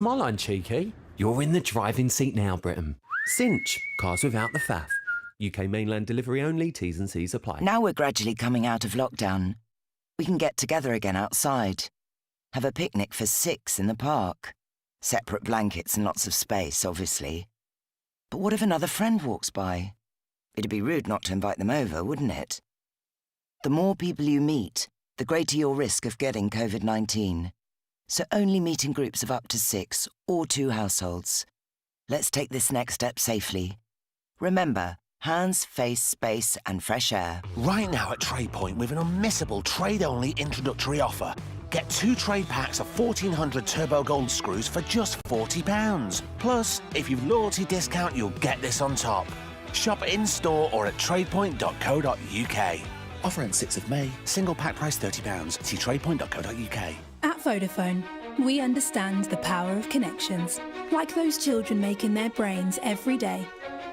My line, cheeky. You're in the driving seat now, Britain. Cinch. Cars without the faff. UK mainland delivery only. T's and C's apply. Now we're gradually coming out of lockdown. We can get together again outside. Have a picnic for 6 in the park. Separate blankets and lots of space, obviously. But what if another friend walks by? It'd be rude not to invite them over, wouldn't it? The more people you meet, the greater your risk of getting COVID-19. So only meet in groups of up to 6 or 2 households. Let's take this next step safely. Remember, hands, face, space and fresh air. Right now at TradePoint with an unmissable trade-only introductory offer. Get 2 trade packs of 1400 Turbo Gold screws for just £40. Plus, if you've loyalty discount, you'll get this on top. Shop in-store or at tradepoint.co.uk. Offer ends 6th of May. Single pack price £30. See tradepoint.co.uk. At Vodafone, we understand the power of connections, like those children making their brains every day.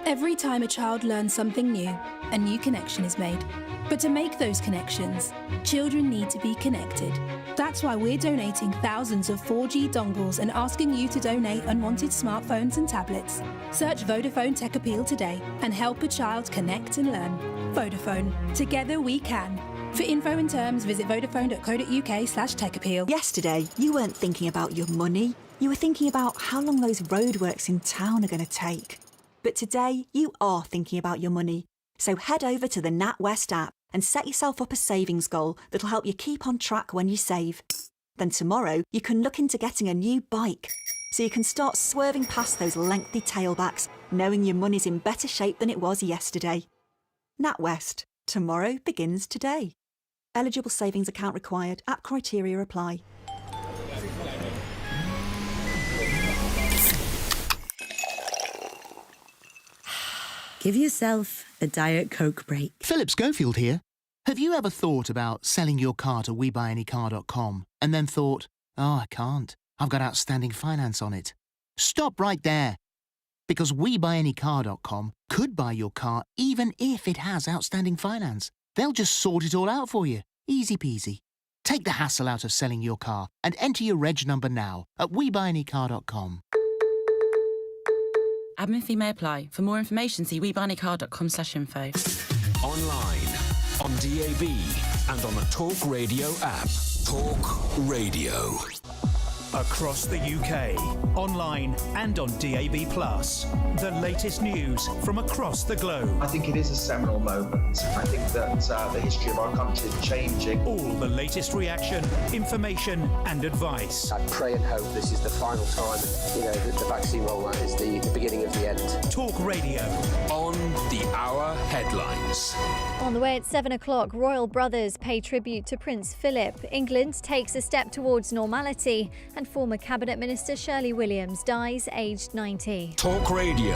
Every time a child learns something new, a new connection is made. But to make those connections, children need to be connected. That's why we're donating thousands of 4G dongles and asking you to donate unwanted smartphones and tablets. Search Vodafone Tech Appeal today and help a child connect and learn. Vodafone. Together we can. For info and terms, visit vodafone.co.uk/techappeal. Yesterday, you weren't thinking about your money. You were thinking about how long those roadworks in town are going to take. But today, you are thinking about your money. So head over to the NatWest app and set yourself up a savings goal that'll help you keep on track when you save. Then tomorrow, you can look into getting a new bike. So you can start swerving past those lengthy tailbacks, knowing your money's in better shape than it was yesterday. NatWest. Tomorrow begins today. Eligible savings account required. App criteria apply. Give yourself a Diet Coke break. Philip Schofield here. Have you ever thought about selling your car to WeBuyAnyCar.com and then thought, oh, I can't. I've got outstanding finance on it. Stop right there. Because WeBuyAnyCar.com could buy your car even if it has outstanding finance. They'll just sort it all out for you. Easy peasy. Take the hassle out of selling your car and enter your reg number now at WeBuyAnyCar.com. Admin fee may apply. For more information, see WeBuyAnyCar.com/info. Online, on DAB, and on the Talk Radio app. Talk Radio. Across the UK, online and on DAB+. The latest news from across the globe. I think it is a seminal moment. I think that the history of our country is changing. All the latest reaction, information and advice. I pray and hope this is the final time, that the vaccine rollout is the beginning of the end. Talk Radio. On the hour headlines. On the way at 7 o'clock, royal brothers pay tribute to Prince Philip. England takes a step towards normality. And former Cabinet Minister Shirley Williams dies aged 90. Talk Radio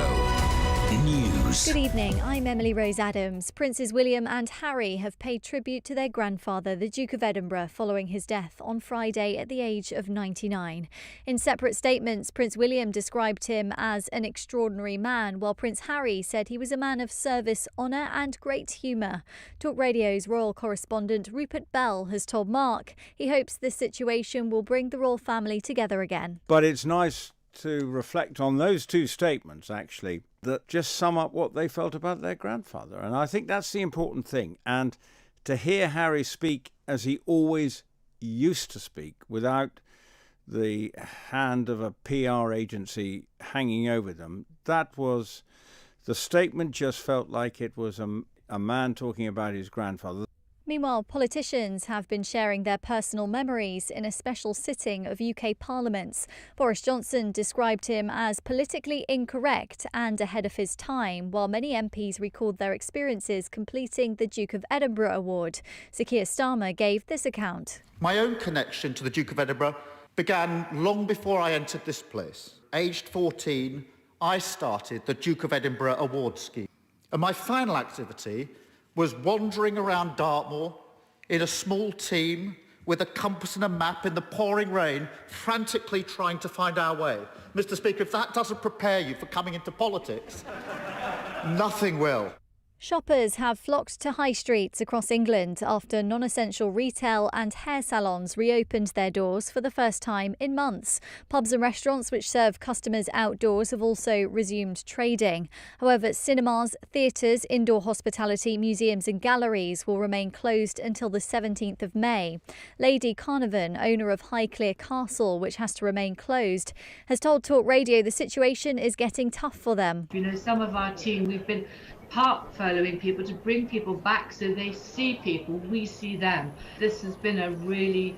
News. Good evening, I'm Emily Rose Adams. Princes William and Harry have paid tribute to their grandfather, the Duke of Edinburgh, following his death on Friday at the age of 99. In separate statements, Prince William described him as an extraordinary man, while Prince Harry said he was a man of service, honour and great humour. Talk Radio's royal correspondent Rupert Bell has told Mark he hopes this situation will bring the royal family together again. But it's nice to reflect on those two statements, actually, that just sum up what they felt about their grandfather. And I think that's the important thing. And to hear Harry speak as he always used to speak, without the hand of a PR agency hanging over them, that was, the statement just felt like it was a man talking about his grandfather. Meanwhile, politicians have been sharing their personal memories in a special sitting of UK Parliaments. Boris Johnson described him as politically incorrect and ahead of his time, while many MPs recalled their experiences completing the Duke of Edinburgh Award. Sir Keir Starmer gave this account. My own connection to the Duke of Edinburgh began long before I entered this place. Aged 14, I started the Duke of Edinburgh Award scheme. And my final activity was wandering around Dartmoor in a small team with a compass and a map in the pouring rain, frantically trying to find our way. Mr. Speaker, if that doesn't prepare you for coming into politics, nothing will. Shoppers have flocked to high streets across England after non-essential retail and hair salons reopened their doors for the first time in months. Pubs and restaurants which serve customers outdoors have also resumed trading. However, cinemas, theatres, indoor hospitality, museums and galleries will remain closed until the 17th of May. Lady Carnarvon, owner of Highclere Castle, which has to remain closed, has told Talk Radio the situation is getting tough for them. You know, some of our team, we've been park following people to bring people back so they see people, we see them. This has been a really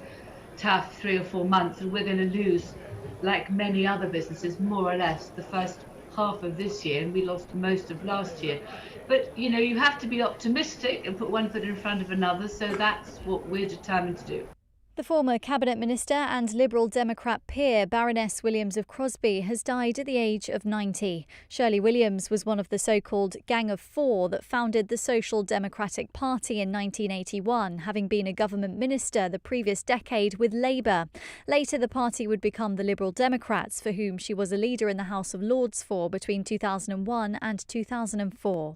tough 3 or 4 months, and we're going to lose, like many other businesses, more or less the first half of this year, and we lost most of last year. But you know, you have to be optimistic and put one foot in front of another, so that's what we're determined to do. The former Cabinet Minister and Liberal Democrat peer Baroness Williams of Crosby has died at the age of 90. Shirley Williams was one of the so-called Gang of Four that founded the Social Democratic Party in 1981, having been a government minister the previous decade with Labour. Later, the party would become the Liberal Democrats, for whom she was a leader in the House of Lords for between 2001 and 2004.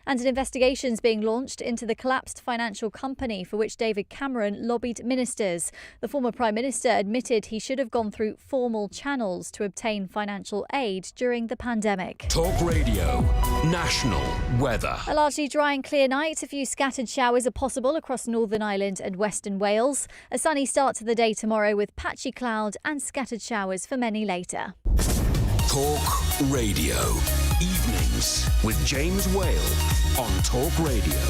And an investigation is being launched into the collapsed financial company for which David Cameron lobbied ministers. The former Prime Minister admitted he should have gone through formal channels to obtain financial aid during the pandemic. Talk Radio National Weather. A largely dry and clear night. A few scattered showers are possible across Northern Ireland and Western Wales. A sunny start to the day tomorrow with patchy cloud and scattered showers for many later. Talk Radio. Evenings with James Whale on Talk Radio.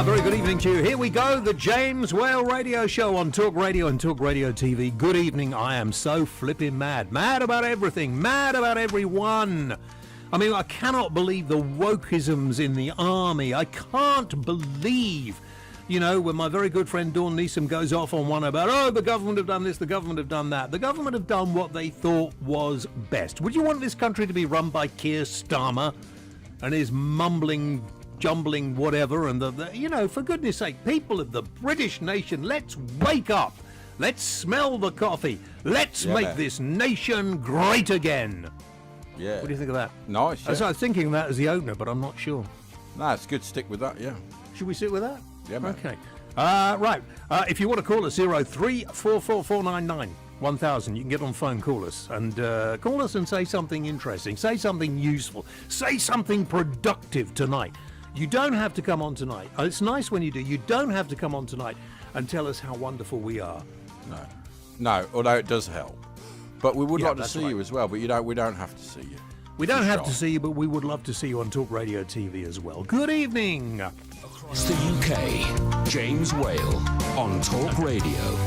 Very good evening to you. Here we go, the James Whale Radio Show on Talk Radio and Talk Radio TV. Good evening. I am so flipping mad. Mad about everything. Mad about everyone. I mean, I cannot believe the wokeisms in the army. I can't believe, you know, when my very good friend Dawn Neeson goes off on one about, oh, the government have done this, the government have done that. The government have done what they thought was best. Would you want this country to be run by Keir Starmer and his mumbling, jumbling whatever? And you know, for goodness sake, people of the British nation, let's wake up. Let's smell the coffee. Let's make this nation great again. Yeah. What do you think of that? Nice. I was thinking that as the opener, but I'm not sure. No, it's good. Stick with that, yeah. Should we stick with that? Yeah, man. Okay. Right. If you want to call us, 03444991000. You can get on phone, call us. And call us and say something interesting. Say something useful. Say something productive tonight. You don't have to come on tonight. It's nice when you do. You don't have to come on tonight and tell us how wonderful we are. No, although it does help. But we would like to see right. you as well, but we don't have to see you. We don't have to see you, but we would love to see you on Talk Radio TV as well. Good evening. Across the UK, James Whale on Talk Radio.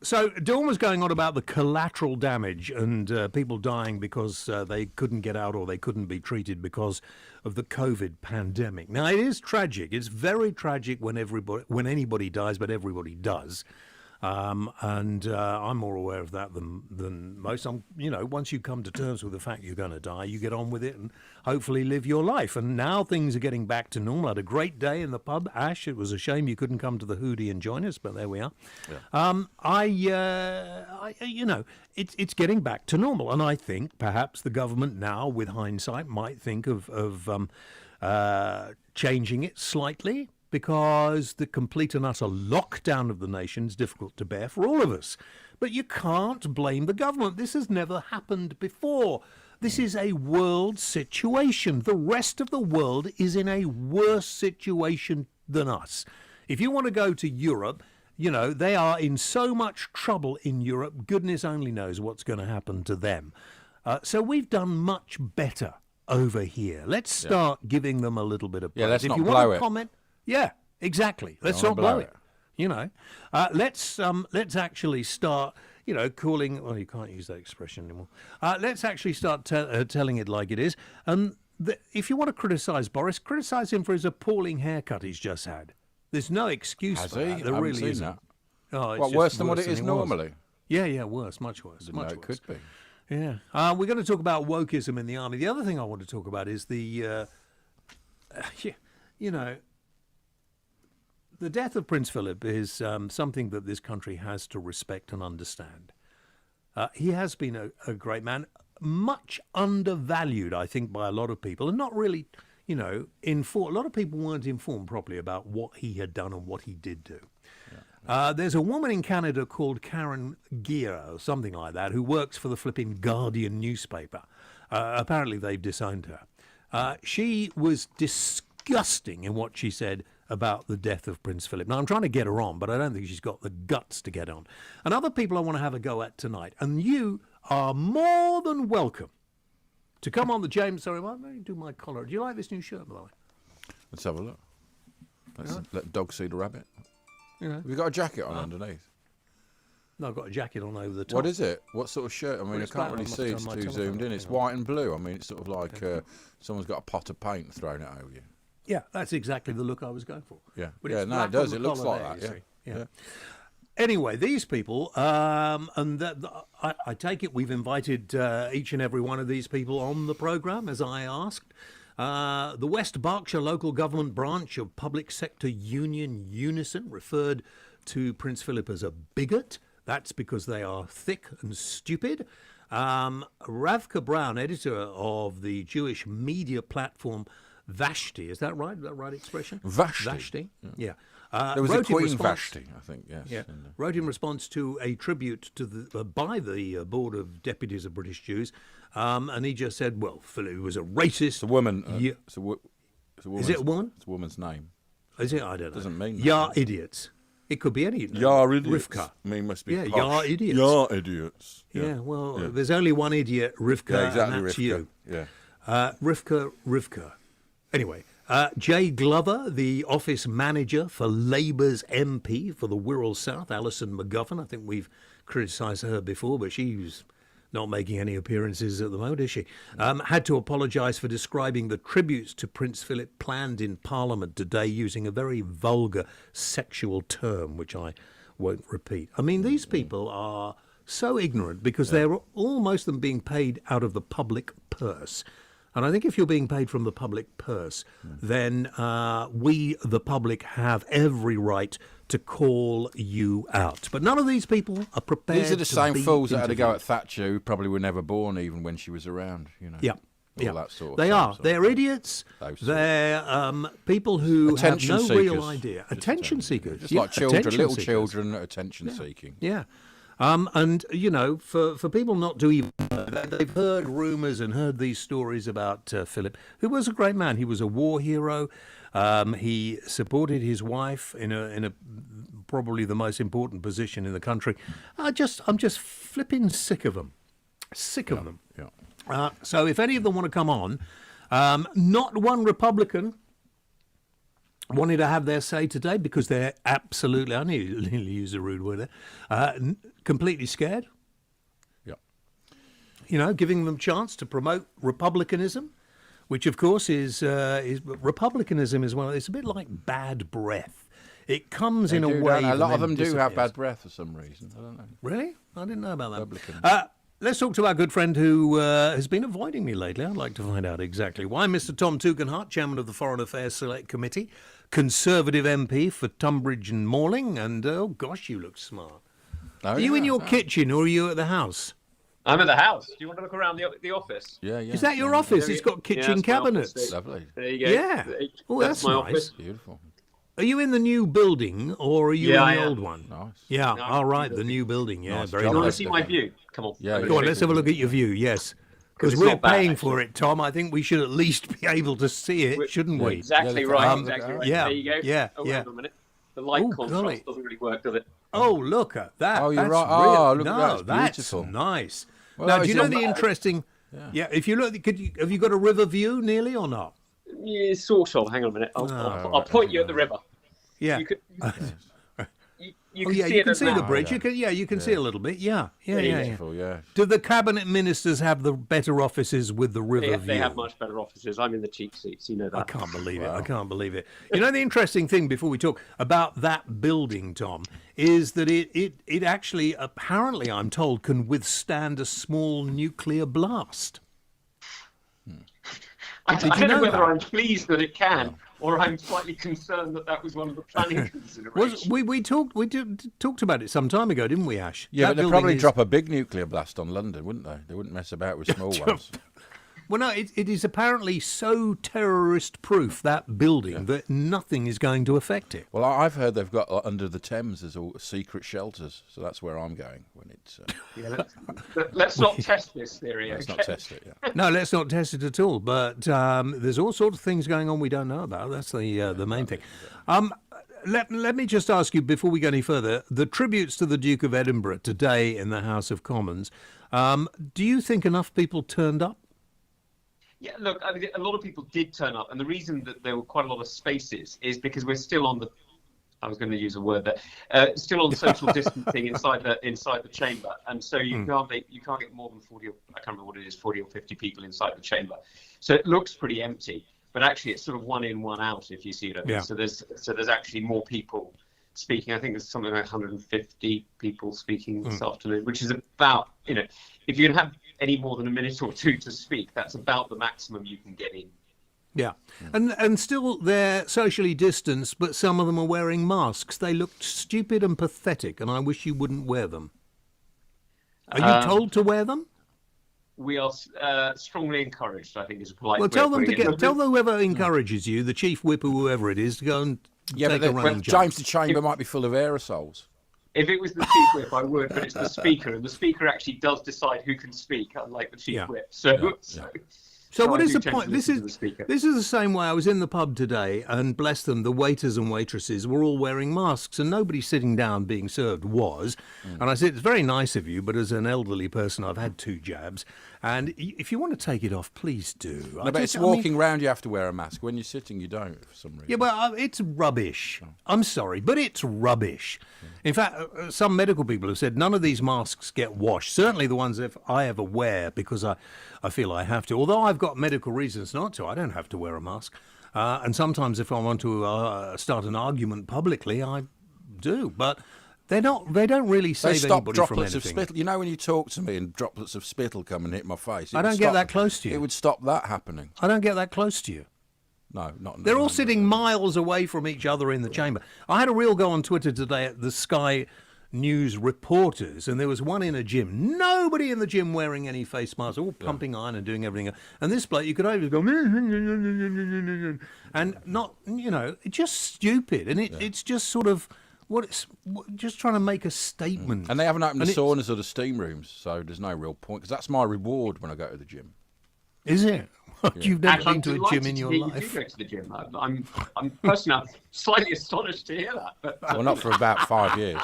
So Dawn was going on about the collateral damage and people dying because they couldn't get out or they couldn't be treated because of the COVID pandemic. Now, it is tragic. It's very tragic when anybody dies, but everybody does. And I'm more aware of that than most. Once you come to terms with the fact you're going to die, you get on with it and hopefully live your life. And now things are getting back to normal. I had a great day in the pub, Ash. It was a shame you couldn't come to the Hootie and join us, but there we are. Yeah. It's getting back to normal, and I think perhaps the government now, with hindsight, might think of changing it slightly, because the complete and utter lockdown of the nation is difficult to bear for all of us. But you can't blame the government. This has never happened before. This is a world situation. The rest of the world is in a worse situation than us. If you want to go to Europe, you know, they are in so much trouble in Europe, goodness only knows what's going to happen to them. So we've done much better over here. Let's start giving them a little bit of praise. Yeah, let's if not you blow want to it. comment, yeah, exactly. Let's not blow it. You know, let's actually start, calling. Well, you can't use that expression anymore. Let's actually start telling it like it is. If you want to criticise Boris, criticise him for his appalling haircut he's just had. There's no excuse Has for he? that. There I haven't really seen isn't. that. Oh, it's What, just worse than what it is was. normally? Yeah, worse, much worse. Didn't know it could be. Yeah. We're going to talk about wokeism in the army. The other thing I want to talk about is the death of Prince Philip is something that this country has to respect and understand. He has been a great man. much undervalued, I think, by a lot of people, and not really, informed. A lot of people weren't informed properly about what he had done and what he did do. There's a woman in Canada called Karen Gier, or something like that, who works for the flipping Guardian newspaper. Apparently they've disowned her. She was disgusting in what she said about the death of Prince Philip. Now, I'm trying to get her on, but I don't think she's got the guts to get on. And other people I want to have a go at tonight. And you are more than welcome to come on the James... Sorry, let me do my collar. Do you like this new shirt, by the way? Let's have a look. Let's let the dog see the rabbit. Yeah. Have you got a jacket on underneath? No, I've got a jacket on over the top. What is it? What sort of shirt? I mean, I can't really see. It's too zoomed in. It's white and blue. I mean, it's sort of like someone's got a pot of paint and thrown it over you. Yeah, that's exactly the look I was going for. Yeah, But yeah, it's no, black it does. on It the looks collar like there, that. you Yeah. see. Anyway, these people, and I take it we've invited each and every one of these people on the programme, as I asked. The West Berkshire Local Government Branch of Public Sector Union Unison referred to Prince Philip as a bigot. That's because they are thick and stupid. Ravka Brown, editor of the Jewish media platform Vashti, is that right? Is that the right expression? Vashti. Yeah. There was a Queen Vashti, I think, yes. Yeah. Wrote in response to a tribute to by the Board of Deputies of British Jews, and he just said, well, Philip was a racist. It's a woman. Yeah. Is it a woman? It's a woman's name. Is it? I don't know. Doesn't mean that. Yar idiots. It could be any. Yar idiots. Rivka. I mean, must be Yeah, posh. yar idiots. Yar idiots. Yeah, well, there's only one idiot, Rivka, Yeah, exactly, and that's Rivka. you. Yeah. Rivka. Anyway, Jay Glover, the office manager for Labour's MP for the Wirral South, Alison McGovern. I think we've criticised her before, but she's not making any appearances at the moment, is she? Had to apologise for describing the tributes to Prince Philip planned in Parliament today using a very vulgar sexual term, which I won't repeat. I mean, these people are so ignorant because they're almost them being paid out of the public purse. And I think if you're being paid from the public purse, then we, the public, have every right to call you out. But none of these people are prepared. These are the to same be fools that had to go interviewed. at Thatcher, who probably were never born even when she was around, you know. Yeah. All Yeah, that sort of they same are. sort of They're thing. idiots. Those They're people who Attention have no real seekers. idea. Attention seekers. Just Yeah, like children, attention little seekers. children attention seeking. Yeah. And, you know, for people not to even know that, they've heard rumours and heard these stories about Philip, who was a great man. He was a war hero. He supported his wife in a probably the most important position in the country. I'm just flipping sick of them. Sick of them. Yeah. So if any of them want to come on, not one Republican wanted to have their say today because they're absolutely, I nearly use a rude word there, completely scared. Yeah. You know, giving them chance to promote republicanism, which of course is republicanism is it's a bit like bad breath. It comes They in a do, way. don't they? A lot and of them then do have disappears. bad breath for some reason. I don't know. Really? I didn't know about that. Republicans. Let's talk to our good friend who has been avoiding me lately. I'd like to find out exactly why. Mr. Tom Tugendhat, Chairman of the Foreign Affairs Select Committee, Conservative MP for Tunbridge and Malling, and oh gosh, you look smart. Are you in your kitchen or are you at the house? I'm at the house. Do you want to look around the office? Yeah, yeah. Is that your office? It's got kitchen that's my office. cabinets. Lovely. There you go. Yeah. Oh, that's my nice. office. Beautiful. Are you in the new building or are you Yeah, I in the am. old one? Nice. Yeah, No, all right, the new building. Yeah, Nice very job. You want to nice. see my view? Come on. Yeah, Go on, let's have a look at your view, yes. Because it's we're not bad, paying actually. for it, Tom. I think we should at least be able to see it, shouldn't we? Exactly Yeah, right. um, Exactly right. yeah, There you go. yeah, Oh, yeah. hang on a minute. The light Oh, contrast golly. doesn't really work, does it? Oh, look at that. Oh, you're That's right. real- Oh, look at no, that. It's that's beautiful. nice. Well, now, that do you is know not the bad. interesting... Yeah, if you look, have you got a river view nearly or not? Yeah, sort of. Hang on a minute. I'll point you at the river. Yeah. You could. You Oh, can yeah, see you it can at see the now. bridge. You can see a little bit. Yeah. Beautiful, yeah. Do the cabinet ministers have the better offices with the river view? They have much better offices. I'm in the cheap seats. You know that. I can't believe it. I can't believe it. You know, the interesting thing before we talk about that building, Tom, is that it actually, apparently, I'm told, can withstand a small nuclear blast. I Did don't you know know whether that? I'm pleased that it can or I'm slightly concerned that was one of the planning considerations. We talked about it some time ago, didn't we, Ash? Yeah, That but they'd building probably is- drop a big nuclear blast on London, wouldn't they? They wouldn't mess about with small ones. Well, no, it is apparently so terrorist-proof, that building, that nothing is going to affect it. Well, I've heard they've got under the Thames there's all secret shelters, so that's where I'm going when it's. Let's not test this theory. Let's okay? not test it. Yeah. No, let's not test it at all. But there's all sorts of things going on we don't know about. That's the main thing. Let me just ask you, before we go any further, the tributes to the Duke of Edinburgh today in the House of Commons, do you think enough people turned up? Yeah, look, I mean, a lot of people did turn up, and the reason that there were quite a lot of spaces is because we're still on the. I was going to use a word there. Still on social distancing inside the chamber, and so you can't get more than 40. I can't remember what it is, 40 or 50 people inside the chamber. So it looks pretty empty, but actually it's sort of one in, one out. If you see it. Yeah. So there's actually more people speaking. I think there's something like 150 people speaking this afternoon, which is about, if you have any more than a minute or two to speak, that's about the maximum you can get in. Yeah, and still they're socially distanced, but some of them are wearing masks. They looked stupid and pathetic, and I wish you wouldn't wear them. Are you told to wear them? We are strongly encouraged, I think, is a polite Well, way tell of them to putting it. tell whoever encourages you, the chief whip or whoever it is, to go and take a running jump. James, the chamber might be full of aerosols. If it was the chief whip, I would, but it's the speaker, and the speaker actually does decide who can speak, unlike the chief whip. So what I is do the tend point? to This listen is to the speaker. this is the same way I was in the pub today, and bless them, the waiters and waitresses were all wearing masks, and nobody sitting down being served was. And I said, it's very nice of you, but as an elderly person, I've had 2 jabs, and if you want to take it off, please do. No, but it's walking round. You have to wear a mask. When you're sitting, you don't for some reason. Yeah, but it's rubbish. I'm sorry, but it's rubbish. In fact, some medical people have said none of these masks get washed. Certainly the ones that I ever wear because I feel I have to. Although I've got medical reasons not to, I don't have to wear a mask. And sometimes if I want to start an argument publicly, I do. But they don't really They save stop anybody droplets from of anything. spittle. You know when you talk to me and droplets of spittle come and hit my face? I don't get that close to you. It would stop that happening. I don't get that close to you. No, not. They're all sitting miles away from each other in the chamber. I had a real go on Twitter today at the Sky News reporters, and there was one in a gym. Nobody in the gym wearing any face masks, all pumping iron and doing everything. And this bloke, you could only go, and not, it's just stupid. And it's just sort of, just trying to make a statement. And they haven't opened And the it's- saunas or the steam rooms, so there's no real point, because that's my reward when I go to the gym. Is it? You've never Actually, been to a gym in your You life? do go to the gym. I'm personally slightly astonished to hear that. But, Well, not for about 5 years.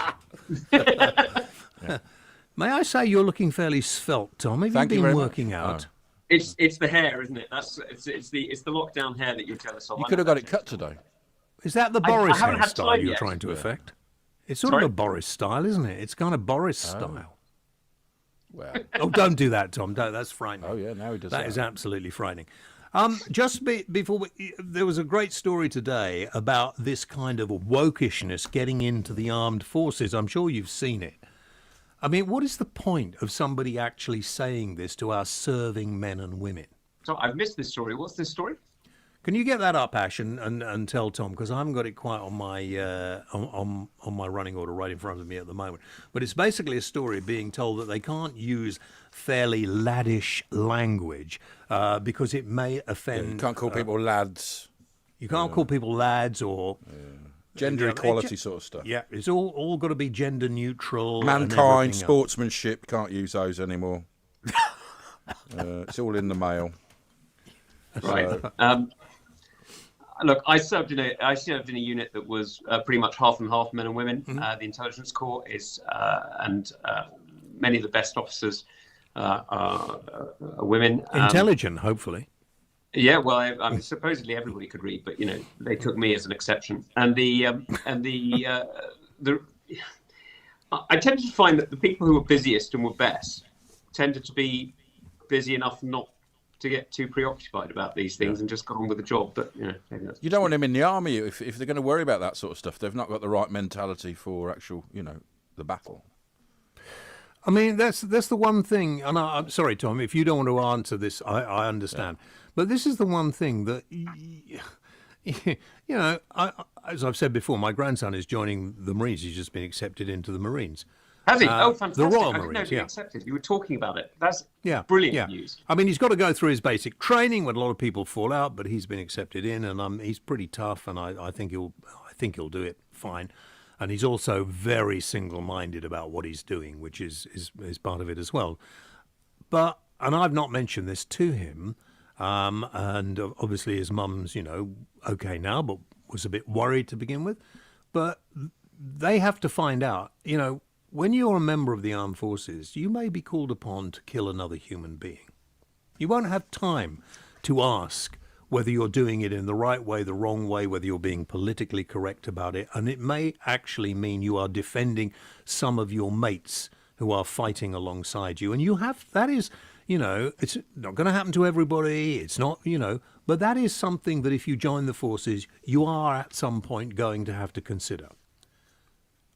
May I say you're looking fairly svelte, Tom? Have Thank you you been very working much. out? It's the hair, isn't it? It's the lockdown hair that you're jealous of. You could have got it cut today. Is that the I Boris haven't had hairstyle time you're yet. trying to Yeah. affect? It's sort Sorry? of a Boris style, isn't it? It's kind of Boris style. Well, Oh, don't do that, Tom. Don't. That's frightening. oh yeah, now he does That is absolutely frightening. Before there was a great story today about this kind of wokishness getting into the armed forces. I'm sure you've seen it. I mean, what is the point of somebody actually saying this to our serving men and women? So I've missed this story. What's this story? Can you get that up, Ash, and tell Tom, because I haven't got it quite on my on my running order right in front of me at the moment. But it's basically a story being told that they can't use fairly laddish language because it may offend. You can't call people lads. You can't call people lads or Gender Yeah, equality sort of stuff. Yeah, it's all got to be gender neutral. and Mankind, everything else. sportsmanship, can't use those anymore. It's all in the mail. Right. So- Look, I served in a unit that was pretty much half and half men and women. The intelligence corps is, and many of the best officers are women. Intelligent, hopefully. Yeah, well, I mean, supposedly everybody could read, but they took me as an exception. And I tended to find that the people who were busiest and were best tended to be busy enough not to get too preoccupied about these things and just got on with the job. But maybe that's You don't want them in the army if they're going to worry about that sort of stuff. They've not got the right mentality for actual, the battle. I mean, that's the one thing, and I'm sorry, Tom, if you don't want to answer this, I understand. But this is the one thing that you know, as I've said before, my grandson is joining the Marines. He's just been accepted into the Marines. Has he? Oh, fantastic. The Royal I didn't know Marines, he yeah. accepted. You were talking about it. That's Yeah, brilliant yeah. news. I mean, he's got to go through his basic training when a lot of people fall out, but he's been accepted in, and he's pretty tough, and I think he'll do it fine. And he's also very single-minded about what he's doing, which is part of it as well. And I've not mentioned this to him, and obviously his mum's, okay now, but was a bit worried to begin with. But they have to find out, when you're a member of the armed forces, you may be called upon to kill another human being. You won't have time to ask whether you're doing it in the right way, the wrong way, whether you're being politically correct about it. And it may actually mean you are defending some of your mates who are fighting alongside you. And that is, it's not going to happen to everybody. It's not, but that is something that if you join the forces, you are at some point going to have to consider.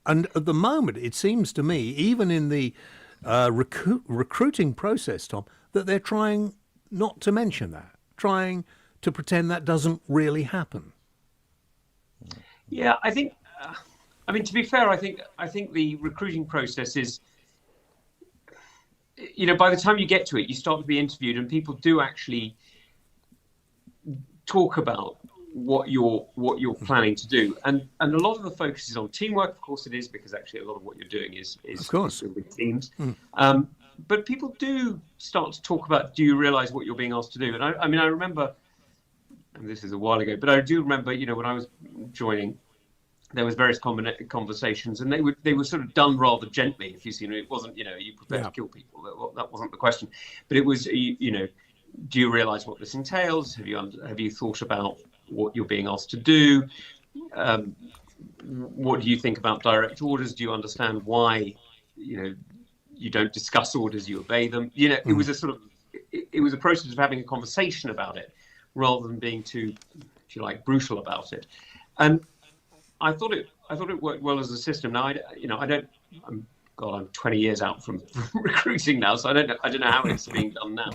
And at the moment, it seems to me, even in the recruiting process, Tom, that they're trying not to mention that, trying to pretend that doesn't really happen. Yeah, I think. To be fair, I think the recruiting process is. By the time you get to it, you start to be interviewed, and people do actually talk about what you're planning to do, and a lot of the focus is on teamwork. Of course, it is, because actually a lot of what you're doing is of course with teams. But people do start to talk about, do you realise what you're being asked to do? And I remember, and this is a while ago, but I do remember, when I was joining, there was various conversations, and they were sort of done rather gently. If you see, it wasn't, are you prepared to kill people? That wasn't the question, but it was, do you realise what this entails? Have you thought about what you're being asked to do? What do you think about direct orders? Do you understand why, you don't discuss orders, you obey them? It was a sort of, it was a process of having a conversation about it, rather than being too, if you like, brutal about it. And I thought it worked well as a system. Now, I'm 20 years out from recruiting now, so I don't know how it's being done now.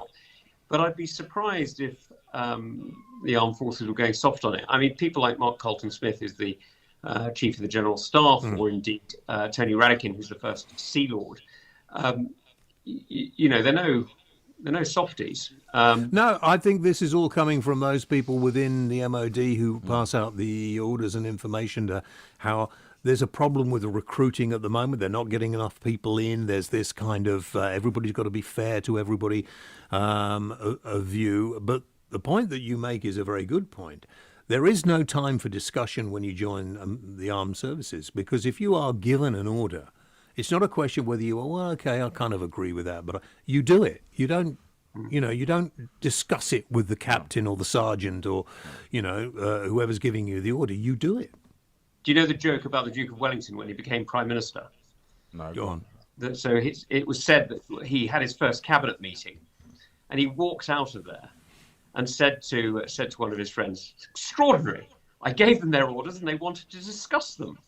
But I'd be surprised if the armed forces were going soft on it. I mean, people like Mark Colton-Smith, who's the chief of the general staff, or indeed Tony Radakin, who's the first Sea Lord. They're no softies. No, I think this is all coming from those people within the MOD who pass out the orders and information to how there's a problem with the recruiting at the moment. They're not getting enough people in. There's this kind of everybody's got to be fair to everybody a view. But the point that you make is a very good point. There is no time for discussion when you join the armed services, because if you are given an order, it's not a question whether you are, well, okay, I kind of agree with that, but you do it. You don't, you don't discuss it with the captain or the sergeant or, whoever's giving you the order. You do it. Do you know the joke about the Duke of Wellington when he became Prime Minister? No. Go on. So it was said that he had his first cabinet meeting, and he walked out of there and said to one of his friends, "It's extraordinary. I gave them their orders and they wanted to discuss them."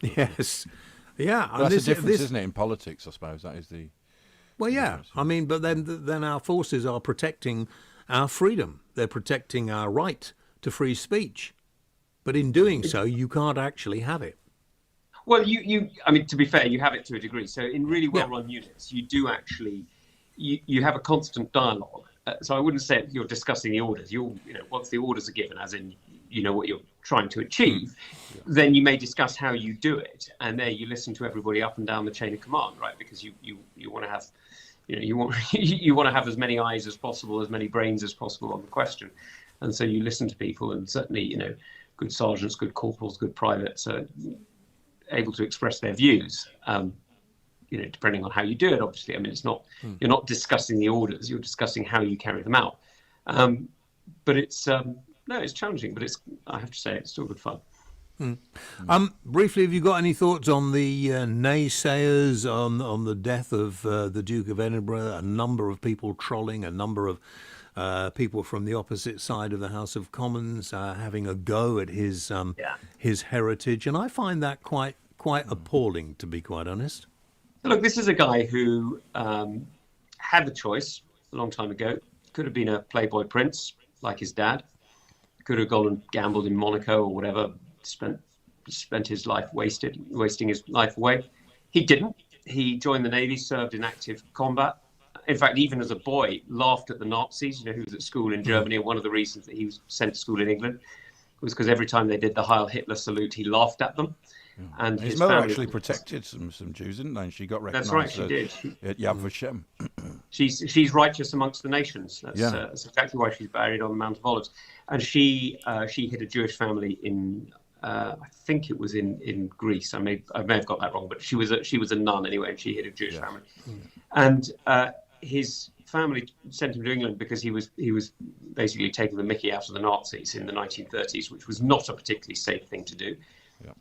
Yes. Yeah. Well, that's the difference, isn't it, in politics, I suppose? That is the... Well, yeah. I mean, but then our forces are protecting our freedom. They're protecting our right to free speech. But in doing so, you can't actually have it. Well, to be fair, you have it to a degree. So in really well-run units, you do actually, you have a constant dialogue. So I wouldn't say you're discussing the orders. Once the orders are given, as in, what you're trying to achieve, then you may discuss how you do it. And there you listen to everybody up and down the chain of command, right? Because you want to have, you want to have as many eyes as possible, as many brains as possible on the question. And so you listen to people, and certainly, good sergeants, good corporals, good privates are able to express their views, depending on how you do it, obviously. I mean, it's not, you're not discussing the orders, you're discussing how you carry them out. But it's, it's challenging, but I have to say, it's still good fun. Briefly, have you got any thoughts on the naysayers on the death of the Duke of Edinburgh? A number of people trolling, a number of people from the opposite side of the House of Commons having a go at his heritage, and I find that quite appalling, to be quite honest. Look, this is a guy who had the choice a long time ago. Could have been a Playboy prince, like his dad. Could have gone and gambled in Monaco or whatever, spent his life wasting his life away. He didn't. He joined the Navy, served in active combat. In fact, even as a boy, laughed at the Nazis. He was at school in Germany, and one of the reasons that he was sent to school in England was because every time they did the Heil Hitler salute, he laughed at them. And his mother actually protected some Jews, didn't they? And she got recognised. That's right, she did. At Yad Vashem. She's righteous amongst the nations. That's exactly why she's buried on the Mount of Olives. And she hid a Jewish family in, I think it was in Greece. I may have got that wrong, but she was a nun anyway, and she hid a Jewish family. And his family sent him to England because he was basically taking the mickey out of the Nazis in the 1930s, which was not a particularly safe thing to do.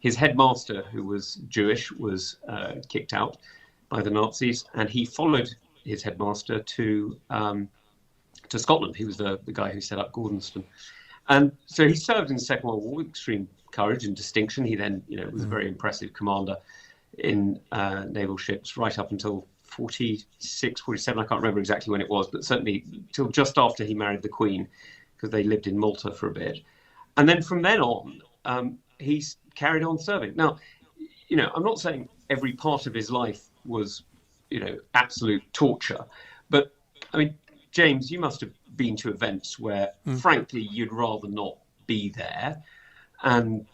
His headmaster, who was Jewish, was kicked out by the Nazis, and he followed his headmaster to Scotland. He was the guy who set up Gordonston, and so he served in the Second World War with extreme courage and distinction. He then, was a very impressive commander in naval ships right up until 46, 47. I can't remember exactly when it was, but certainly till just after he married the Queen, because they lived in Malta for a bit, and then from then on, he's carried on serving. Now, I'm not saying every part of his life was, absolute torture, but I mean, James, you must have been to events where, frankly, you'd rather not be there, and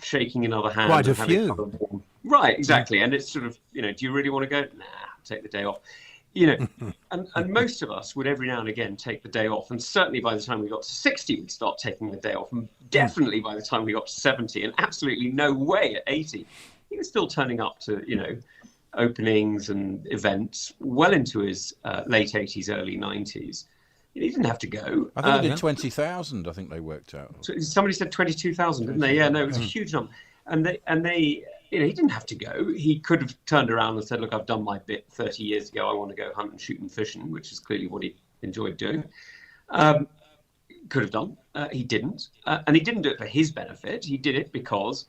shaking another hand. Quite a few. Right, exactly. And it's sort of, do you really want to go? Nah, take the day off. And most of us would every now and again take the day off. And certainly by the time we got to 60, we'd start taking the day off. And definitely by the time we got to 70, and absolutely no way at 80, he was still turning up to, openings and events well into his late 80s, early 90s. He didn't have to go. I think he did 20,000, I think they worked out. So somebody said 22,000, didn't they? Yeah, no, it was a huge number. And they he didn't have to go. He could have turned around and said, look, I've done my bit 30 years ago. I want to go hunt and shoot and fishing, which is clearly what he enjoyed doing. Could have done. He didn't. And he didn't do it for his benefit. He did it because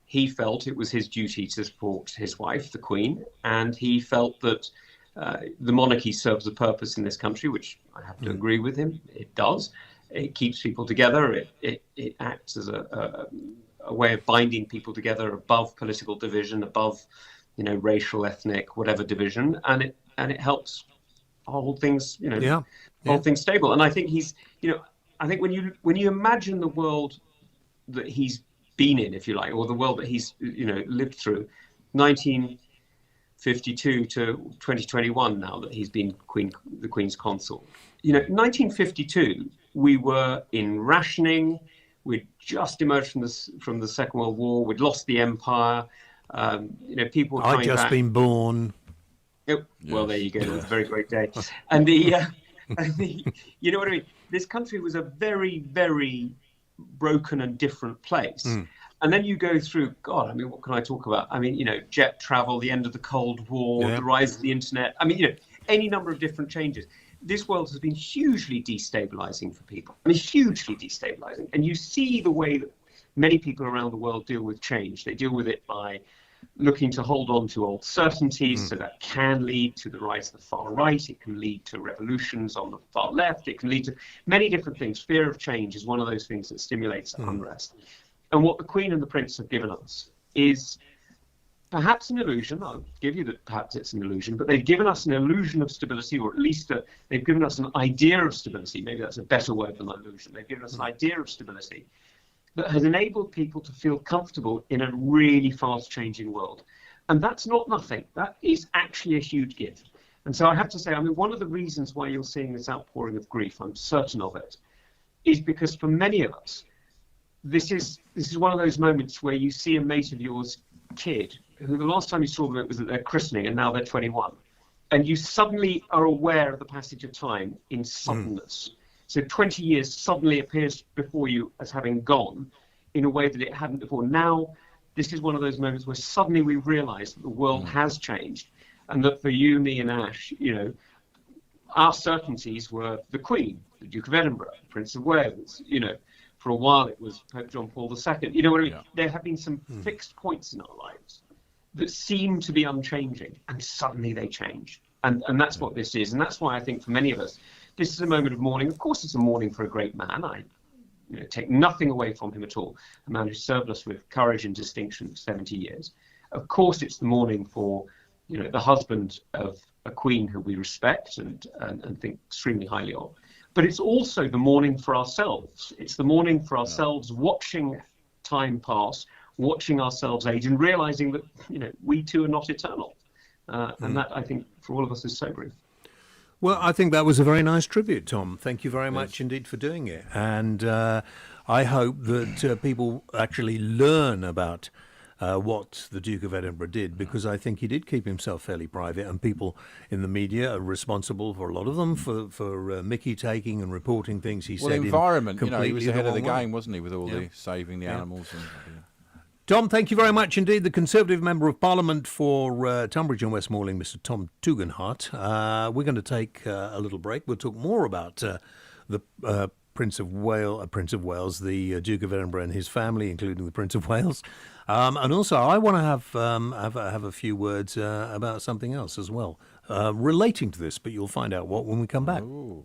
he felt it was his duty to support his wife, the Queen, and he felt that the monarchy serves a purpose in this country, which I have to agree with him. It does. It keeps people together. It acts as a way of binding people together above political division, above, racial, ethnic, whatever division, and it helps hold things, hold things stable. And I think he's, I think when you imagine the world that he's been in, if you like, or the world that he's, lived through, 1952 to 2021 now that he's been the Queen's consort. 1952, we were in rationing. We'd just emerged from the Second World War. We'd lost the empire. People were coming back. I'd just been born. Well, there you go. It was a very great day. And the you know what I mean? This country was a very, very broken and different place. And then you go through, God, I mean, what can I talk about? I mean, jet travel, the end of the Cold War, the rise of the internet. I mean, any number of different changes. This world has been hugely destabilizing for people. I mean, hugely destabilizing. And you see the way that many people around the world deal with change. They deal with it by looking to hold on to old certainties, so that can lead to the rise of the far right. It can lead to revolutions on the far left. It can lead to many different things. Fear of change is one of those things that stimulates unrest. And what the Queen and the Prince have given us is perhaps an illusion. I'll give you that perhaps it's an illusion, but they've given us an illusion of stability, or at least they've given us an idea of stability. Maybe that's a better word than illusion. They've given us an idea of stability that has enabled people to feel comfortable in a really fast-changing world. And that's not nothing. That is actually a huge gift. And so I have to say, I mean, one of the reasons why you're seeing this outpouring of grief, I'm certain of it, is because for many of us, this is one of those moments where you see a mate of yours kid who the last time you saw them it was at their christening, and now they're 21. And you suddenly are aware of the passage of time in suddenness. So 20 years suddenly appears before you as having gone in a way that it hadn't before. Now, this is one of those moments where suddenly we realise that the world has changed, and that for you, me and Ash, our certainties were the Queen, the Duke of Edinburgh, the Prince of Wales, for a while it was Pope John Paul II. You know what I mean? Yeah. There have been some fixed points in our lives that seem to be unchanging, and suddenly they change. And that's what this is. And that's why I think for many of us, this is a moment of mourning. Of course, it's a mourning for a great man. I take nothing away from him at all. A man who served us with courage and distinction for 70 years. Of course, it's the mourning for, the husband of a queen who we respect and think extremely highly of. But it's also the mourning for ourselves. It's the mourning for ourselves, watching time pass, watching ourselves age, and realizing that we too are not eternal. And that, I think, for all of us is sobering. Well, I think that was a very nice tribute, Tom. Thank you very much indeed for doing it. And I hope that people actually learn about what the Duke of Edinburgh did, because I think he did keep himself fairly private, and people in the media are responsible for a lot of them for Mickey taking and reporting things he said. Well, environment, he was ahead of the game, wasn't he, with all the saving the animals and. Tom, thank you very much indeed. The Conservative Member of Parliament for Tunbridge and West Malling, Mr. Tom Tugendhat. We're going to take a little break. We'll talk more about the Prince of Wales, the Duke of Edinburgh and his family, including the Prince of Wales. And also, I want to have a few words about something else as well, relating to this, but you'll find out what when we come back. Ooh.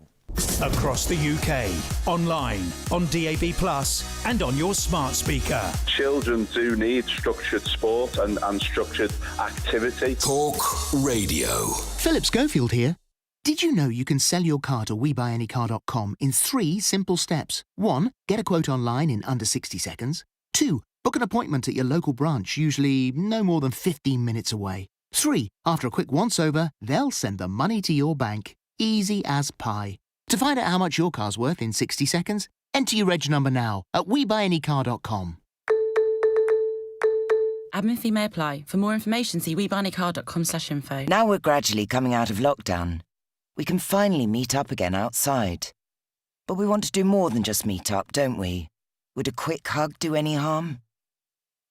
Across the UK, online, on DAB+, and on your smart speaker. Children do need structured sport and structured activity. Talk Radio. Philip Schofield here. Did you know you can sell your car to WeBuyAnyCar.com in 3 simple steps? 1. Get a quote online in under 60 seconds. 2. Book an appointment at your local branch, usually no more than 15 minutes away. 3. After a quick once-over, they'll send the money to your bank. Easy as pie. To find out how much your car's worth in 60 seconds, enter your reg number now at WeBuyAnyCar.com. Admin fee may apply. For more information, see WeBuyAnyCar.com/info. Now we're gradually coming out of lockdown. We can finally meet up again outside. But we want to do more than just meet up, don't we? Would a quick hug do any harm?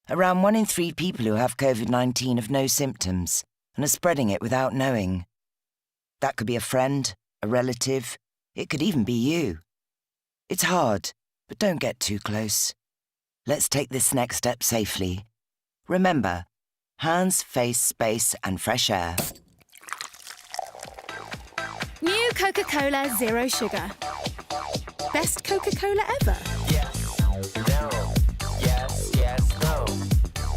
Around 1 in 3 people who have COVID-19 have no symptoms and are spreading it without knowing. That could be a friend, a relative. It could even be you. It's hard, but don't get too close. Let's take this next step safely. Remember, hands, face, space, and fresh air. New Coca-Cola Zero Sugar. Best Coca-Cola ever. Yes, no. Yes, yes, no.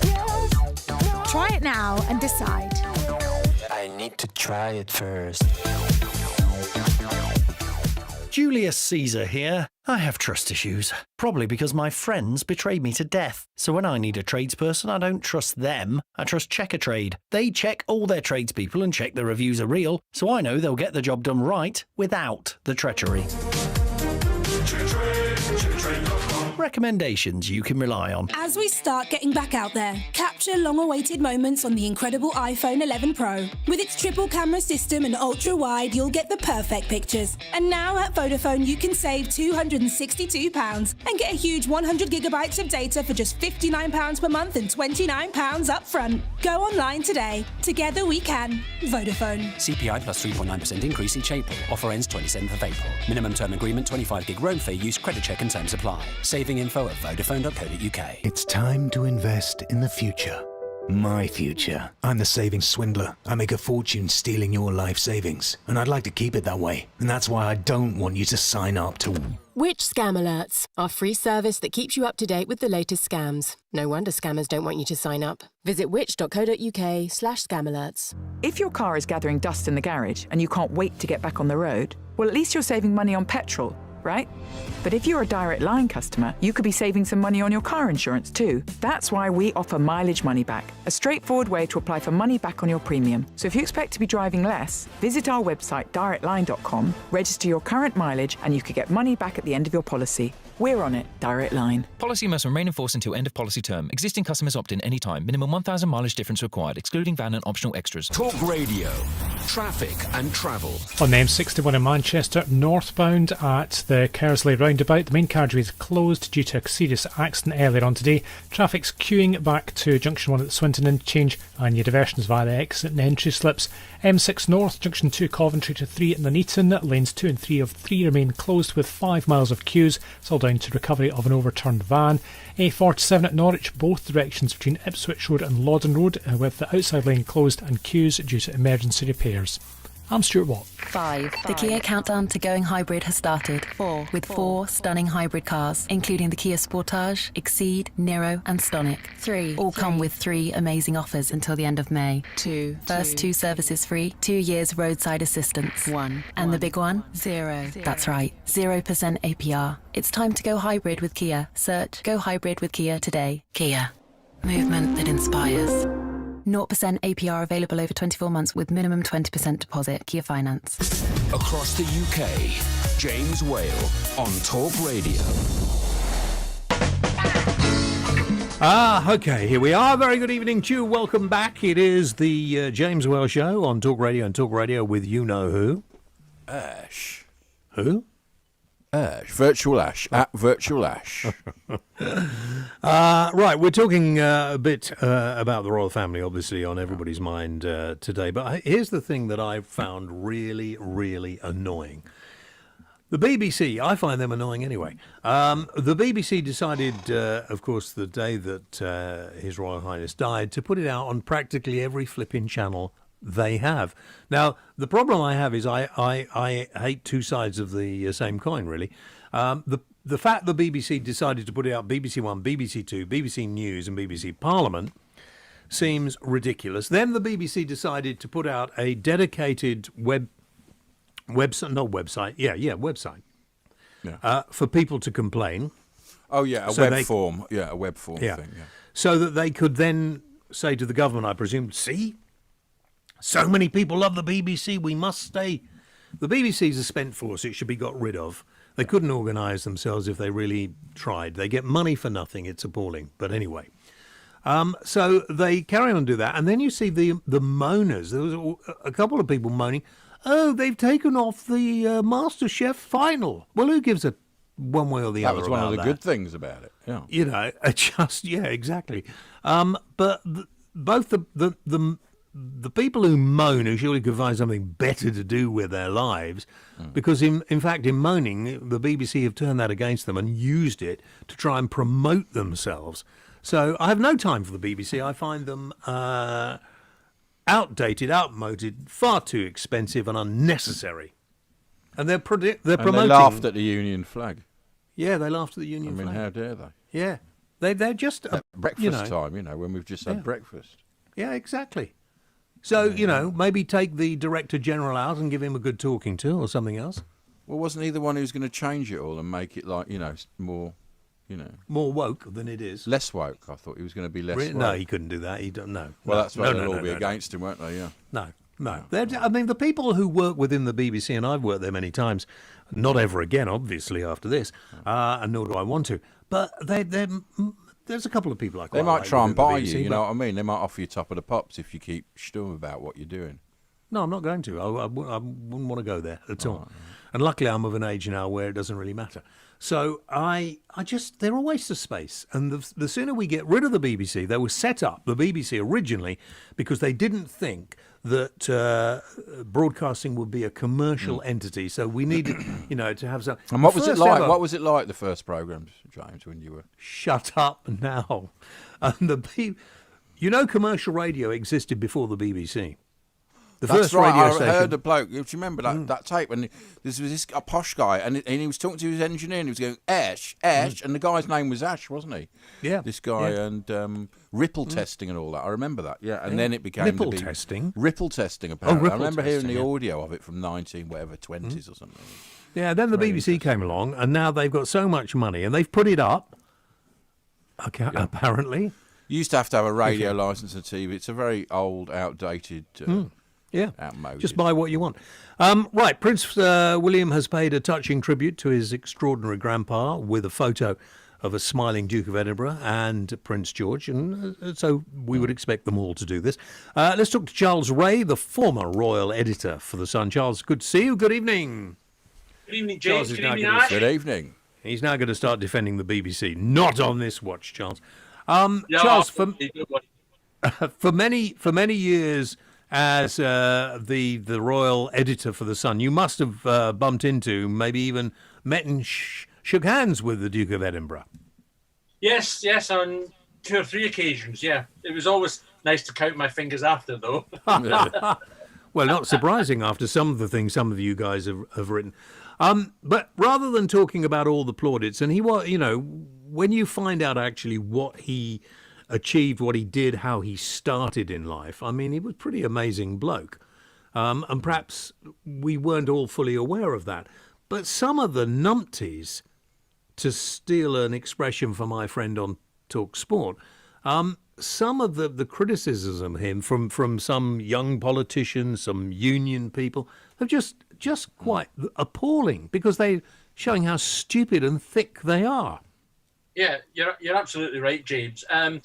Yes, no. Try it now and decide. I need to try it first. Julius Caesar here. I have trust issues, probably because my friends betrayed me to death. So when I need a tradesperson, I don't trust them, I trust Checkatrade. They check all their tradespeople and check the reviews are real, so I know they'll get the job done right without the treachery. Recommendations you can rely on. As we start getting back out there, capture long-awaited moments on the incredible iPhone 11 Pro. With its triple camera system and ultra-wide, you'll get the perfect pictures. And now at Vodafone, you can save £262 and get a huge 100 gigabytes of data for just £59 per month and £29 up front. Go online today. Together we can. Vodafone. CPI plus 3.9% increase each April. Offer ends 27th of April. Minimum term agreement, 25 gig roam fee, use credit check and terms apply. Saving info at vodafone.co.uk. It's time to invest in the future. My future. I'm the savings swindler. I make a fortune stealing your life savings, and I'd like to keep it that way. And that's why I don't want you to sign up to Which Scam Alerts, our free service that keeps you up to date with the latest scams. No wonder scammers don't want you to sign up. Visit which.co.uk/scamalerts. If your car is gathering dust in the garage and you can't wait to get back on the road, well, at least you're saving money on petrol, right? But if you're a Direct Line customer, you could be saving some money on your car insurance too. That's why we offer mileage money back, a straightforward way to apply for money back on your premium. So if you expect to be driving less, visit our website directline.com, register your current mileage, and you could get money back at the end of your policy. We're on it, Direct Line. Policy must remain in force until end of policy term. Existing customers opt in any time. Minimum 1,000 mileage difference required, excluding van and optional extras. Talk Radio. Traffic and travel. On the M61 in Manchester, northbound at the Kersley roundabout, the main carriageway is closed due to a serious accident earlier on today. Traffic's queuing back to Junction 1 at the Swinton interchange, and your diversions via the exit and entry slips. M6 North, Junction 2 Coventry to 3 at Nuneaton. Lanes 2 and 3 of 3 remain closed with 5 miles of queues. It's all down to recovery of an overturned van. A47 at Norwich, both directions between Ipswich Road and Loddon Road, with the outside lane closed and queues due to emergency repairs. I'm Stuart Watt. 5. The Kia countdown to going hybrid has started. 4. With 4 stunning hybrid cars, including the Kia Sportage, Exceed, Niro and Stonic. 3. All come with 3 amazing offers until the end of May. 2. First 2 services free, 2 years roadside assistance. 1. And the big one? 0. That's right, 0% APR. It's time to go hybrid with Kia. Search Go Hybrid with Kia today. Kia. Movement that inspires. 0% APR available over 24 months with minimum 20% deposit. Kia Finance. Across the UK, James Whale on Talk Radio. Okay, here we are. Very good evening to you. Welcome back. It is the James Whale Show on Talk Radio and Talk Radio with you-know-who. Ash. Who? Ash. Virtual Ash. At Virtual Ash. Right, we're talking a bit about the royal family, obviously, on everybody's mind today. But here's the thing that I've found really, really annoying. The BBC, I find them annoying anyway. The BBC decided, of course, the day that His Royal Highness died, to put it out on practically every flipping channel they have. Now, the problem I have is I hate two sides of the same coin, really. The fact the BBC decided to put it out BBC One, BBC Two, BBC News and BBC Parliament seems ridiculous. Then the BBC decided to put out a dedicated website for people to complain. Oh, yeah, a web form. Yeah, a web form thing, yeah. So that they could then say to the government, I presume, see? So many people love the BBC, we must stay. The BBC's a spent force, it should be got rid of. They couldn't organise themselves if they really tried. They get money for nothing, it's appalling. But anyway, so they carry on to do that. And then you see the moaners. There was a couple of people moaning, oh, they've taken off the MasterChef final. Well, who gives a one way or the other about that? That was one of the good things about it, yeah. You know, exactly. But both the people who moan, who surely could find something better to do with their lives, because in fact, in moaning, the BBC have turned that against them and used it to try and promote themselves. So I have no time for the BBC. I find them outdated, outmoded, far too expensive and unnecessary. And they're promoting. They laughed at the Union flag. Yeah, they laughed at the Union flag. I mean, how dare they? Yeah, they're just at breakfast time. You know, when we've just had breakfast. Yeah, exactly. So, you know, maybe take the Director General out and give him a good talking to or something else. Well, wasn't he the one who's going to change it all and make it like, you know, more, you know... More woke than it is. Less woke. I thought he was going to be less woke. No, he couldn't do that. He don't know. Well, that's why they'll all be against him, won't they? Yeah. No. I mean, the people who work within the BBC, and I've worked there many times, not ever again, obviously, after this, and nor do I want to, but there's a couple of people I quite They might like try and buy BBC, you know what I mean? They might offer you top of the pops if you keep stum about what you're doing. No, I'm not going to. I wouldn't want to go there at all. And luckily I'm of an age now where it doesn't really matter. So they're a waste of space. And the sooner we get rid of the BBC, they were set up, the BBC originally, because they didn't think that broadcasting would be a commercial entity. So we needed, you know, to have some... And what was it like? What was it like, the first programmes, James, when you were... Shut up now. And you know, commercial radio existed before the BBC. That's right. I heard a bloke. Do you remember that tape? And this was a posh guy, and he was talking to his engineer, and he was going Ash, and the guy's name was Ash, wasn't he? Yeah. This guy and ripple testing and all that. I remember that. Yeah, and then it became ripple testing. Ripple testing. Apparently, ripple I remember testing, hearing the audio of it from 20s or something. Yeah. Then the BBC came along, and now they've got so much money, and they've put it up. Okay, apparently. You used to have a radio license and TV. It's a very old, outdated. Yeah, outmoded. Just buy what you want. Right, Prince William has paid a touching tribute to his extraordinary grandpa with a photo of a smiling Duke of Edinburgh and Prince George, and so we would expect them all to do this. Let's talk to Charles Ray, the former royal editor for The Sun. Charles, good to see you. Good evening. Good evening, James. Good evening, Ash. Good evening. He's now going to start defending the BBC. Not on this watch, Charles. Charles, for many years... As the royal editor for The Sun, you must have bumped into, maybe even met and shook hands with the Duke of Edinburgh. Yes, on 2 or 3 occasions, yeah. It was always nice to count my fingers after, though. Well, not surprising after some of the things some of you guys have written. But rather than talking about all the plaudits, and when you find out actually what he achieved, what he did, how he started in life, I mean, he was a pretty amazing bloke. And perhaps we weren't all fully aware of that. But some of the numpties, to steal an expression from my friend on Talk Sport, some of the criticisms of him from some young politicians, some union people, are just quite appalling, because they're showing how stupid and thick they are. Yeah, you're absolutely right, James. And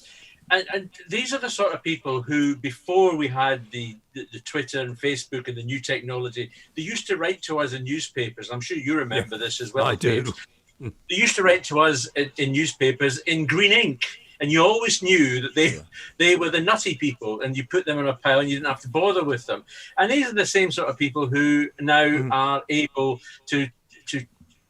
these are the sort of people who, before we had the Twitter and Facebook and the new technology, they used to write to us in newspapers. I'm sure you remember this as well. I do. They used to write to us in newspapers in green ink. And you always knew that they were the nutty people, and you put them in a pile and you didn't have to bother with them. And these are the same sort of people who now are able to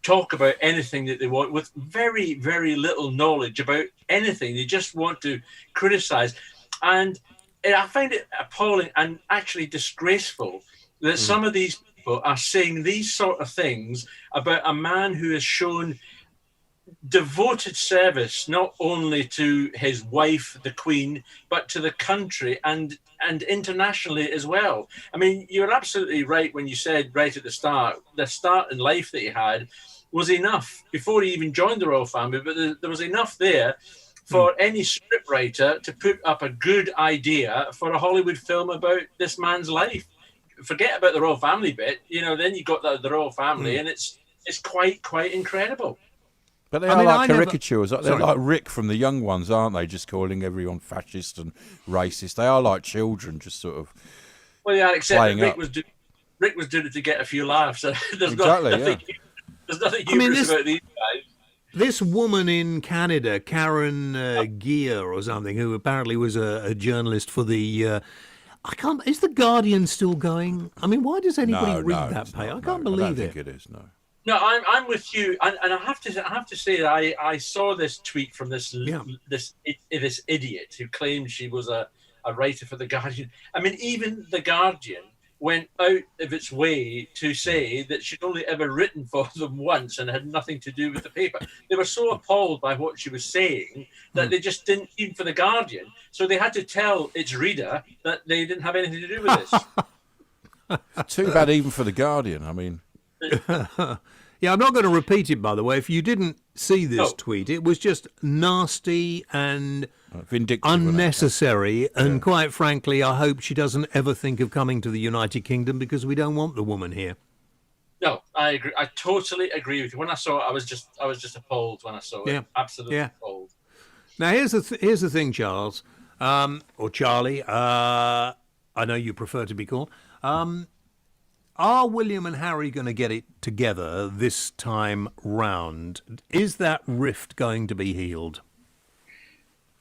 talk about anything that they want with very, very little knowledge about anything. They just want to criticize. And I find it appalling and actually disgraceful that some of these people are saying these sort of things about a man who has shown devoted service not only to his wife, the Queen, but to the country and internationally as well. I mean, you're absolutely right when you said right at the start in life that he had was enough before he even joined the royal family, but there was enough there for any scriptwriter to put up a good idea for a Hollywood film about this man's life. Forget about the royal family bit, then you got the royal family, and it's quite incredible. But they are like caricatures. They're like Rick from The Young Ones, aren't they? Just calling everyone fascist and racist. They are like children, just sort of. Well, yeah, except Rick was doing it to get a few laughs. So there's nothing humorous about these guys. This woman in Canada, Karen Gear or something, who apparently was a journalist for the. Is the Guardian still going? I mean, why does anybody read that page? I can't believe I don't think it is. No. No, I'm with you, and I have to say that I saw this tweet from this idiot who claimed she was a writer for the Guardian. I mean, even the Guardian went out of its way to say that she'd only ever written for them once and had nothing to do with the paper. They were so appalled by what she was saying that they just didn't even for the Guardian. So they had to tell its reader that they didn't have anything to do with this. Too bad even for the Guardian. I mean. Yeah, I'm not going to repeat it, by the way. If you didn't see this tweet, it was just nasty and unnecessary. And quite frankly, I hope she doesn't ever think of coming to the United Kingdom, because we don't want the woman here. No, I agree. I totally agree with you. When I saw it, I was just appalled when I saw it. Absolutely appalled. Now, here's the thing, Charles, or Charlie. I know you prefer to be called. Are William and Harry going to get it together this time round? Is that rift going to be healed?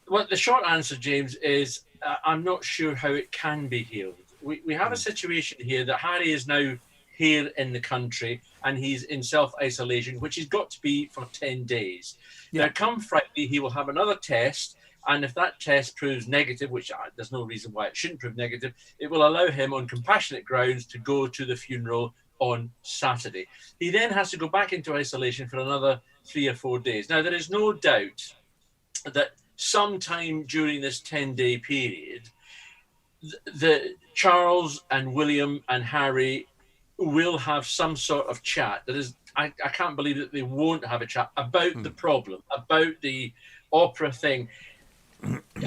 Well, the short answer, James, is I'm not sure how it can be healed. We have a situation here that Harry is now here in the country and he's in self-isolation, which he's got to be for 10 days. Yeah. Now, come Friday, he will have another test. And if that test proves negative, which there's no reason why it shouldn't prove negative, it will allow him on compassionate grounds to go to the funeral on Saturday. He then has to go back into isolation for another 3 or 4 days. Now, there is no doubt that sometime during this 10-day period, the Charles and William and Harry will have some sort of chat. That is, I can't believe that they won't have a chat about the problem, about the opera thing.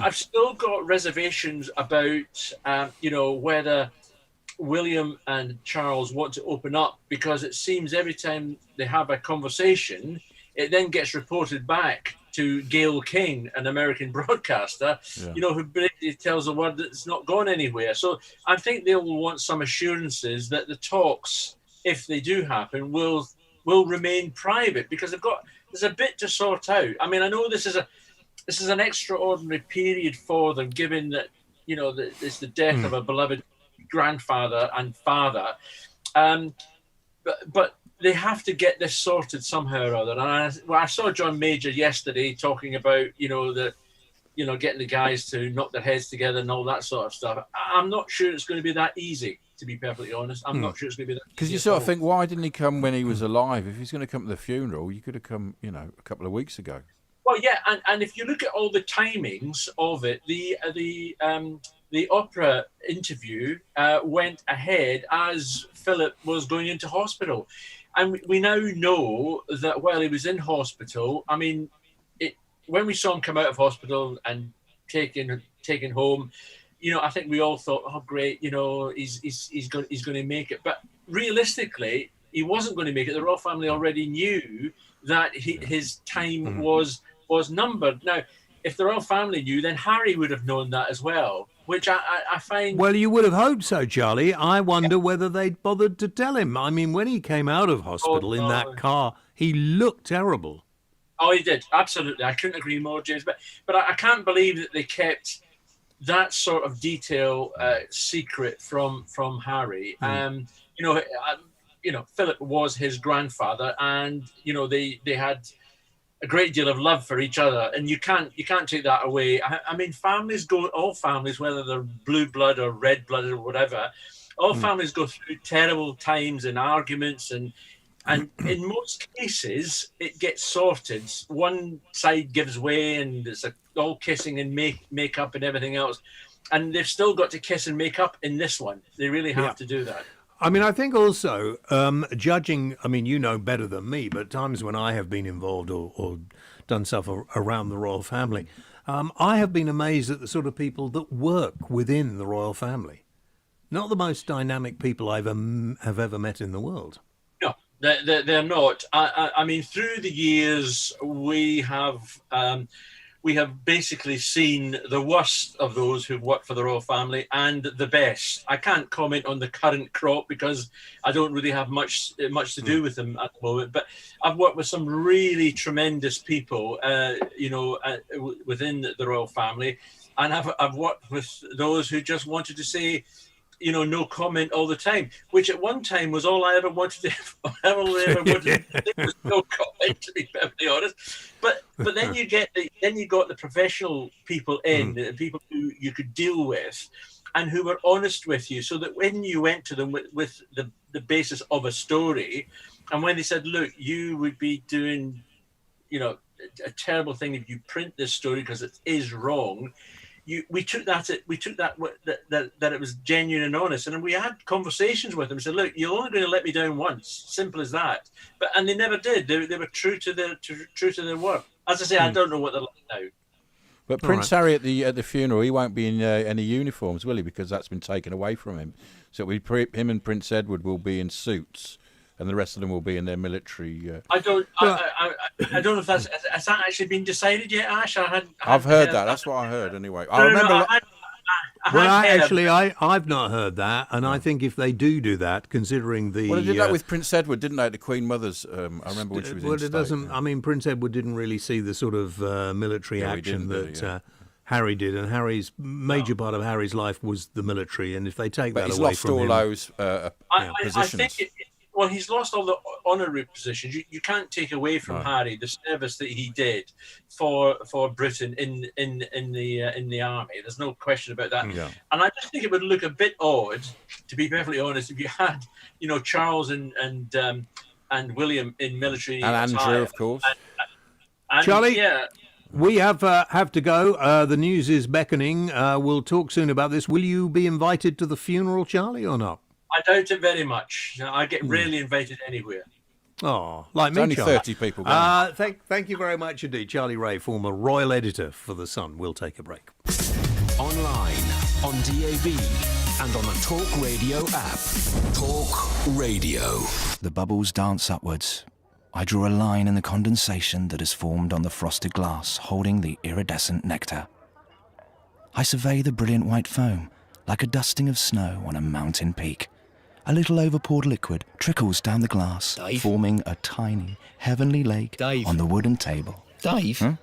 I've still got reservations about, whether William and Charles want to open up, because it seems every time they have a conversation, it then gets reported back to Gayle King, an American broadcaster, who basically tells the world that it's not gone anywhere. So I think they will want some assurances that the talks, if they do happen, will remain private, because there's a bit to sort out. I mean, I know this is an extraordinary period for them, given that, it's the death of a beloved grandfather and father. But they have to get this sorted somehow or other. And I saw John Major yesterday talking about, the getting the guys to knock their heads together and all that sort of stuff. I'm not sure it's going to be that easy, to be perfectly honest. I'm not sure it's going to be that easy. Because you sort of think, why didn't he come when he was alive? If he's going to come to the funeral, you could have come, a couple of weeks ago. Well, yeah, and if you look at all the timings of it, the opera interview went ahead as Philip was going into hospital. And we now know that while he was in hospital, I mean, when we saw him come out of hospital and taken home, I think we all thought, oh, great, he's going to make it. But realistically, he wasn't going to make it. The royal family already knew that his time was numbered. Now, if the royal family knew, then Harry would have known that as well, which I find... Well, you would have hoped so, Charlie. I wonder whether they'd bothered to tell him. I mean, when he came out of hospital in that car, he looked terrible. Oh, he did. Absolutely. I couldn't agree more, James. But I can't believe that they kept that sort of detail secret from Harry. Philip was his grandfather, and they had a great deal of love for each other, and you can't take that away. I mean, all families, whether they're blue blood or red blood or whatever, all families go through terrible times and arguments, and in most cases it gets sorted. One side gives way, and it's all kissing and make up and everything else, and they've still got to kiss and make up in this one. They really have to do that. I mean, I think also, judging, I mean, you know better than me, but times when I have been involved or done stuff around the royal family, I have been amazed at the sort of people that work within the royal family. Not the most dynamic people have ever met in the world. No, they're not. I mean, through the years, we have basically seen the worst of those who've worked for the royal family and the best. I can't comment on the current crop because I don't really have much to do with them at the moment. But I've worked with some really tremendous people, within the royal family, and I've worked with those who just wanted to say, no comment all the time, which at one time was all I ever wanted to say was no comment, to be perfectly honest. But then you got the professional people in, the people who you could deal with, and who were honest with you, so that when you went to them with the basis of a story, and when they said, look, you would be doing, a terrible thing if you print this story because it is wrong. We took that it was genuine and honest, and we had conversations with them. Said, "Look, you're only going to let me down once. Simple as that." And they never did. They were true to their word. As I say, I don't know what they're like now. But Prince Harry at the funeral, he won't be in any uniforms, will he? Because that's been taken away from him. So him and Prince Edward will be in suits, and the rest of them will be in their military. I don't know if has that actually been decided yet, Ash? I've heard that. That's what I heard anyway. I've not heard that, and I think if they do that, considering the... Well, they did that with Prince Edward, didn't they? The Queen Mother's, I remember when she was in state. Doesn't... I mean, Prince Edward didn't really see the sort of military action that Harry did, and Harry's major part of Harry's life was the military, and if they take that away from him... But he's lost all those positions. I think well, he's lost all the honorary positions. You can't take away from Harry the service that he did for Britain in the army. There's no question about that. Yeah. And I just think it would look a bit odd, to be perfectly honest, if you had Charles and William in military and attire. Andrew, of course. And Charlie. Yeah. We have to go. The news is beckoning. We'll talk soon about this. Will you be invited to the funeral, Charlie, or not? I doubt it very much. I get rarely invited anywhere. Oh, like me, only Charlie. 30 people going. Thank you very much indeed. Charlie Ray, former royal editor for The Sun. We'll take a break. Online, on DAB, and on the Talk Radio app. Talk Radio. The bubbles dance upwards. I draw a line in the condensation that has formed on the frosted glass holding the iridescent nectar. I survey the brilliant white foam like a dusting of snow on a mountain peak. A little overpoured liquid trickles down the glass, forming a tiny, heavenly lake on the wooden table. Dave,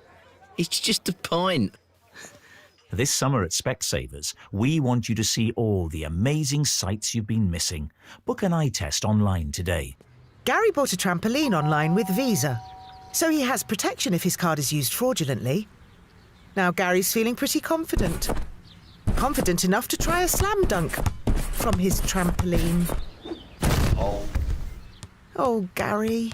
it's just a pint. This summer at Specsavers, we want you to see all the amazing sights you've been missing. Book an eye test online today. Gary bought a trampoline online with Visa, so he has protection if his card is used fraudulently. Now Gary's feeling pretty confident. Confident enough to try a slam dunk from his trampoline. Oh, Gary.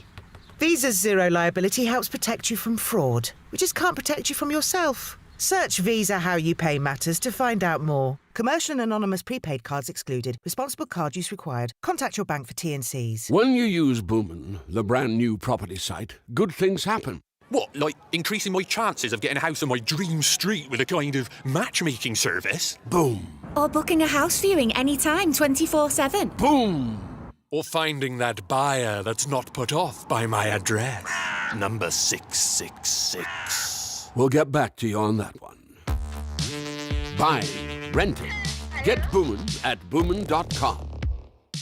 Visa's zero liability helps protect you from fraud. We just can't protect you from yourself. Search Visa How You Pay Matters to find out more. Commercial and anonymous prepaid cards excluded. Responsible card use required. Contact your bank for T&Cs. When you use Boomin, the brand new property site, good things happen. What, like increasing my chances of getting a house on my dream street with a kind of matchmaking service? Boom. Or booking a house viewing anytime, 24/7. Boom. Or finding that buyer that's not put off by my address. Number 666. We'll get back to you on that one. Buying, renting. Get Boomin at boomin.com.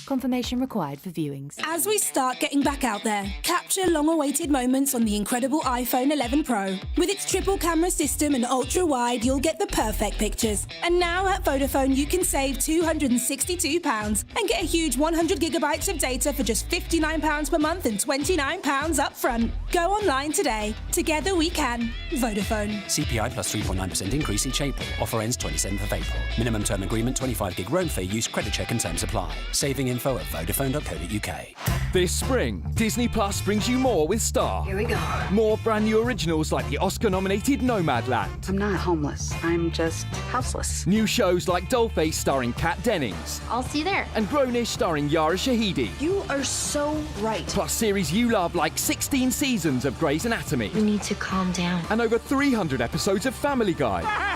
Confirmation required for viewings. As we start getting back out there, capture long-awaited moments on the incredible iPhone 11 Pro. With its triple camera system and ultra-wide, you'll get the perfect pictures. And now at Vodafone, you can save £262 and get a huge 100 gigabytes of data for just £59 per month and £29 up front. Go online today. Together we can. Vodafone. CPI plus 3.9% increase each April. Offer ends 27th of April. Minimum term agreement 25 gig roam fee use, credit check and terms apply. Saving info at vodafone.co.uk. This spring, Disney Plus brings you more with Star. Here we go. More brand new originals like the Oscar-nominated Nomadland. I'm not homeless. I'm just houseless. New shows like Dollface starring Kat Dennings. I'll see you there. And Grownish starring Yara Shahidi. You are so right. Plus series you love like 16 seasons of Grey's Anatomy. We need to calm down. And over 300 episodes of Family Guy.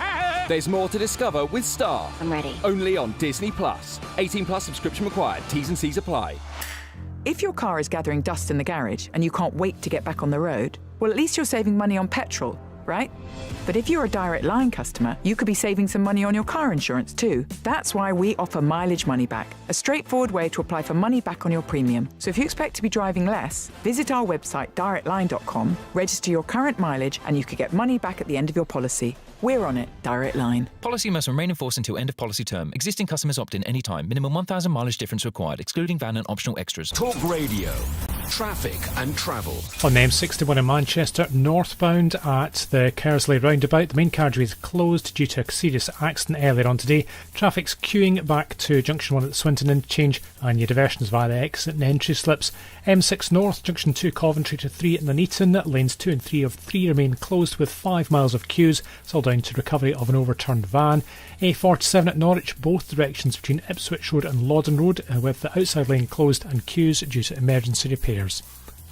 There's more to discover with Star. I'm ready. Only on Disney Plus. 18 plus subscription required. T's and C's apply. If your car is gathering dust in the garage and you can't wait to get back on the road, well, at least you're saving money on petrol, right? But if you're a Direct Line customer, you could be saving some money on your car insurance too. That's why we offer mileage money back, a straightforward way to apply for money back on your premium. So if you expect to be driving less, visit our website directline.com, register your current mileage, and you could get money back at the end of your policy. We're on it, Direct Line. Policy must remain in force until end of policy term. Existing customers opt in any time. Minimum 1,000 mileage difference required, excluding van and optional extras. Talk Radio. Traffic and travel. On the M61 in Manchester, northbound at the Kersley roundabout, the main carriageway is closed due to a serious accident earlier on today. Traffic's queuing back to Junction 1 at the Swinton interchange, and your diversions via the exit and entry slips. M6 North, Junction 2 Coventry to 3 at Nuneaton. Lanes 2 and 3 of 3 remain closed with 5 miles of queues. It's all down to recovery of an overturned van. A47 at Norwich, both directions between Ipswich Road and Loddon Road, with the outside lane closed and queues due to emergency repairs.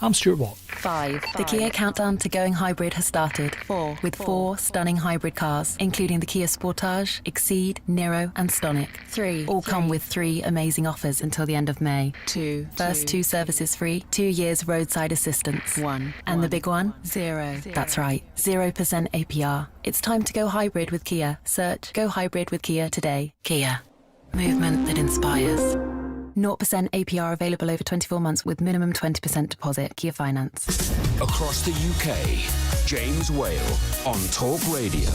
I'm Stuart Watt. 5. The Kia countdown to going hybrid has started. 4. With 4 stunning hybrid cars, including the Kia Sportage, Exceed, Niro and Stonic. 3. All come with 3 amazing offers until the end of May. 2. First 2 services free, 2 years roadside assistance. 1. And the big one? 0. That's right, 0% APR. It's time to go hybrid with Kia. Search Go Hybrid with Kia today. Kia. Movement that inspires. 0% APR available over 24 months with minimum 20% deposit. Kia Finance. Across the UK, James Whale on Talk Radio.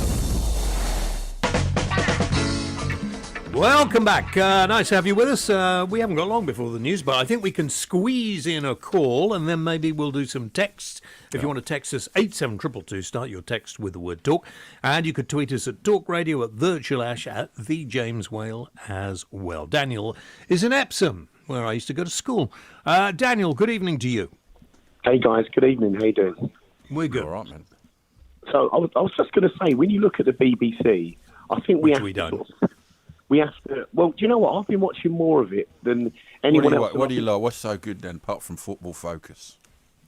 Welcome back. Nice to have you with us. We haven't got long before the news, but I think we can squeeze in a call and then maybe we'll do some texts. If you want to text us, 87222, start your text with the word talk. And you could tweet us at Talk Radio, at Virtual Ash, at The James Whale as well. Daniel is in Epsom, where I used to go to school. Daniel, good evening to you. Hey guys, good evening. How you doing? We're good. All right, man. So I was just going to say, when you look at the BBC, I think we don't. We have to. Well, do you know what? I've been watching more of it than anyone else. What do you like? What's so good then, apart from Football Focus?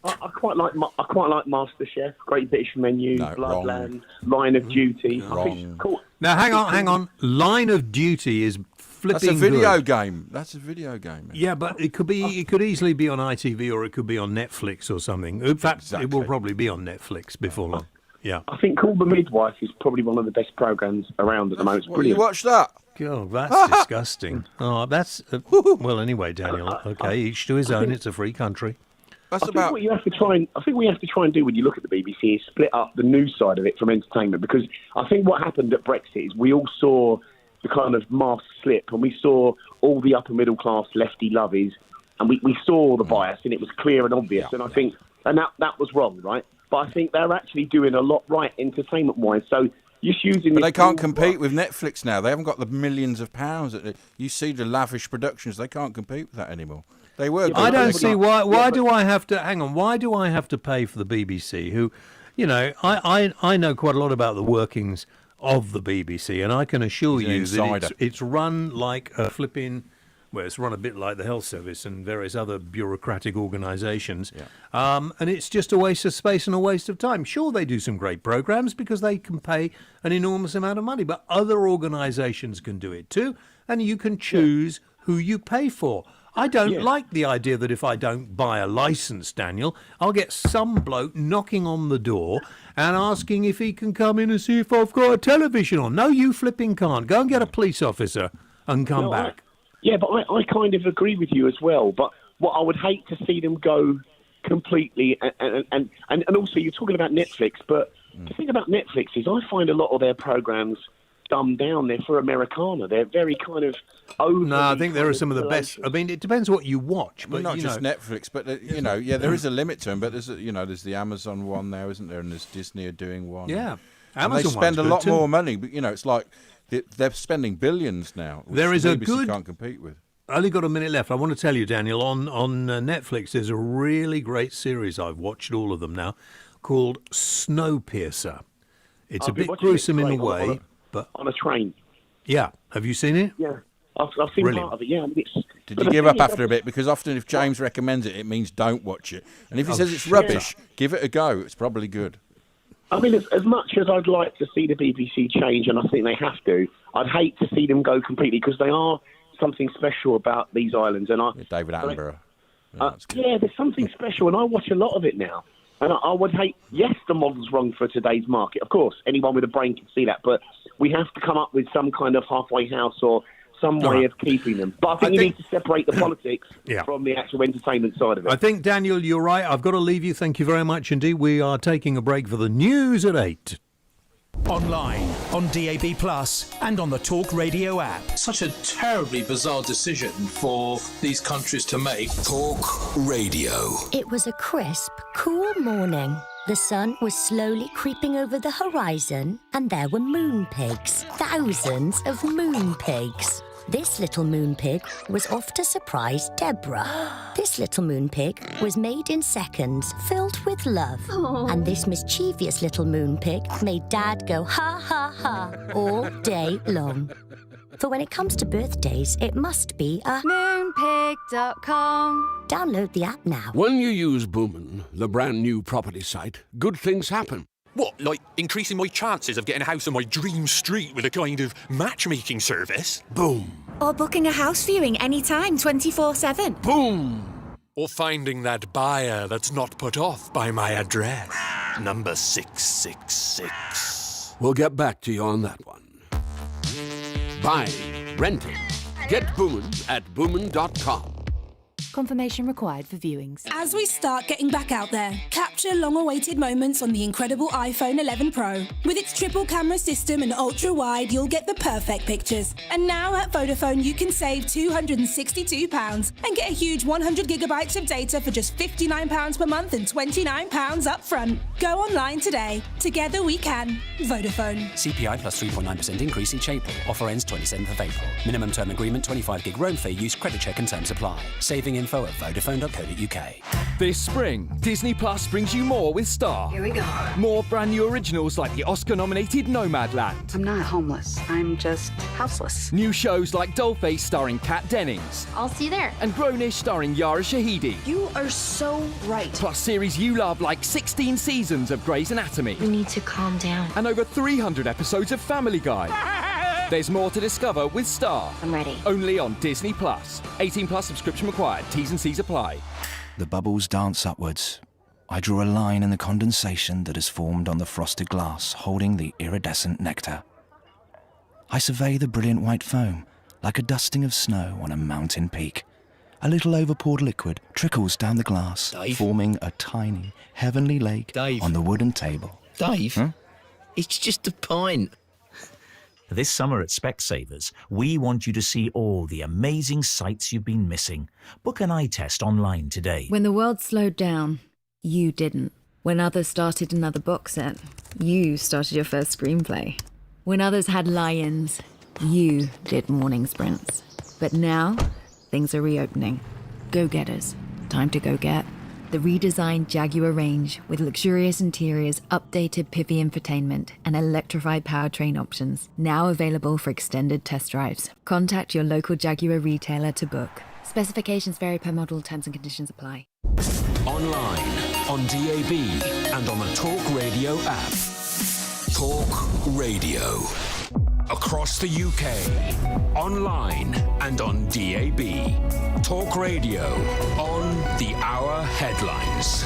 I quite like MasterChef, Great British Menu, Bloodland, Line of Duty. I think it's cool. Now hang on. Line of Duty is flipping. That's a video good. game. That's a video game. Man. Yeah, but it could easily be on ITV or it could be on Netflix or something. In fact, it will probably be on Netflix before long. Yeah. I think Call the Midwife is probably one of the best programs around at the moment. It's brilliant. You watch that? God, that's disgusting. Oh, that's well. Anyway, Daniel. Okay, each to his own. It's a free country. I think what we have to try and do when you look at the BBC is split up the news side of it from entertainment, because I think what happened at Brexit is we all saw the kind of mask slip and we saw all the upper middle class lefty lovies and we saw the bias and it was clear and obvious, and I think that was wrong, right? But I think they're actually doing a lot right entertainment wise. So just using. But they can't compete with Netflix now. They haven't got the millions of pounds. You see the lavish productions. They can't compete with that anymore. They were. I don't see why. Why do I have to hang on? Why do I have to pay for the BBC? Who, you know, I know quite a lot about the workings of the BBC, and I can assure you that it's run like a flipping. Well, it's run a bit like the health service and various other bureaucratic organisations. Yeah. And it's just a waste of space and a waste of time. Sure, they do some great programmes because they can pay an enormous amount of money, but other organisations can do it too, and you can choose who you pay for. I don't like the idea that if I don't buy a licence, Daniel, I'll get some bloke knocking on the door and asking if he can come in and see if I've got a television on. No, you flipping can't. Go and get a police officer and come back. Yeah, but I kind of agree with you as well. But what I would hate to see them go completely, and also you're talking about Netflix, but the thing about Netflix is I find a lot of their programs dumbed down. They're for Americana. They're very kind of over. No, I think there are some of the best. I mean, it depends what you watch. But not just Netflix, but there is a limit to them. But there's there's the Amazon one now, isn't there? And there's Disney are doing one. Yeah, and they spend a lot more money. But it's like. They're spending billions now. Which there is the a BBC good. Can't compete with. I only got a minute left. I want to tell you, Daniel, on Netflix, there's a really great series. I've watched all of them now, called Snowpiercer. It's a bit gruesome in a way, but on a train. Yeah, have you seen it? Yeah, I've seen part of it. Yeah, Did you give up after a bit? Because often, if James recommends it, it means don't watch it. And if he says it's rubbish, give it a go. It's probably good. I mean, as much as I'd like to see the BBC change, and I think they have to, I'd hate to see them go completely because they are something special about these islands. And David Attenborough. There's something special, and I watch a lot of it now. And I would hate, yes, the model's wrong for today's market. Of course, anyone with a brain can see that. But we have to come up with some kind of halfway house or some way of keeping them. But I think you need to separate the politics from the actual entertainment side of it. I think, Daniel, you're right. I've got to leave you. Thank you very much indeed. We are taking a break for the news at 8. Online, on DAB+, and on the Talk Radio app. Such a terribly bizarre decision for these countries to make. Talk Radio. It was a crisp, cool morning. The sun was slowly creeping over the horizon, and there were moon pigs. Thousands of moon pigs. This little moon pig was off to surprise Deborah. This little moon pig was made in seconds, filled with love. And this mischievous little moon pig made Dad go ha ha ha all day long. For when it comes to birthdays, it must be a moonpig.com. Download the app now. When you use Boomin, the brand new property site, good things happen. What, like increasing my chances of getting a house on my dream street with a kind of matchmaking service? Boom. Or booking a house viewing anytime, 24/7. Boom. Or finding that buyer that's not put off by my address. Number 666. We'll get back to you on that one. Buying, renting. Get Boomin at boomin.com. Confirmation required for viewings. As we start getting back out there, capture long-awaited moments on the incredible iPhone 11 Pro. With its triple camera system and ultra-wide, you'll get the perfect pictures. And now at Vodafone, you can save £262 and get a huge 100 gigabytes of data for just £59 per month and £29 up front. Go online today. Together we can. Vodafone. CPI plus 3.9% increase each April. Offer ends 27th of April. Minimum term agreement 25 gig roam fee use, credit check and terms apply. Saving info at vodafone.co.uk. This spring, Disney Plus brings you more with Star. Here we go. More brand new originals like the Oscar-nominated Nomadland. I'm not homeless. I'm just houseless. New shows like Dollface starring Kat Dennings. I'll see you there. And Grownish starring Yara Shahidi. You are so right. Plus series you love like 16 seasons of Grey's Anatomy. We need to calm down. And over 300 episodes of Family Guy. There's more to discover with Star. I'm ready. Only on Disney Plus. 18 plus subscription required. T's and C's apply. The bubbles dance upwards. I draw a line in the condensation that has formed on the frosted glass holding the iridescent nectar. I survey the brilliant white foam like a dusting of snow on a mountain peak. A little overpoured liquid trickles down the glass, Dave? forming a tiny, heavenly lake on the wooden table. Dave, it's just a pint. This summer at Specsavers, we want you to see all the amazing sights you've been missing. Book an eye test online today. When the world slowed down, you didn't. When others started another box set, you started your first screenplay. When others had lie-ins, you did morning sprints. But now, things are reopening. Go-getters. Time to go get the redesigned Jaguar range with luxurious interiors, updated Pivi infotainment, and electrified powertrain options. Now available for extended test drives. Contact your local Jaguar retailer to book. Specifications vary per model. Terms and conditions apply. Online, on DAB, and on the Talk Radio app. Talk Radio. Across the UK, online and on DAB. Talk Radio on the Hour Headlines.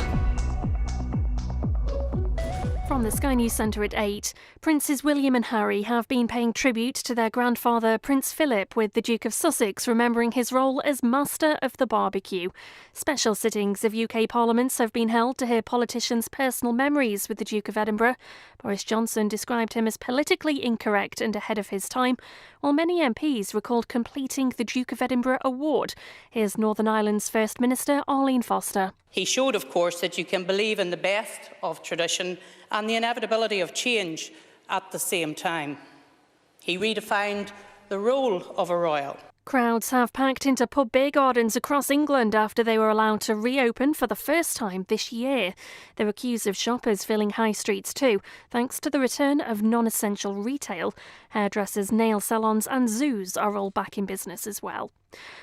From the Sky News Centre at 8, Princes William and Harry have been paying tribute to their grandfather Prince Philip, with the Duke of Sussex remembering his role as master of the barbecue. Special sittings of UK parliaments have been held to hear politicians' personal memories with the Duke of Edinburgh. Boris Johnson described him as politically incorrect and ahead of his time, while many MPs recalled completing the Duke of Edinburgh Award. Here's Northern Ireland's First Minister Arlene Foster. He showed, of course, that you can believe in the best of tradition and the inevitability of change at the same time. He redefined the role of a royal. Crowds have packed into pub beer gardens across England after they were allowed to reopen for the first time this year. There were queues of shoppers filling high streets too, thanks to the return of non-essential retail. Hairdressers, nail salons and zoos are all back in business as well.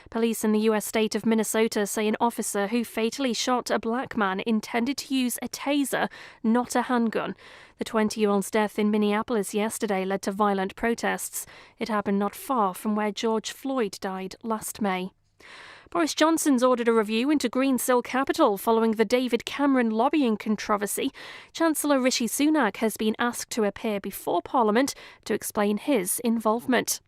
Police in the US state of Minnesota say an officer who fatally shot a black man intended to use a taser, not a handgun. The 20-year-old's death in Minneapolis yesterday led to violent protests. It happened not far from where George Floyd died last May. Boris Johnson's ordered a review into Greensill Capital following the David Cameron lobbying controversy. Chancellor Rishi Sunak has been asked to appear before Parliament to explain his involvement.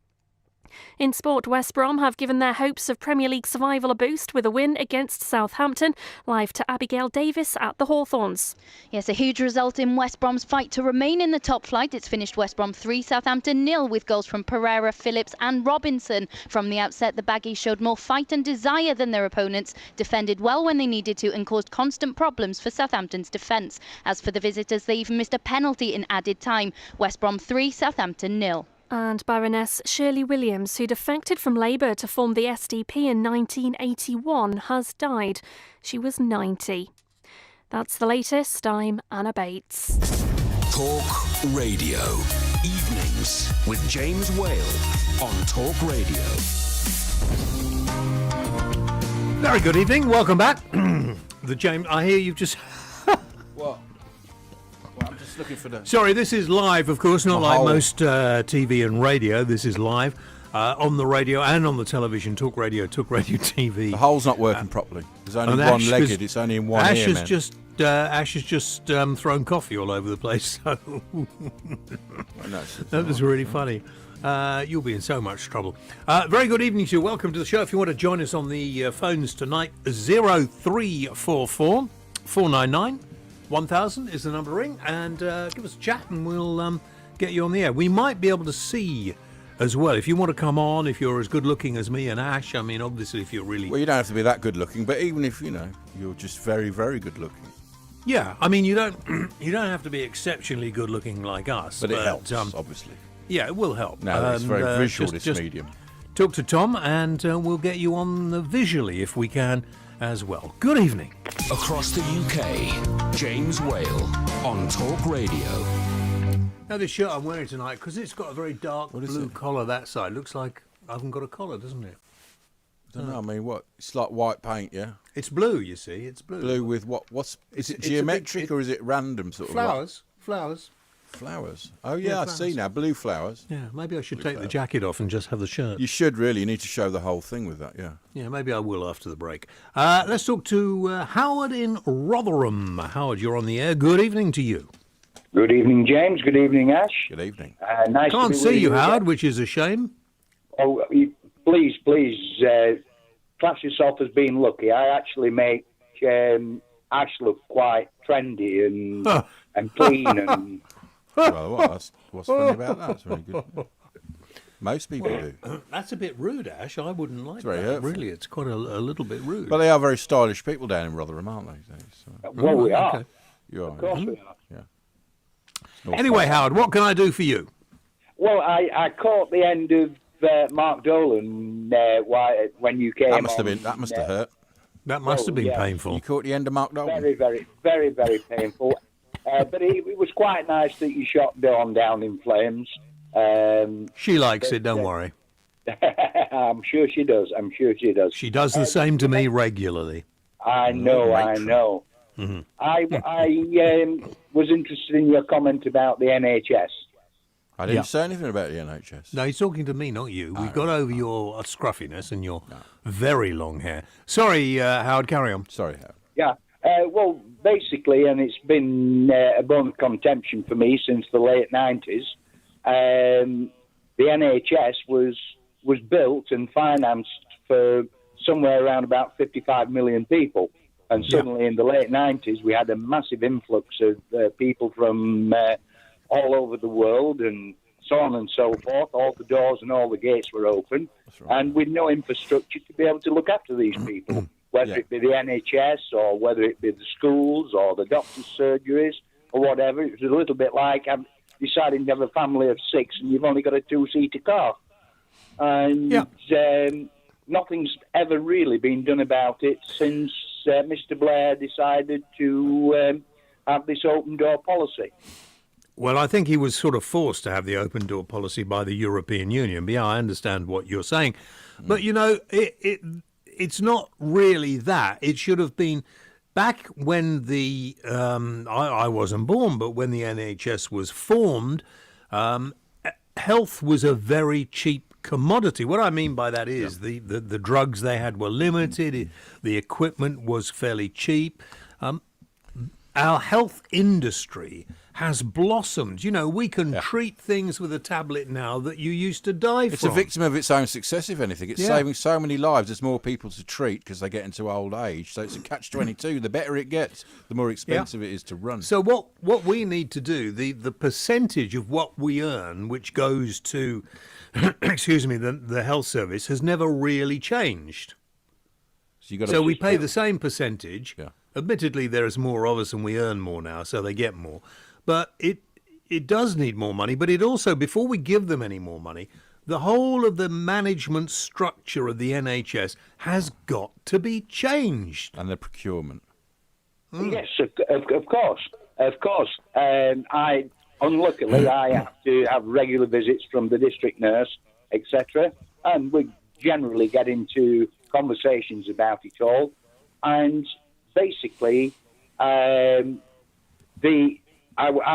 In sport, West Brom have given their hopes of Premier League survival a boost with a win against Southampton. Live to Abigail Davis at the Hawthorns. Yes, a huge result in West Brom's fight to remain in the top flight. It's finished West Brom 3, Southampton 0, with goals from Pereira, Phillips and Robinson. From the outset, the Baggies showed more fight and desire than their opponents, defended well when they needed to and caused constant problems for Southampton's defence. As for the visitors, they even missed a penalty in added time. West Brom 3, Southampton 0. And Baroness Shirley Williams, who defected from Labour to form the SDP in 1981, has died. She was 90. That's the latest. I'm Anna Bates. Talk Radio. Evenings with James Whale on Talk Radio. Very good evening. Welcome back. The James, I hear you've just... What? I'm just looking for the... Sorry, this is live, of course, not like most TV and radio. This is live on the radio and on the television. Talk Radio TV. The hole's not working properly. There's only one-legged. It's only in one ear, man. Ash has just thrown coffee all over the place. So that was really funny. You'll be in so much trouble. Very good evening to you. Welcome to the show. If you want to join us on the phones tonight, 0344 499 1000 is the number to ring, and give us a chat and we'll get you on the air. We might be able to see as well. If you want to come on, if you're as good looking as me and Ash, I mean, obviously if you're really... Well, you don't have to be that good looking, but even if, you're just very, very good looking. Yeah, I mean, you don't have to be exceptionally good looking like us. But it helps, obviously. Yeah, it will help. No, it's very visual, this medium. Talk to Tom and we'll get you on visually if we can as well. Good evening. Across the UK, James Whale on Talk Radio. Now, this shirt I'm wearing tonight, because it's got a very dark blue collar that side, looks like I haven't got a collar, doesn't it? I don't know, I mean, what? It's like white paint, yeah? It's blue, you see, it's blue. Blue with what? Is it geometric or is it random sort of? Flowers. Flowers. Oh, yeah, I see now. Blue flowers. Yeah, maybe I should take the jacket off and just have the shirt. You should really. You need to show the whole thing with that, yeah. Yeah, maybe I will after the break. Let's talk to Howard in Rotherham. Howard, you're on the air. Good evening to you. Good evening, James. Good evening, Ash. Good evening. Nice Can't to be see with you, Howard, which is a shame. Oh, please, class yourself as being lucky. I actually make Ash look quite trendy and clean and... Well, what's funny about that? It's very good. Most people do. That's a bit rude, Ash. I wouldn't like it's very that. Hurtful. Really, it's quite a little bit rude. But they are very stylish people down in Rotherham, aren't they? So. Well, we are. You are. Of course we are. Yeah. Anyway, Howard, what can I do for you? Well, I caught the end of Mark Dolan when you came. That must have hurt. That must have been painful. You caught the end of Mark Dolan. Very, very, very, very painful. But it was quite nice that you shot Dawn down in flames. She likes it, don't worry. I'm sure she does. She does the same to me regularly. I know. Mm-hmm. I was interested in your comment about the NHS. I didn't say anything about the NHS. No, he's talking to me, not you. We've got over your scruffiness and your very long hair. Sorry, Howard, carry on. Sorry, Howard. Yeah. Well, basically, and it's been a bone of contention for me since the late 90s, the NHS was built and financed for somewhere around about 55 million people. And suddenly in the late 90s, we had a massive influx of people from all over the world and so on and so forth. All the doors and all the gates were open. And with no infrastructure to be able to look after these people, whether it be the NHS or whether it be the schools or the doctor's surgeries or whatever. It was a little bit like deciding to have a family of 6 and you've only got a 2-seater car. And nothing's ever really been done about it since Mr. Blair decided to have this open door policy. Well, I think he was sort of forced to have the open door policy by the European Union. But yeah, I understand what you're saying. But, you know, it's not really that. It should have been back when the I wasn't born, but when the NHS was formed, health was a very cheap commodity. What I mean by that is the drugs they had were limited. The equipment was fairly cheap. Our health industry has blossomed. You know, we can treat things with a tablet now that you used to die from. It's a victim of its own success, if anything. It's saving so many lives. There's more people to treat because they get into old age. So it's a catch-22. The better it gets, the more expensive it is to run. So what we need to do, the percentage of what we earn, which goes to, excuse me, the health service, has never really changed. So we pay the same percentage. Admittedly, there is more of us and we earn more now, so they get more. But it does need more money. But it also, before we give them any more money, the whole of the management structure of the NHS has got to be changed. And the procurement. Yes, of course. Of course. Unluckily, I have to have regular visits from the district nurse, etc. And we generally get into conversations about it all. And basically, I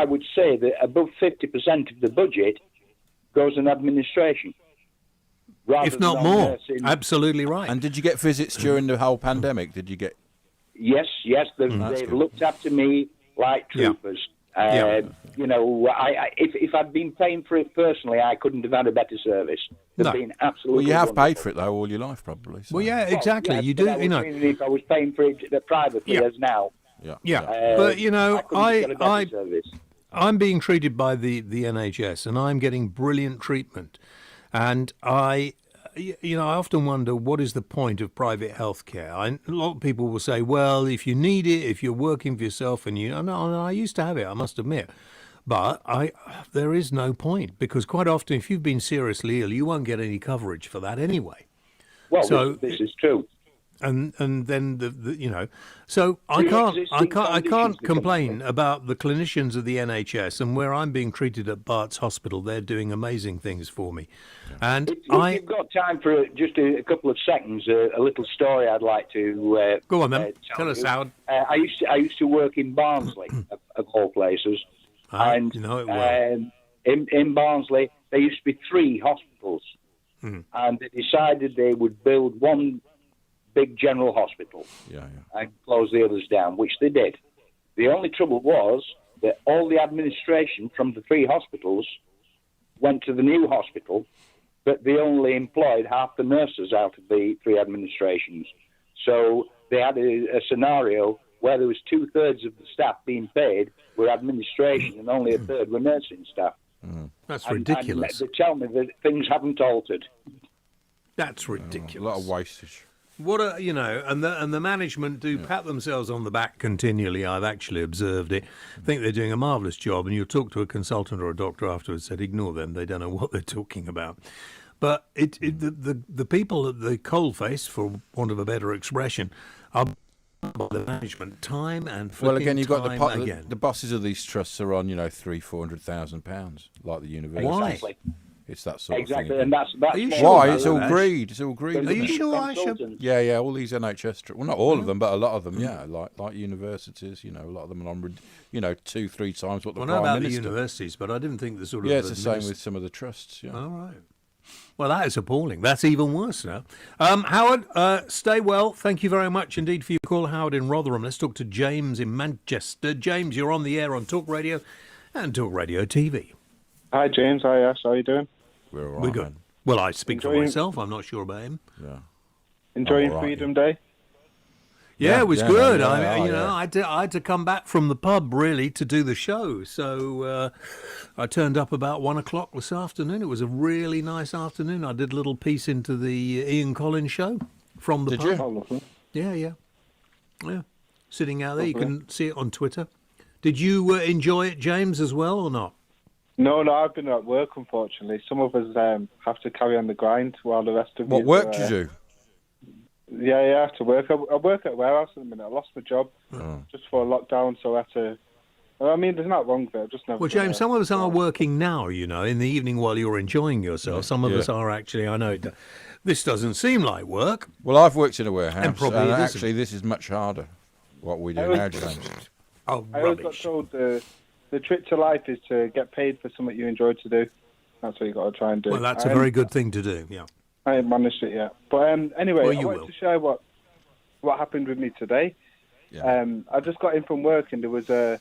would say that above 50% of the budget goes in administration. If not more. Absolutely right. And did you get visits during the whole pandemic? Did you get? Yes. They've looked after me like troopers. You know, if I'd been paying for it personally, I couldn't have had a better service. They've been absolutely Well, you have wonderful. paid for it, though, all your life, probably. So. Well, yeah, exactly. Yes, you but do, I was you know. meaning if I was paying for it privately as now. But, you know, I couldn't get a better service. I'm being treated by the NHS and I'm getting brilliant treatment. And I often wonder, what is the point of private health care? A lot of people will say, well, if you need it, if you're working for yourself, and I used to have it, I must admit. But there is no point, because quite often, if you've been seriously ill, you won't get any coverage for that anyway. Well, so, this is true. And then so I can't complain about the clinicians of the NHS, and where I'm being treated at Bart's Hospital, they're doing amazing things for me. And if you've got time for just a couple of seconds, a little story I'd like to go on then. Tell us, Howard. I used to work in Barnsley, of all places, and you know it well. In Barnsley there used to be 3 hospitals, and they decided they would build one big general hospital and close the others down, which they did. The only trouble was that all the administration from the 3 hospitals went to the new hospital, but they only employed half the nurses out of the 3 administrations. So they had a scenario where there was 2/3 of the staff being paid were administration and only 1/3 were nursing staff. That's ridiculous. And they tell me that things haven't altered. That's ridiculous. A lot of wastage. What a, and the management do pat themselves on the back continually. I've actually observed it. I think they're doing a marvellous job, and you'll talk to a consultant or a doctor afterwards said, ignore them, they don't know what they're talking about. But the people at the coalface, for want of a better expression, are by the management time and well, again, you've got again. the bosses of these trusts are on, £300,000-400,000, like the university. Why? Exactly. It's that sort of thing. Exactly, and that's Are you what- sure Why? about It's all that, Ash? greed. It's all greed. Are isn't you it? sure I should? Yeah, all these NHS well, not all of them, but a lot of them, like universities, a lot of them are on, 2-3 times what the Well, Prime I know about Minister. the universities, but I didn't think the sort of... Yeah, it's the same with some of the trusts, yeah. All right. Well, that is appalling. That's even worse now. Howard, stay well. Thank you very much indeed for your call, Howard in Rotherham. Let's talk to James in Manchester. James, you're on the air on Talk Radio and Talk Radio TV. Hi, James. Hi, Ash. How are you doing? We're all right, We're good. man. Well, I speak for Enjoying- myself. I'm not sure about him. Yeah. Enjoying all right, Freedom Day? Yeah, it was yeah, good. man, I had to come back from the pub really to do the show, so I turned up about 1 o'clock this afternoon. It was a really nice afternoon. I did a little piece into the Ian Collins show from the Did pub. you? Oh, lovely. Yeah. Sitting out there, you Lovely. can see it on Twitter. Did you enjoy it, James, as well, or not? No, I've been at work, unfortunately. Some of us have to carry on the grind while the rest of What you... work do you do? Yeah, I have to work. I work at a warehouse at the minute. I lost my job just for lockdown, so I had to... I mean, there's not wrong with it. I've just never... Well, James, some of us are working now, in the evening while you're enjoying yourself. Some of us are actually, I know, this doesn't seem like work. Well, I've worked in a warehouse, And probably and it isn't. actually this is much harder, what we do I was- now, James. Oh, I always got told the trick to life is to get paid for something you enjoy to do. That's what you got to try and do. Well, that's a very good thing to do, yeah. I haven't managed it yet. But anyway, Well, I you wanted will. to share what happened with me today. I just got in from work and there was a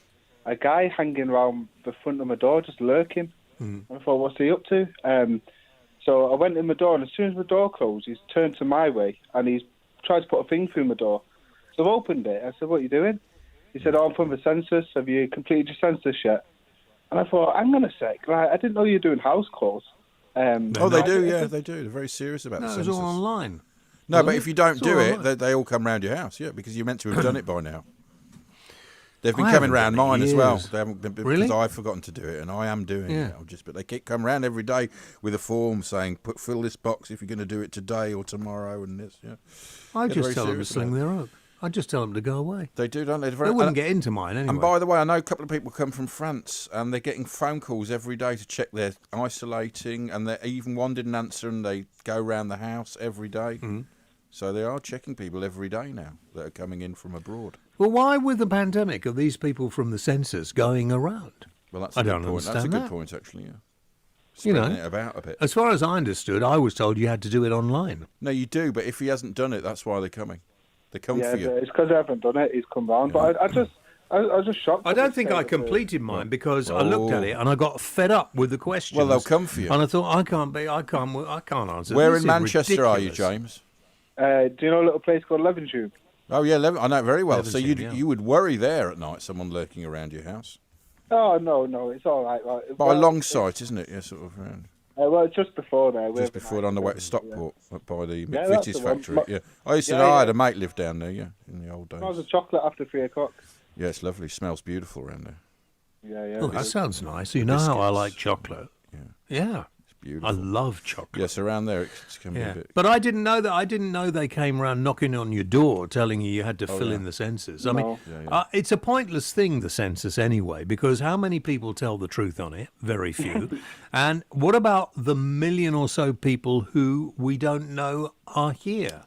guy hanging around the front of my door, just lurking. And I thought, what's he up to? So I went in my door, and as soon as my door closed, he's turned to my way and he's tried to put a thing through my door. So I've opened it. I said, what are you doing? He said, I'm from the census. Have you completed your census yet? And I thought, hang on a sec. I didn't know you were doing house calls. They do, yeah, they do. They're very serious about the No, it census. was all online. No, wasn't but it? if you don't It's do all it, online. they all come round your house, yeah, because you're meant to have done it by now. They've been I coming haven't round done it mine as well. years. They haven't been, Really? because I've forgotten to do it, and I am doing Yeah. it. But they keep coming round every day with a form saying, fill this box if you're going to do it today or tomorrow, and this. Yeah, I They're just very tell them to serious sling about it. their own. I just tell them to go away. They do, don't they? They wouldn't get into mine anyway. And by the way, I know a couple of people come from France, and they're getting phone calls every day to check they're isolating, and even one didn't answer, and they go round the house every day. Mm-hmm. So they are checking people every day now that are coming in from abroad. Well, why with the pandemic are these people from the census going around? Well, that's I a good don't point. understand That's a good that. point, actually. Yeah, You know, spreading it about a bit. As far as I understood, I was told you had to do it online. No, you do, but if he hasn't done it, that's why they're coming. They come Yeah, for you. it's because I haven't done it. He's come round. But I was just shocked. I don't think I completed mine because I looked at it and I got fed up with the questions. Well, they'll come for you. And I thought I can't answer. Where This in is Manchester are you, ridiculous. James? Do you know a little place called Levenshulme? Oh yeah, I know it very well. So Levenshulme, you would worry there at night, someone lurking around your house. Oh, no, it's all right. By Longsight, isn't it? Yeah, sort of around. Well, it's just before there. Just before on the way to Stockport, up by the Yeah, that's McVitie's the one. factory. Yeah, I used to Yeah, know. I yeah. had a mate live down there. Yeah, in the old days. Smells of chocolate after 3 o'clock. Yeah, it's lovely. Smells beautiful around there. Yeah. Oh, that sounds nice. You know how I like chocolate. Yeah. It's beautiful. I love chocolate. Yes, around there it can be a Yeah. bit. But I didn't know that. I didn't know they came around knocking on your door, telling you had to fill yeah. in the census. I mean, No. Yeah. it's a pointless thing, the census, anyway, because how many people tell the truth on it? Very few. And what about the million or so people who we don't know are here?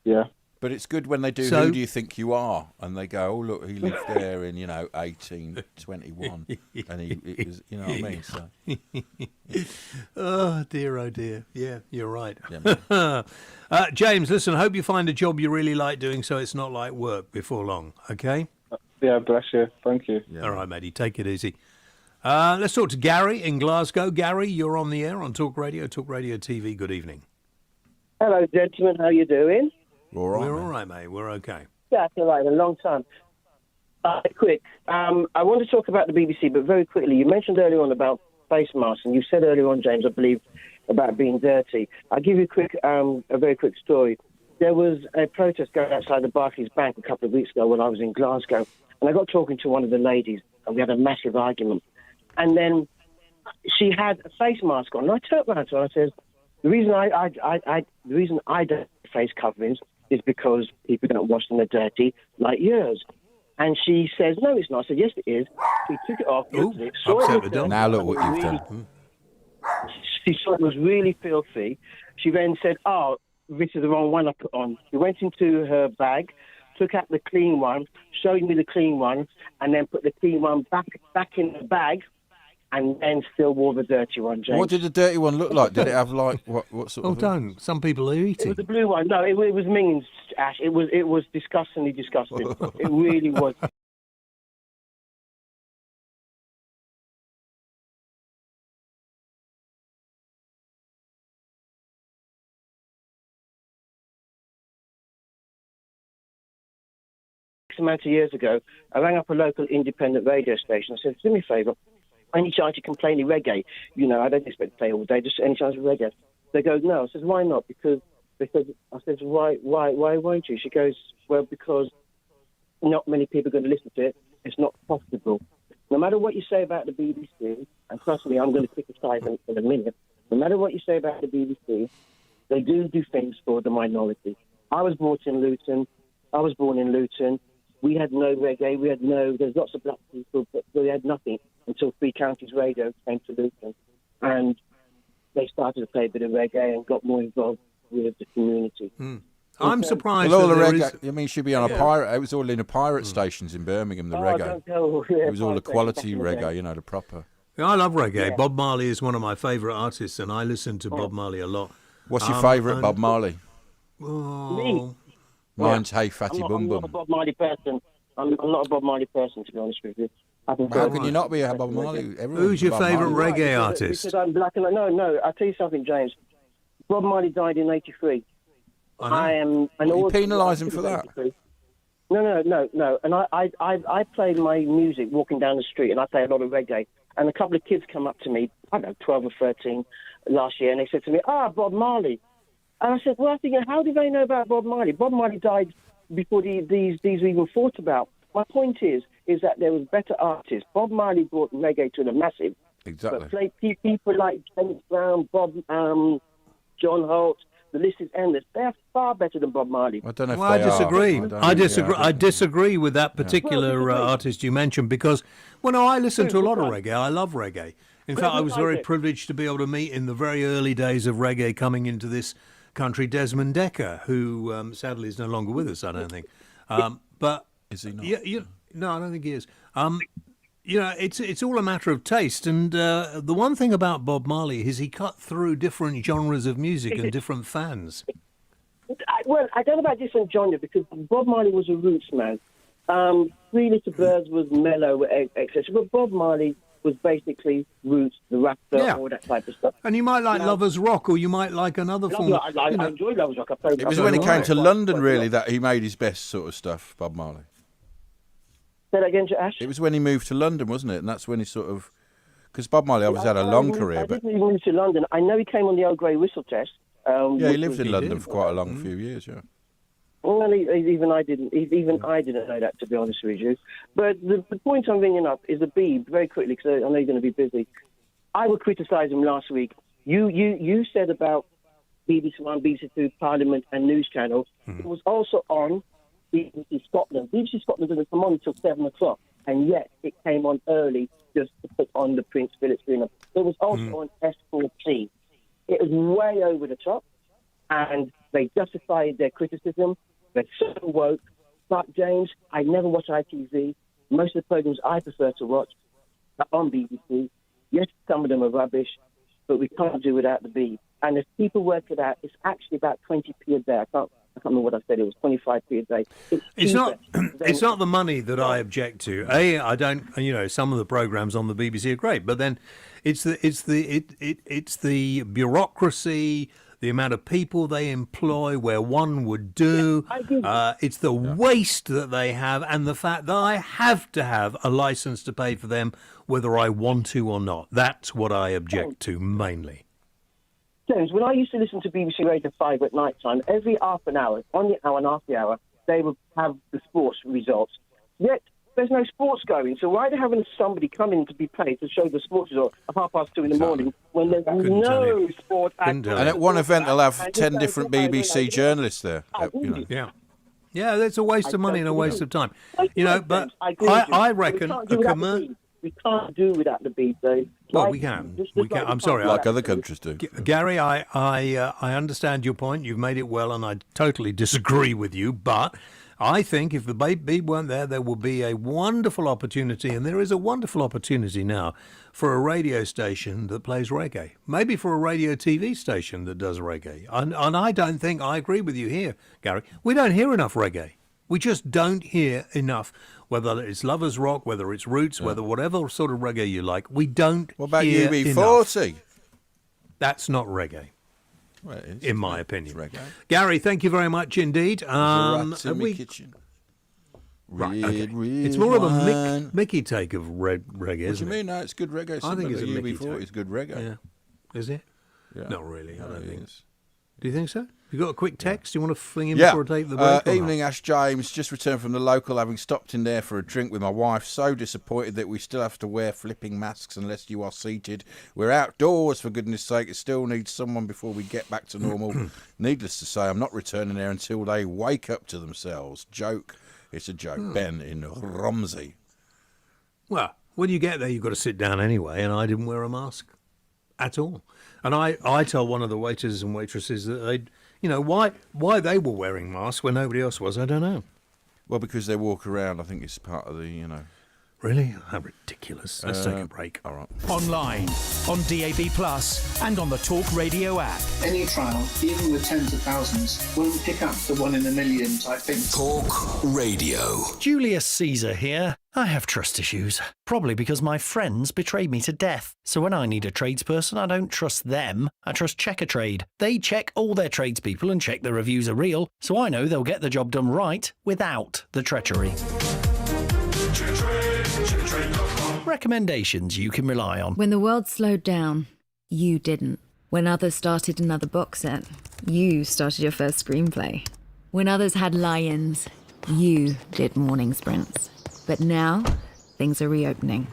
Yeah. But it's good when they do. So- Who do you think you are? And they go, "Oh look, he lived there in 1821," and it was, you know what I mean. So Oh dear. Yeah, you're right. Yeah, James, listen, I hope you find a job you really like doing so it's not like work before long, okay? Yeah, bless you. Thank you. All right, matey, take it easy. Let's talk to Gary in Glasgow. Gary, you're on the air on Talk Radio TV. Good evening. Hello, gentlemen. How you doing? all right. We're man. all right, mate. We're okay. Yeah, all right. A long time. Quick. I want to talk about the BBC, but very quickly. You mentioned earlier on about face masks, and you said earlier on, James, I believe, about being dirty. I'll give you a very quick story. there was a protest going outside the Barclays Bank a couple of weeks ago when I was in Glasgow, and I got talking to one of the ladies, and we had a massive argument. And then she had a face mask on, and I turned around to her and I said, the reason I don't have face coverings is because people don't wash them, they're dirty, like yours. And she says, no, it's not. I said, yes, it is. She took it off, looked at it, saw it was dirty. Now look what you've done. She saw it was really filthy. She then said, oh, this is the wrong one I put on. She went into her bag, took out the clean one, showed me the clean one, and then put the clean one back in the bag, and then still wore the dirty one, James. What did the dirty one look like? Did it have like what sort of? Oh, don't. Some people are eating. It was the blue one. No, it was minging, Ash. It was disgustingly disgusting. It really was. Amount of years ago, I rang up a local independent radio station. I said, do me a favour, any chance you can play any reggae? You know, I don't expect to play all day, just any chance of reggae. They go, no. I said, why not? Because I said, why won't you? She goes, well, because not many people are going to listen to it. It's not profitable. No matter what you say about the BBC, and trust me, I'm going to criticise them in a minute. No matter what you say about the BBC, they do things for the minority. I was born in Luton. We had no reggae. There's lots of black people, but we had nothing until Free Counties Radio came to Luton. And they started to play a bit of reggae and got more involved with the community. I'm surprised. Well, all the reggae, I mean, should be on a pirate. It was all in the pirate stations in Birmingham, the reggae. It was all the quality reggae, you know, the proper. Yeah, I love reggae. Yeah. Bob Marley is one of my favourite artists, and I listen to Bob Marley a lot. What's your favourite Bob Marley? Me? Mine's Hey Fatty Bum Bum. I'm not a Bob Marley person. I'm not a Bob Marley person, to be honest with you. How can you not be a Bob Marley? Who's your favourite reggae artist? Because I'm black and no. I'll tell you something, James. Bob Marley died in '83. I am an you penalise him for that? No. And I play my music walking down the street, and I play a lot of reggae. And a couple of kids come up to me, I don't know, 12 or 13 last year, and they said to me, Bob Marley. And I said, well, I think, how do they know about Bob Marley? Bob Marley died before these were even thought about. My point is that there was better artists. Bob Marley brought reggae to the massive. Exactly. But people like James Brown, John Holt, the list is endless. They are far better than Bob Marley. I don't know if I disagree. I disagree with that particular artist you mentioned because, I listen to a lot of reggae. I love reggae. In fact, I was very privileged to be able to meet in the very early days of reggae coming into this country Desmond Dekker, who sadly is no longer with us, I don't think. But is he not? No, I don't think he is. It's all a matter of taste. And the one thing about Bob Marley is he cut through different genres of music and different fans. I don't know about different genre because Bob Marley was a roots man. Three Little Birds was mellow, etc. But Bob Marley was basically roots, the Rasta, all that type of stuff. And you might like Lovers Rock, or you might like another form. I enjoy Lovers Rock. It was when he came to London, really, that he made his best sort of stuff, Bob Marley. Say that again, Ash? It was when he moved to London, wasn't it? And that's when he sort of... Because Bob Marley obviously had a long career. I didn't move to London. I know he came on the Old Grey Whistle test. He lived in London for quite a long few years, yeah. Well, even I didn't know that, to be honest with you. But the point I'm bringing up is the Beeb, very quickly, because I know you're going to be busy. I would criticise him last week. You said about BBC One, BBC Two, Parliament and News Channel. It was also on BBC Scotland. BBC Scotland didn't come on until 7 o'clock, and yet it came on early just to put on the Prince Philip screener. It was also on S4C. It was way over the top, and they justified their criticism. They're so woke. But, James, I never watch ITV. Most of the programs I prefer to watch are on BBC. Yes, some of them are rubbish, but we can't do without the Beeb. And if people work it out, it's actually about 20p a day. I can't remember what I said. It was 25p a day. It's not the money that I object to. I don't. Some of the programs on the BBC are great, but then it's the bureaucracy, the amount of people they employ, where one would do. It's the waste that they have, and the fact that I have to have a license to pay for them, whether I want to or not. That's what I object to mainly. James, when I used to listen to BBC Radio 5 at night time, every half an hour, on the hour and after the hour, they would have the sports results. Yet, there's no sports going, so why are they having somebody come in to be paid to show the sports result at 2:30 in the morning when there's no sport And at one event, they'll have 10 different BBC journalists there. Yeah. Yeah, that's a waste of money and a waste of time. But I reckon a commercial... We can't do without the beat, though. Well, we can. I'm sorry. Like other countries do. Gary, I understand your point. You've made it well, and I totally disagree with you. But I think if the beat weren't there, there will be a wonderful opportunity, and there is a wonderful opportunity now for a radio station that plays reggae. Maybe for a radio TV station that does reggae. And I don't think I agree with you here, Gary. We don't hear enough reggae. We just don't hear enough. Whether it's lovers rock, whether it's roots, whether whatever sort of reggae you like, we don't. What about hear UB40? Enough. That's not reggae. Well, it is. In my opinion. Reggae. Gary, thank you very much indeed. Rats in the kitchen. Right, okay. It's more of a Mickey take of reggae, isn't it? What do you mean? No, it's good reggae. I think it's a Mickey UB40 take. is good reggae. Yeah. Is it? Yeah. Not really, I don't think. Is. Do you think so? You got a quick text? You want to fling in before I take the break? Evening, Ash James. Just returned from the local, having stopped in there for a drink with my wife. So disappointed that we still have to wear flipping masks unless you are seated. We're outdoors, for goodness sake. It still needs someone before we get back to normal. Needless to say, I'm not returning there until they wake up to themselves. Joke. It's a joke. Ben in Romsey. Well, when you get there, you've got to sit down anyway, and I didn't wear a mask at all. And I tell one of the waiters and waitresses that they'd... why they were wearing masks when nobody else was, I don't know. Well, because they walk around, I think it's part of the, Really? How ridiculous. Let's take a break. All right. Online, on DAB+, and on the Talk Radio app. Any trial, even with tens of thousands, won't pick up the 1 in a million type thing. Talk Radio. Julius Caesar here. I have trust issues, probably because my friends betrayed me to death. So when I need a tradesperson, I don't trust them, I trust Checkatrade. They check all their tradespeople and check the reviews are real, so I know they'll get the job done right without the treachery. Recommendations you can rely on. When the world slowed down, you didn't. When others started another box set, you started your first screenplay. When others had lie-ins, you did morning sprints. But now, things are reopening.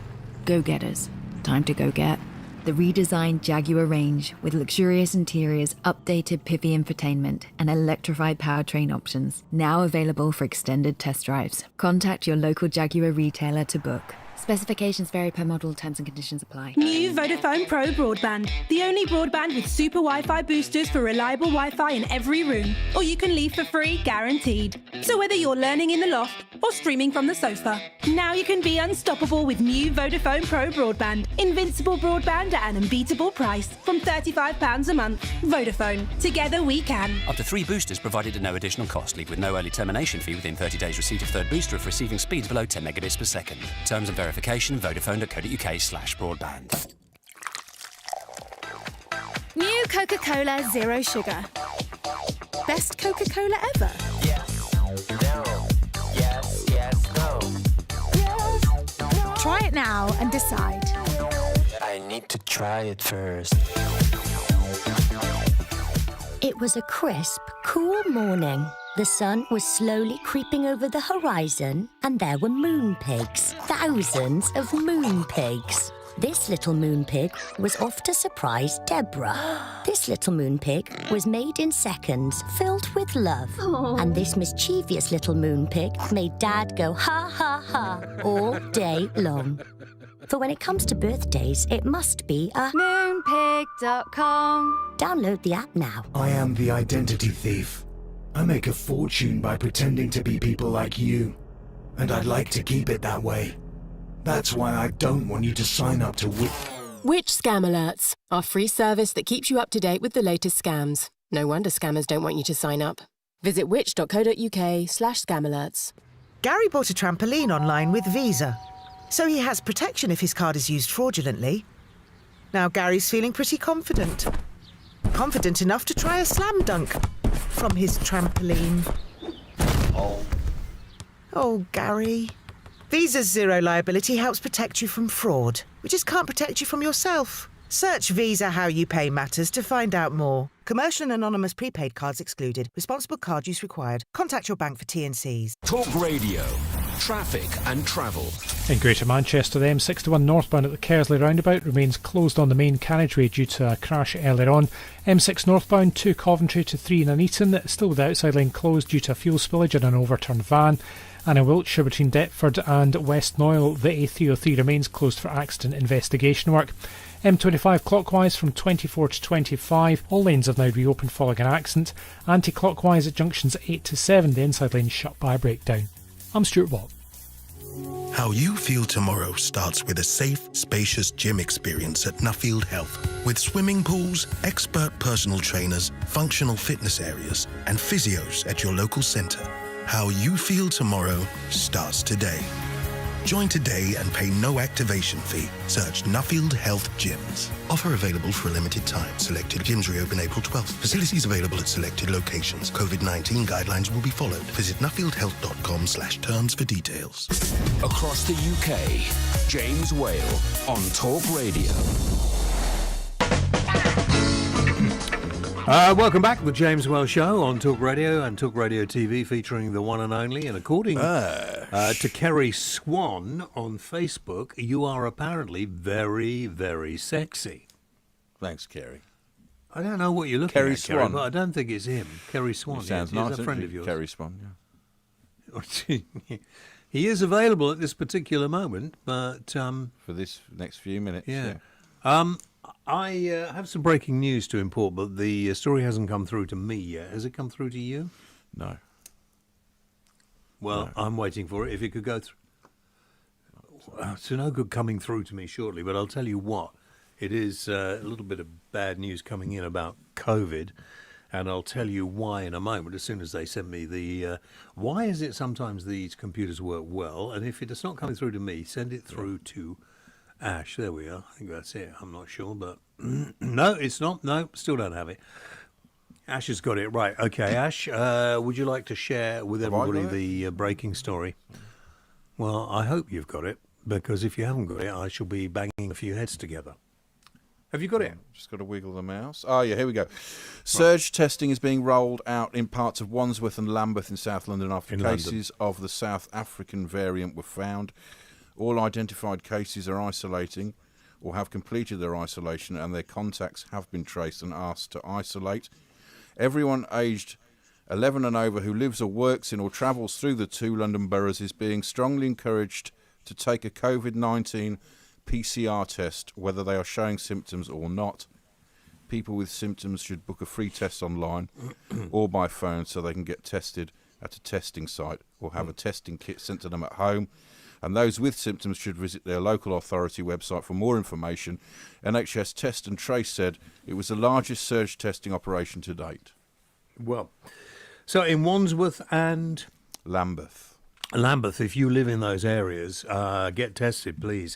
Go-getters. Time to go get. The redesigned Jaguar range with luxurious interiors, updated Piffy infotainment, and electrified powertrain options. Now available for extended test drives. Contact your local Jaguar retailer to book. Specifications vary per model, terms and conditions apply. New Vodafone Pro broadband. The only broadband with super Wi-Fi boosters for reliable Wi-Fi in every room. Or you can leave for free, guaranteed. So whether you're learning in the loft or streaming from the sofa, now you can be unstoppable with new Vodafone Pro broadband. Invincible broadband at an unbeatable price. From £35 a month. Vodafone. Together we can. Up to 3 boosters provided at no additional cost. Leave with no early termination fee within 30 days receipt of third booster if receiving speeds below 10 megabits per second. Terms and verification, vodafone.co.uk/broadband. New Coca-Cola Zero Sugar. Best Coca-Cola ever. Yes, no. Yes, yes, no. Yes, no. Try it now and decide. I need to try it first. It was a crisp, cool morning. The sun was slowly creeping over the horizon, and there were moon pigs. Thousands of moon pigs. This little moon pig was off to surprise Deborah. This little moon pig was made in seconds, filled with love. Aww. And this mischievous little moon pig made Dad go ha ha ha all day long. For when it comes to birthdays, it must be a moonpig.com. Download the app now. I am the identity thief. I make a fortune by pretending to be people like you. And I'd like to keep it that way. That's why I don't want you to sign up to Witch Scam Alerts, our free service that keeps you up to date with the latest scams. No wonder scammers don't want you to sign up. Visit witch.co.uk/scam-alerts. Gary bought a trampoline online with Visa, so he has protection if his card is used fraudulently. Now Gary's feeling pretty confident. Confident enough to try a slam dunk from his trampoline. Oh, Gary. Visa's zero liability helps protect you from fraud. We just can't protect you from yourself. Search Visa How You Pay Matters to find out more. Commercial and anonymous prepaid cards excluded. Responsible card use required. Contact your bank for T&Cs. Talk Radio. Traffic and travel. In Greater Manchester, the M61 northbound at the Kersley roundabout remains closed on the main carriageway due to a crash earlier on. M6 northbound 2 Coventry to 3 Nuneaton, still with the outside lane closed due to a fuel spillage and an overturned van. And in Wiltshire between Deptford and West Knoyle, the A303 remains closed for accident investigation work. M25 clockwise from 24 to 25, all lanes have now reopened following an accident. Anti-clockwise at junctions 8 to 7, the inside lane shut by a breakdown. I'm Stuart Watt. How you feel tomorrow starts with a safe, spacious gym experience at Nuffield Health. With swimming pools, expert personal trainers, functional fitness areas, and physios at your local centre. How you feel tomorrow starts today. Join today and pay no activation fee. Search Nuffield Health Gyms. Offer available for a limited time. Selected gyms reopen April 12th. Facilities available at selected locations. COVID-19 guidelines will be followed. Visit nuffieldhealth.com/terms for details. Across the UK, James Whale on Talk Radio. Welcome back to the James Whale Show on Talk Radio and Talk Radio TV, featuring the one and only. And according to Kerry Swan on Facebook, you are apparently very, very sexy. Thanks, Kerry. I don't know what you're looking Kerry at, Swan. Kerry, but I don't think it's him. Kerry Swan. He sounds yes, nice, he's a friend of yours. Kerry Swan, yeah. He is available at this particular moment, but for this next few minutes. Yeah. I have some breaking news to import, but the story hasn't come through to me yet. Has it come through to you? No. Well, I'm waiting for it. If it could go through. It's no good coming through to me shortly, but I'll tell you what. It is a little bit of bad news coming in about COVID, and I'll tell you why in a moment, as soon as they send me the... why is it sometimes these computers work well, and if it's not coming through to me, send it through to... Ash, there we are. I think that's it. I'm not sure, but no, it's not. No, still don't have it. Ash has got it right. Okay, Ash, would you like to share with everybody the breaking story? Well, I hope you've got it, because if you haven't got it, I shall be banging a few heads together. Have you got it? Just got to wiggle the mouse. Oh, yeah, here we go. Surge testing is being rolled out in parts of Wandsworth and Lambeth in South London after cases of the South African variant were found. All identified cases are isolating or have completed their isolation, and their contacts have been traced and asked to isolate. Everyone aged 11 and over who lives or works in or travels through the 2 London boroughs is being strongly encouraged to take a COVID-19 PCR test, whether they are showing symptoms or not. People with symptoms should book a free test online or by phone so they can get tested at a testing site or have a testing kit sent to them at home. And those with symptoms should visit their local authority website for more information. NHS Test and Trace said it was the largest surge testing operation to date. Well, so in Wandsworth and... Lambeth, if you live in those areas, get tested, please.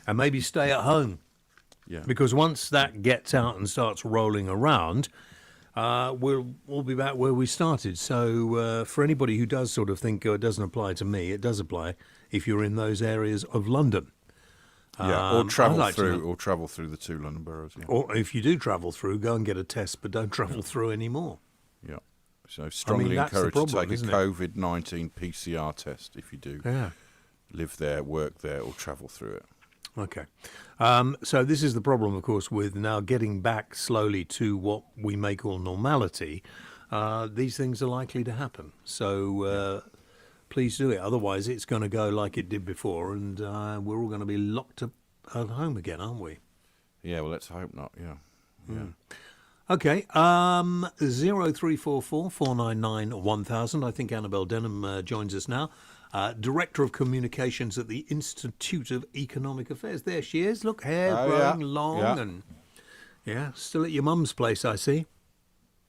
And maybe stay at home. Yeah. Because once that gets out and starts rolling around, we'll all be back where we started. So for anybody who does sort of think, oh, it doesn't apply to me, it does apply if you're in those areas of London. Yeah, or travel through the 2 London boroughs. Yeah. Or if you do travel through, go and get a test, but don't travel through anymore. Yeah. So strongly encouraged to take a COVID-19 PCR test if you do live there, work there, or travel through it. Okay. So this is the problem, of course, with now getting back slowly to what we may call normality. These things are likely to happen. So please do it. Otherwise, it's going to go like it did before, and we're all going to be locked up at home again, aren't we? Yeah, well, let's hope not, yeah. Okay, 0344 499 1000. I think Annabelle Denham joins us now. Director of Communications at the Institute of Economic Affairs. There she is. Look, hair growing long and still at your mum's place, I see.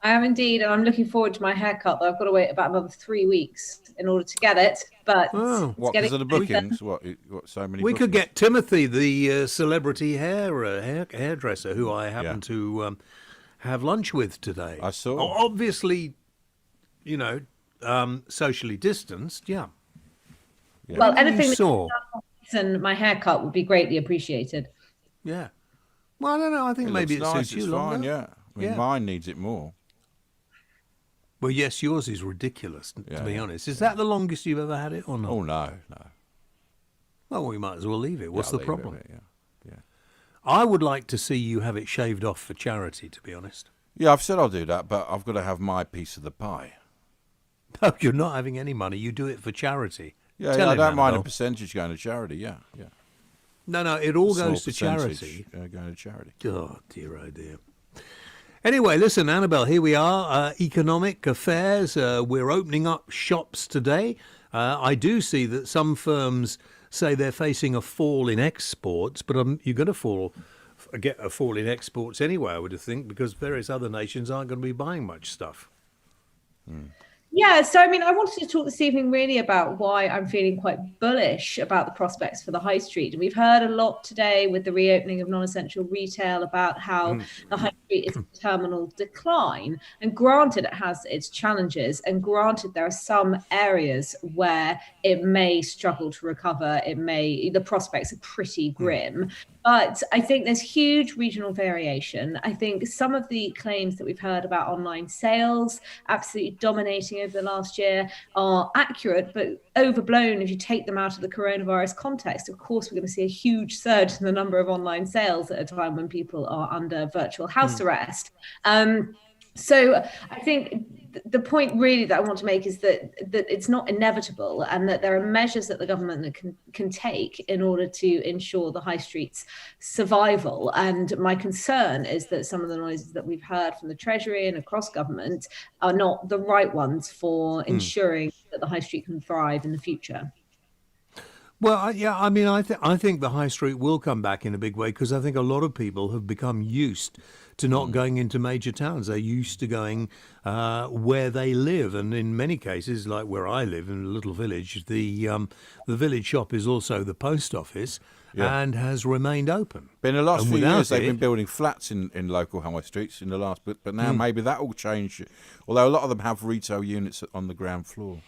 I am indeed, and I'm looking forward to my haircut, though I've got to wait about another 3 weeks in order to get it. But what, because of the bookings? What so many We bookings? could get Timothy, the celebrity hairdresser, who I happen to have lunch with today. I saw. Obviously, socially distanced, yeah. Well, anything that and my haircut would be greatly appreciated. Yeah. Well, I don't know. I think maybe it nice, suits you it's longer. fine, yeah. I mean, mine needs it more. Well, yes, yours is ridiculous, to be honest. Is that the longest you've ever had it or not? Oh, no. Well, we might as well leave it. What's the I'll leave problem? it, yeah. I would like to see you have it shaved off for charity, to be honest. Yeah, I've said I'll do that, but I've got to have my piece of the pie. No, you're not having any money. You do it for charity. Yeah, Tell I him, don't mind a Annabelle. percentage going to charity, yeah. No, it all Small goes to percentage, charity. Going to charity. Oh, dear. Anyway, listen, Annabelle, here we are. Economic affairs. We're opening up shops today. I do see that some firms say they're facing a fall in exports, but you're going to get a fall in exports anyway, I would think, because various other nations aren't going to be buying much stuff. Yeah, so I mean, I wanted to talk this evening really about why I'm feeling quite bullish about the prospects for the high street. And we've heard a lot today with the reopening of non-essential retail about how the high street is in terminal decline. And granted, it has its challenges. And granted, there are some areas where it may struggle to recover. The prospects are pretty grim. But I think there's huge regional variation. I think some of the claims that we've heard about online sales absolutely dominating over the last year are accurate, but overblown if you take them out of the coronavirus context. Of course, we're going to see a huge surge in the number of online sales at a time when people are under virtual house arrest. So I think the point really that I want to make is that it's not inevitable, and that there are measures that the government can take in order to ensure the high street's survival. And my concern is that some of the noises that we've heard from the Treasury and across government are not the right ones for ensuring that the high street can thrive in the future. Well, I mean, I think the high street will come back in a big way, because I think a lot of people have become used to not going into major towns. They're used to going where they live, and in many cases, like where I live in a little village, the village shop is also the post office and has remained open. But in the last few years, they've it- been building flats in local high streets in the last, but now maybe that will change. Although a lot of them have retail units on the ground floor.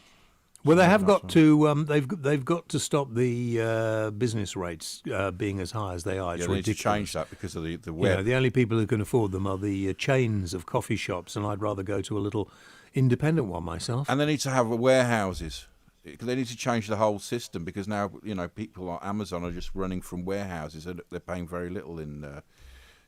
Well, they have got to. They've got to stop the business rates being as high as they are. It's They need to ridiculous. change that because of the You know, web. the only people who can afford them are the chains of coffee shops, and I'd rather go to a little independent one myself. And they need to have warehouses. They need to change the whole system, because now, people like Amazon are just running from warehouses. They're paying very little in,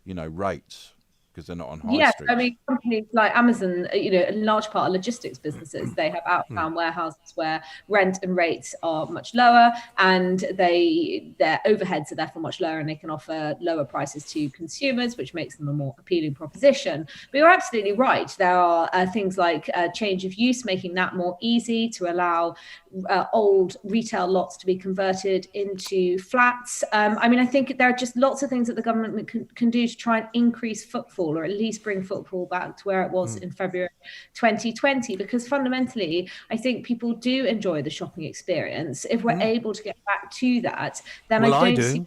rates, because they're not on high Yes, streets. I mean, companies like Amazon, a large part of logistics businesses, they have outbound warehouses where rent and rates are much lower, and their overheads are therefore much lower, and they can offer lower prices to consumers, which makes them a more appealing proposition. But you're absolutely right. There are things like change of use, making that more easy to allow old retail lots to be converted into flats. I think there are just lots of things that the government can do to try and increase footfall, or at least bring footfall back to where it was in February 2020, because fundamentally, I think people do enjoy the shopping experience. If we're able to get back to that, then Well, I I don't do. see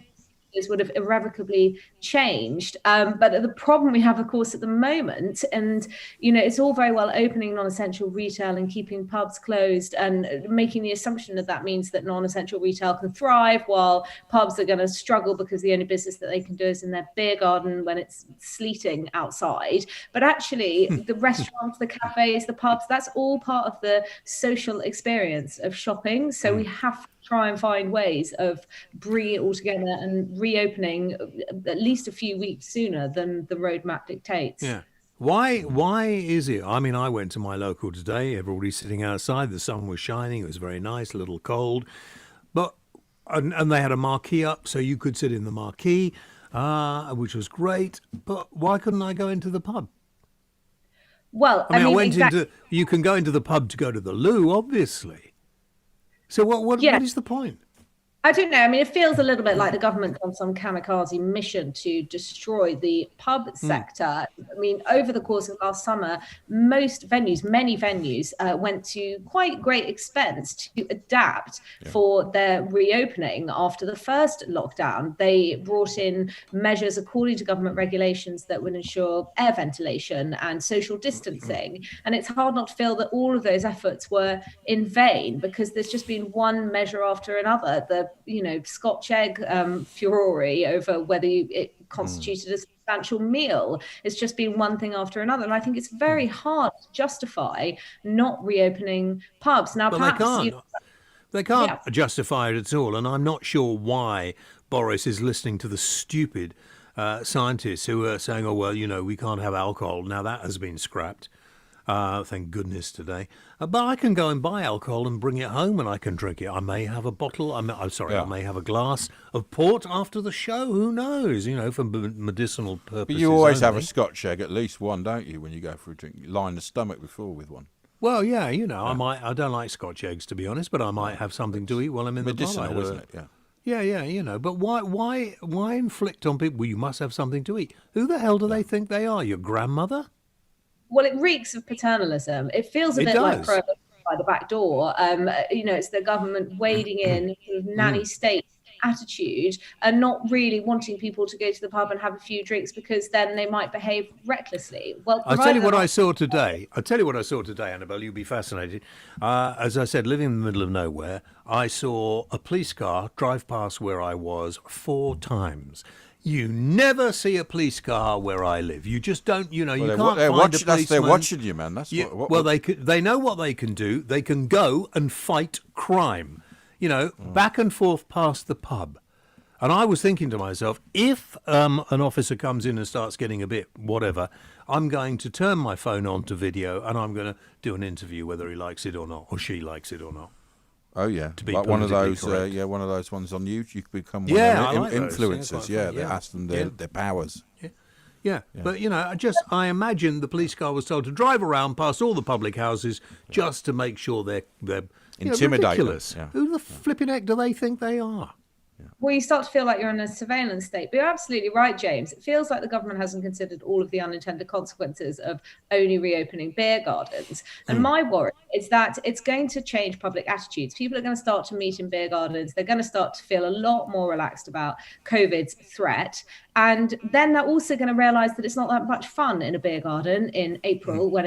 things would have irrevocably changed. But the problem we have, of course, at the moment, and it's all very well opening non-essential retail and keeping pubs closed and making the assumption that means that non-essential retail can thrive, while pubs are going to struggle because the only business that they can do is in their beer garden when it's sleeting outside. But actually, the restaurants, the cafes, the pubs, that's all part of the social experience of shopping. So we have to try and find ways of bringing it all together and reopening at least a few weeks sooner than the roadmap dictates. Yeah. Why is it? I mean, I went to my local today. Everybody's sitting outside. The sun was shining. It was very nice, a little cold. But and they had a marquee up, so you could sit in the marquee, which was great. But why couldn't I go into the pub? Well, I went into. You can go into the pub to go to the loo, obviously. So what is the point? I don't know. I mean, it feels a little bit like the government on some kamikaze mission to destroy the pub sector. I mean, over the course of last summer, many venues went to quite great expense to adapt for their reopening after the first lockdown. They brought in measures according to government regulations that would ensure air ventilation and social distancing. And it's hard not to feel that all of those efforts were in vain, because there's just been one measure after another. The Scotch egg furore over whether it constituted a substantial meal. It's just been one thing after another. And I think it's very hard to justify not reopening pubs. Now, perhaps they can't justify it at all. And I'm not sure why Boris is listening to the stupid scientists who are saying, oh, well, we can't have alcohol. Now that has been scrapped. Thank goodness today. But I can go and buy alcohol and bring it home and I can drink it. I may have a bottle. I may have a glass of port after the show. Who knows? For medicinal purposes. But you always only. have a Scotch egg, at least one, don't you, when you go for a drink? You line the stomach before with one. Well, yeah, I don't like Scotch eggs, to be honest, but I might have something to eat while I'm in the bar. Medicinal, isn't it? Yeah. Yeah, but why inflict on people? Well, you must have something to eat. Who the hell do they think they are? Your grandmother? Well, it reeks of paternalism. It feels a bit like prohibition by the back door. It's the government wading in, sort of nanny state attitude, and not really wanting people to go to the pub and have a few drinks because then they might behave recklessly. Well, I'll tell you what I saw today. Annabelle, you'll be fascinated. As I said, living in the middle of nowhere, I saw a police car drive past where I was 4 times. You never see a police car where I live. You just don't, you can't find a policeman. They're watching you, man. They know what they can do. They can go and fight crime, back and forth past the pub. And I was thinking to myself, if an officer comes in and starts getting a bit whatever, I'm going to turn my phone on to video and I'm going to do an interview whether he likes it or not, or she likes it or not. Oh yeah, to be like one of those, one of those ones on YouTube. You could become one of the influencers. They ask them their powers. Yeah. But I imagine the police car was told to drive around past all the public houses just to make sure they're ridiculous. Yeah. Who the flipping heck do they think they are? Well, you start to feel like you're in a surveillance state. But you're absolutely right, James. It feels like the government hasn't considered all of the unintended consequences of only reopening beer gardens. And my worry is that it's going to change public attitudes. People are going to start to meet in beer gardens. They're going to start to feel a lot more relaxed about COVID's threat. And then they're also going to realise that it's not that much fun in a beer garden in April when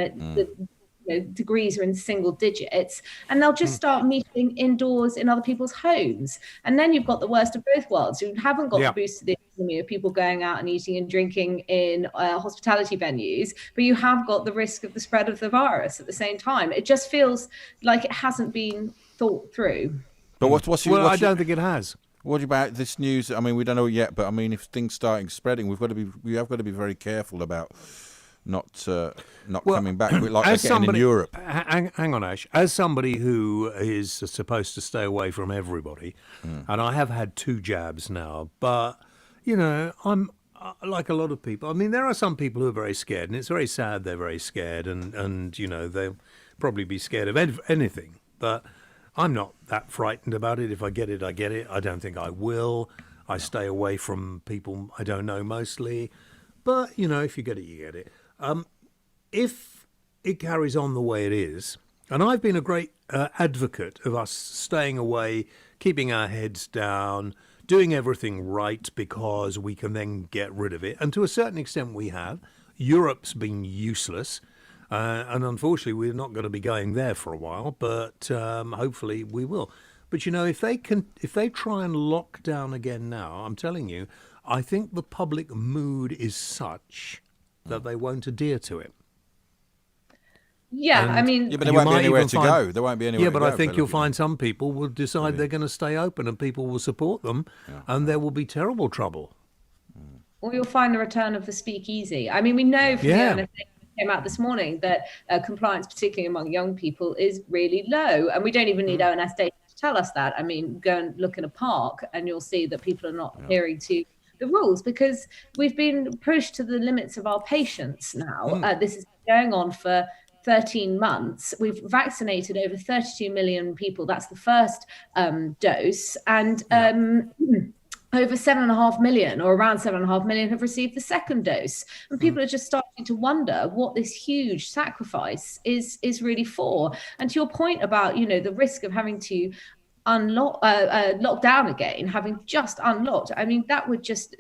degrees are in single digits, and they'll just start meeting indoors in other people's homes. And then you've got the worst of both worlds. You haven't got the boost to the economy of people going out and eating and drinking in hospitality venues, but you have got the risk of the spread of the virus at the same time. It just feels like it hasn't been thought through. But I don't think it has. What about this news? I mean, we don't know yet, but I mean, if things starting spreading, we have got to be very careful about not coming back like they're getting in Europe. Hang on, Ash. As somebody who is supposed to stay away from everybody, and I have had 2 jabs now, but, I'm like a lot of people. I mean, there are some people who are very scared, and it's very sad they're very scared, and they'll probably be scared of anything. But I'm not that frightened about it. If I get it, I get it. I don't think I will. I stay away from people I don't know mostly. But, if you get it, you get it. If it carries on the way it is, and I've been a great advocate of us staying away, keeping our heads down, doing everything right because we can then get rid of it. And to a certain extent we have. Europe's been useless. And unfortunately, we're not going to be going there for a while, but hopefully we will. But, if they try and lock down again now, I'm telling you, I think the public mood is such that they won't adhere to it. Yeah, but there won't be anywhere to go. There won't be anywhere to go. Yeah, but I think you'll find some people will decide they're going to stay open and people will support them, and there will be terrible trouble. Or you'll find the return of the speakeasy. I mean, we know from the ONSA came out this morning that compliance, particularly among young people, is really low. And we don't even need ONS data to tell us that. I mean, go and look in a park and you'll see that people are not adhering to the rules because we've been pushed to the limits of our patience now. This has been going on for 13 months. We've vaccinated over 32 million people. That's the first dose. And over 7.5 million, or around 7.5 million, have received the second dose. And people are just starting to wonder what this huge sacrifice is really for. And to your point about, the risk of having to lock down again, having just unlocked, I mean, that would just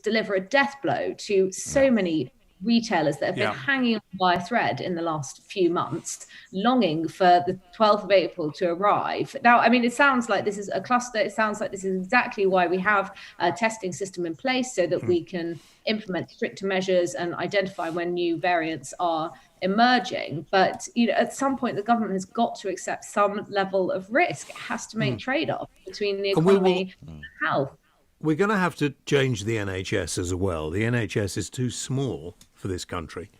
deliver a death blow to so many retailers that have been hanging on by a thread in the last few months, longing for the 12th of April to arrive. Now, I mean, it sounds like this is a cluster. It sounds like this is exactly why we have a testing system in place, so that we can implement stricter measures and identify when new variants are emerging. But at some point, the government has got to accept some level of risk. It has to make trade-offs between the economy and health. We're going to have to change the NHS as well. The NHS is too small for this country,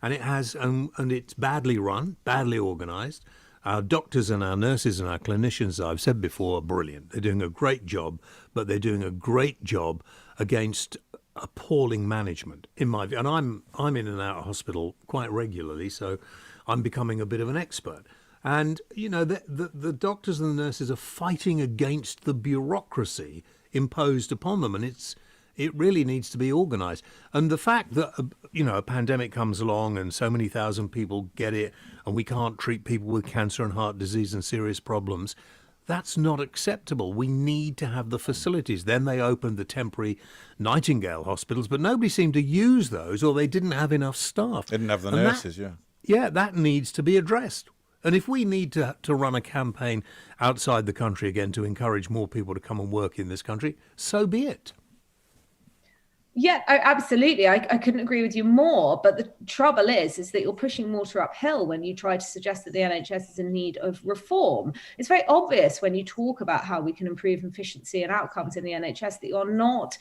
and it has, and it's badly run, badly organised. Our doctors and our nurses and our clinicians, I've said before, are brilliant. They're doing a great job, but they're doing a great job against appalling management, in my view. And I'm in and out of hospital quite regularly, so I'm becoming a bit of an expert. And the doctors and the nurses are fighting against the bureaucracy imposed upon them, and it really needs to be organised. And the fact that a pandemic comes along and so many thousand people get it, and we can't treat people with cancer and heart disease and serious problems, that's not acceptable. We need to have the facilities. Then they opened the temporary Nightingale hospitals, but nobody seemed to use those, or they didn't have enough staff. They didn't have the nurses. That needs to be addressed. And if we need to run a campaign outside the country again to encourage more people to come and work in this country, so be it. Yeah, absolutely. I couldn't agree with you more. But the trouble is that you're pushing water uphill when you try to suggest that the NHS is in need of reform. It's very obvious when you talk about how we can improve efficiency and outcomes in the NHS that you're not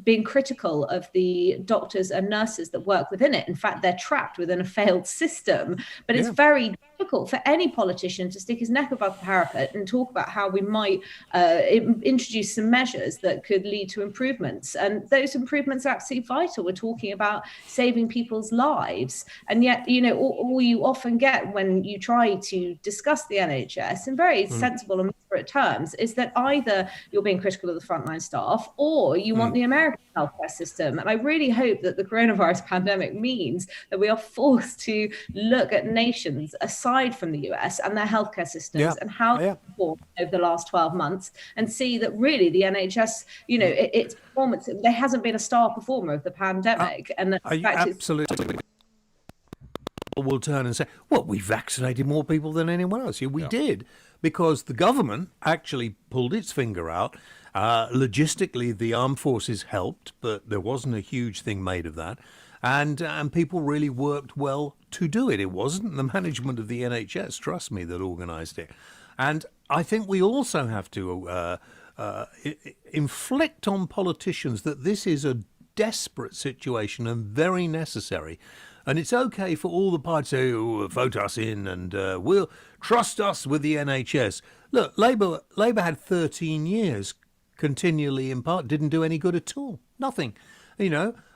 being critical of the doctors and nurses that work within it. In fact, they're trapped within a failed system. But it's very difficult for any politician to stick his neck above the parapet and talk about how we might introduce some measures that could lead to improvements. And those improvements are absolutely vital. We're talking about saving people's lives. And yet, all you often get when you try to discuss the NHS in very sensible and moderate terms is that either you're being critical of the frontline staff or you want the American healthcare system. And I really hope that the coronavirus pandemic means that we are forced to look at nations aside from the US and their healthcare systems and how they performed over the last 12 months and see that really the NHS, its performance, there hasn't been a star performer of the pandemic. And the fact absolutely. Will turn and say, well, we vaccinated more people than anyone else. Yeah, we did, because the government actually pulled its finger out. Logistically, the armed forces helped, but there wasn't a huge thing made of that. And people really worked well to do it. It wasn't the management of the NHS, trust me, that organised it. And I think we also have to inflict on politicians that this is a desperate situation and very necessary. And it's okay for all the parties to say, vote us in and we'll trust us with the NHS. Look, Labour had 13 years continually in part, didn't do any good at all. Nothing.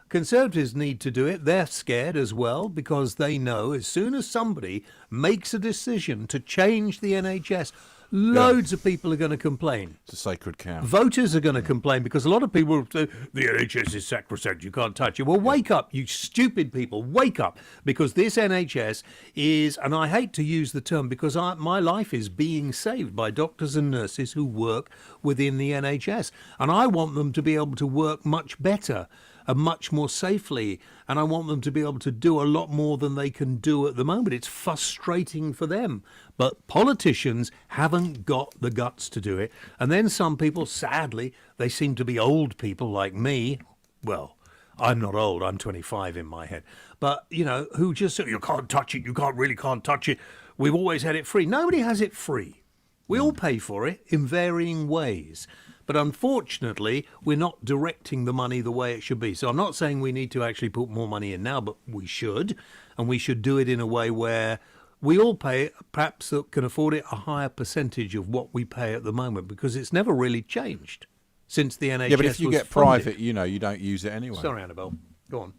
Conservatives need to do it. They're scared as well because they know as soon as somebody makes a decision to change the NHS, loads of people are going to complain. It's a sacred cow. Voters are going to complain because a lot of people say, the NHS is sacrosanct, you can't touch it. Well, wake up, you stupid people, wake up, because this NHS is, and I hate to use the term because my life is being saved by doctors and nurses who work within the NHS. And I want them to be able to work much better and much more safely, and I want them to be able to do a lot more than they can do at the moment. It's frustrating for them, but politicians haven't got the guts to do it. And then some people, sadly, they seem to be old people like me. Well, I'm not old, I'm 25 in my head, but who just say, you can't touch it, you can't touch it, we've always had it free. Nobody has it free. We all pay for it in varying ways. But unfortunately, we're not directing the money the way it should be. So I'm not saying we need to actually put more money in now, but we should. And we should do it in a way where we all pay, perhaps that can afford it, a higher percentage of what we pay at the moment, because it's never really changed since the NHS. Yeah, but if you get funded. private, you don't use it anyway. Sorry, Annabelle. Go on.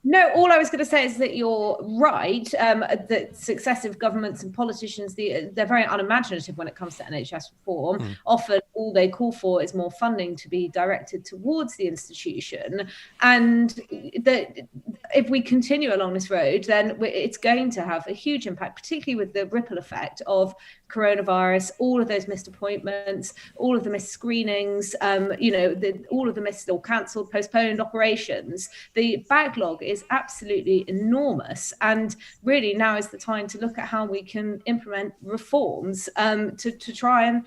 No, all I was going to say is that you're right, that successive governments and politicians, they're very unimaginative when it comes to NHS reform. Often all they call for is more funding to be directed towards the institution. And if we continue along this road, then it's going to have a huge impact, particularly with the ripple effect of coronavirus, all of those missed appointments, all of the missed screenings, all of the missed or cancelled, postponed operations. The backlog is absolutely enormous. And really now is the time to look at how we can implement reforms to try and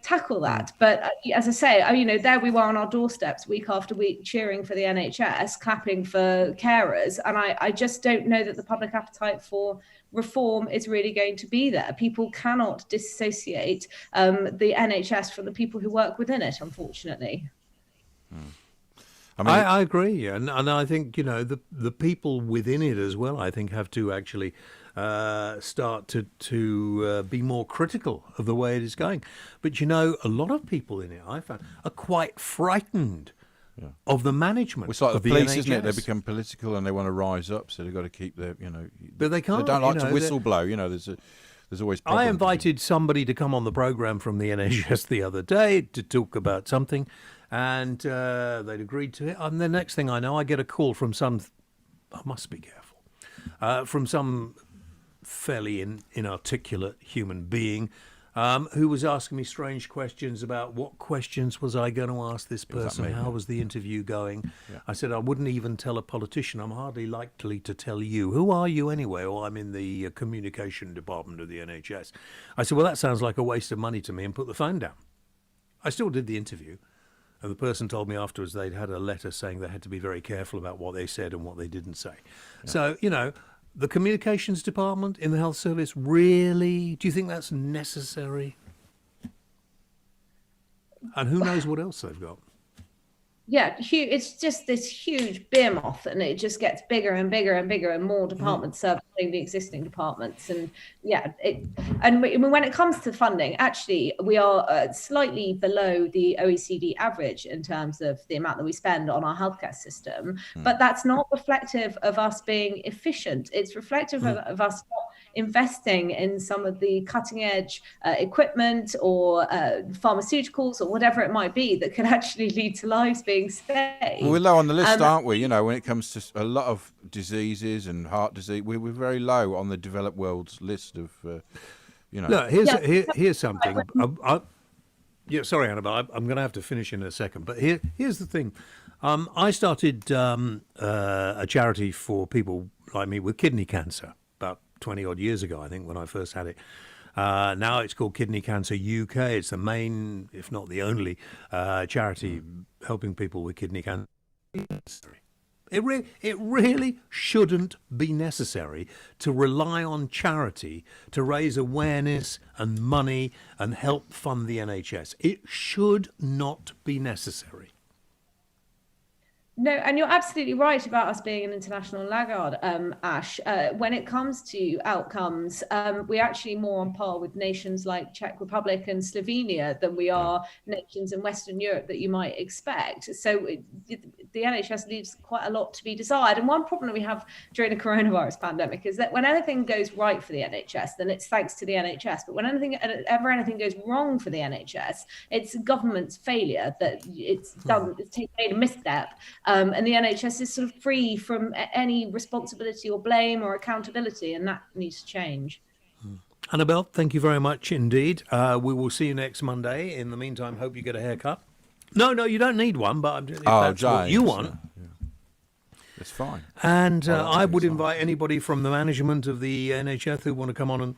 tackle that. But as I say, there we were on our doorsteps week after week cheering for the NHS, clapping for carers. And I just don't know that the public appetite for reform is really going to be there. People cannot disassociate the NHS from the people who work within it, unfortunately. I agree. And I think, the people within it as well, I think, have to actually start to be more critical of the way it is going. But a lot of people in it, I found, are quite frightened of the management. It's like of the police, NHS. isn't it? They become political and they want to rise up, so they've got to keep their, But they can't. They don't like to whistle blow. There's always problems. I invited somebody to come on the programme from the NHS the other day to talk about something, and they'd agreed to it. And the next thing I know, I get a call from I must be careful, from some fairly inarticulate human being who was asking me strange questions about what questions was I going to ask this person, how was the interview going. I said I wouldn't even tell a politician. I'm hardly likely to tell you. Who are you anyway? Oh, I'm in the communication department of the NHS. I said, well, that sounds like a waste of money to me, and put the phone down. I still did the interview, and the person told me afterwards they'd had a letter saying they had to be very careful about what they said and what they didn't say. So, the communications department in the health service, really? Do you think that's necessary? And who knows what else they've got? Yeah, it's just this huge behemoth, and it just gets bigger and bigger and bigger, and more departments servicing the existing departments. And when it comes to funding, actually, we are slightly below the OECD average in terms of the amount that we spend on our healthcare system. But that's not reflective of us being efficient. It's reflective of us not investing in some of the cutting edge equipment or pharmaceuticals or whatever it might be that could actually lead to lives being saved. Well, we're low on the list, aren't we? When it comes to a lot of diseases and heart disease, we're very low on the developed world's list of, Look, here's something. Sorry, Annabelle, I'm going to have to finish in a second. But here's the thing. I started a charity for people like me with kidney cancer about 20 odd years ago, I think, when I first had it. Now it's called Kidney Cancer UK. It's the main, if not the only, charity helping people with kidney cancer. It really shouldn't be necessary to rely on charity to raise awareness and money and help fund the NHS. It should not be necessary. No, and you're absolutely right about us being an international laggard, Ash. When it comes to outcomes, we're actually more on par with nations like Czech Republic and Slovenia than we are nations in Western Europe that you might expect. So the NHS leaves quite a lot to be desired. And one problem that we have during the coronavirus pandemic is that when anything goes right for the NHS, then it's thanks to the NHS. But when anything goes wrong for the NHS, it's government's failure that it's made a misstep. And the NHS is sort of free from any responsibility or blame or accountability, and that needs to change. Annabelle, thank you very much indeed. We will see you next Monday. In the meantime, hope you get a haircut. No, you don't need one, but if that's what you want. It's fine. And I would invite anybody from the management of the NHS who want to come on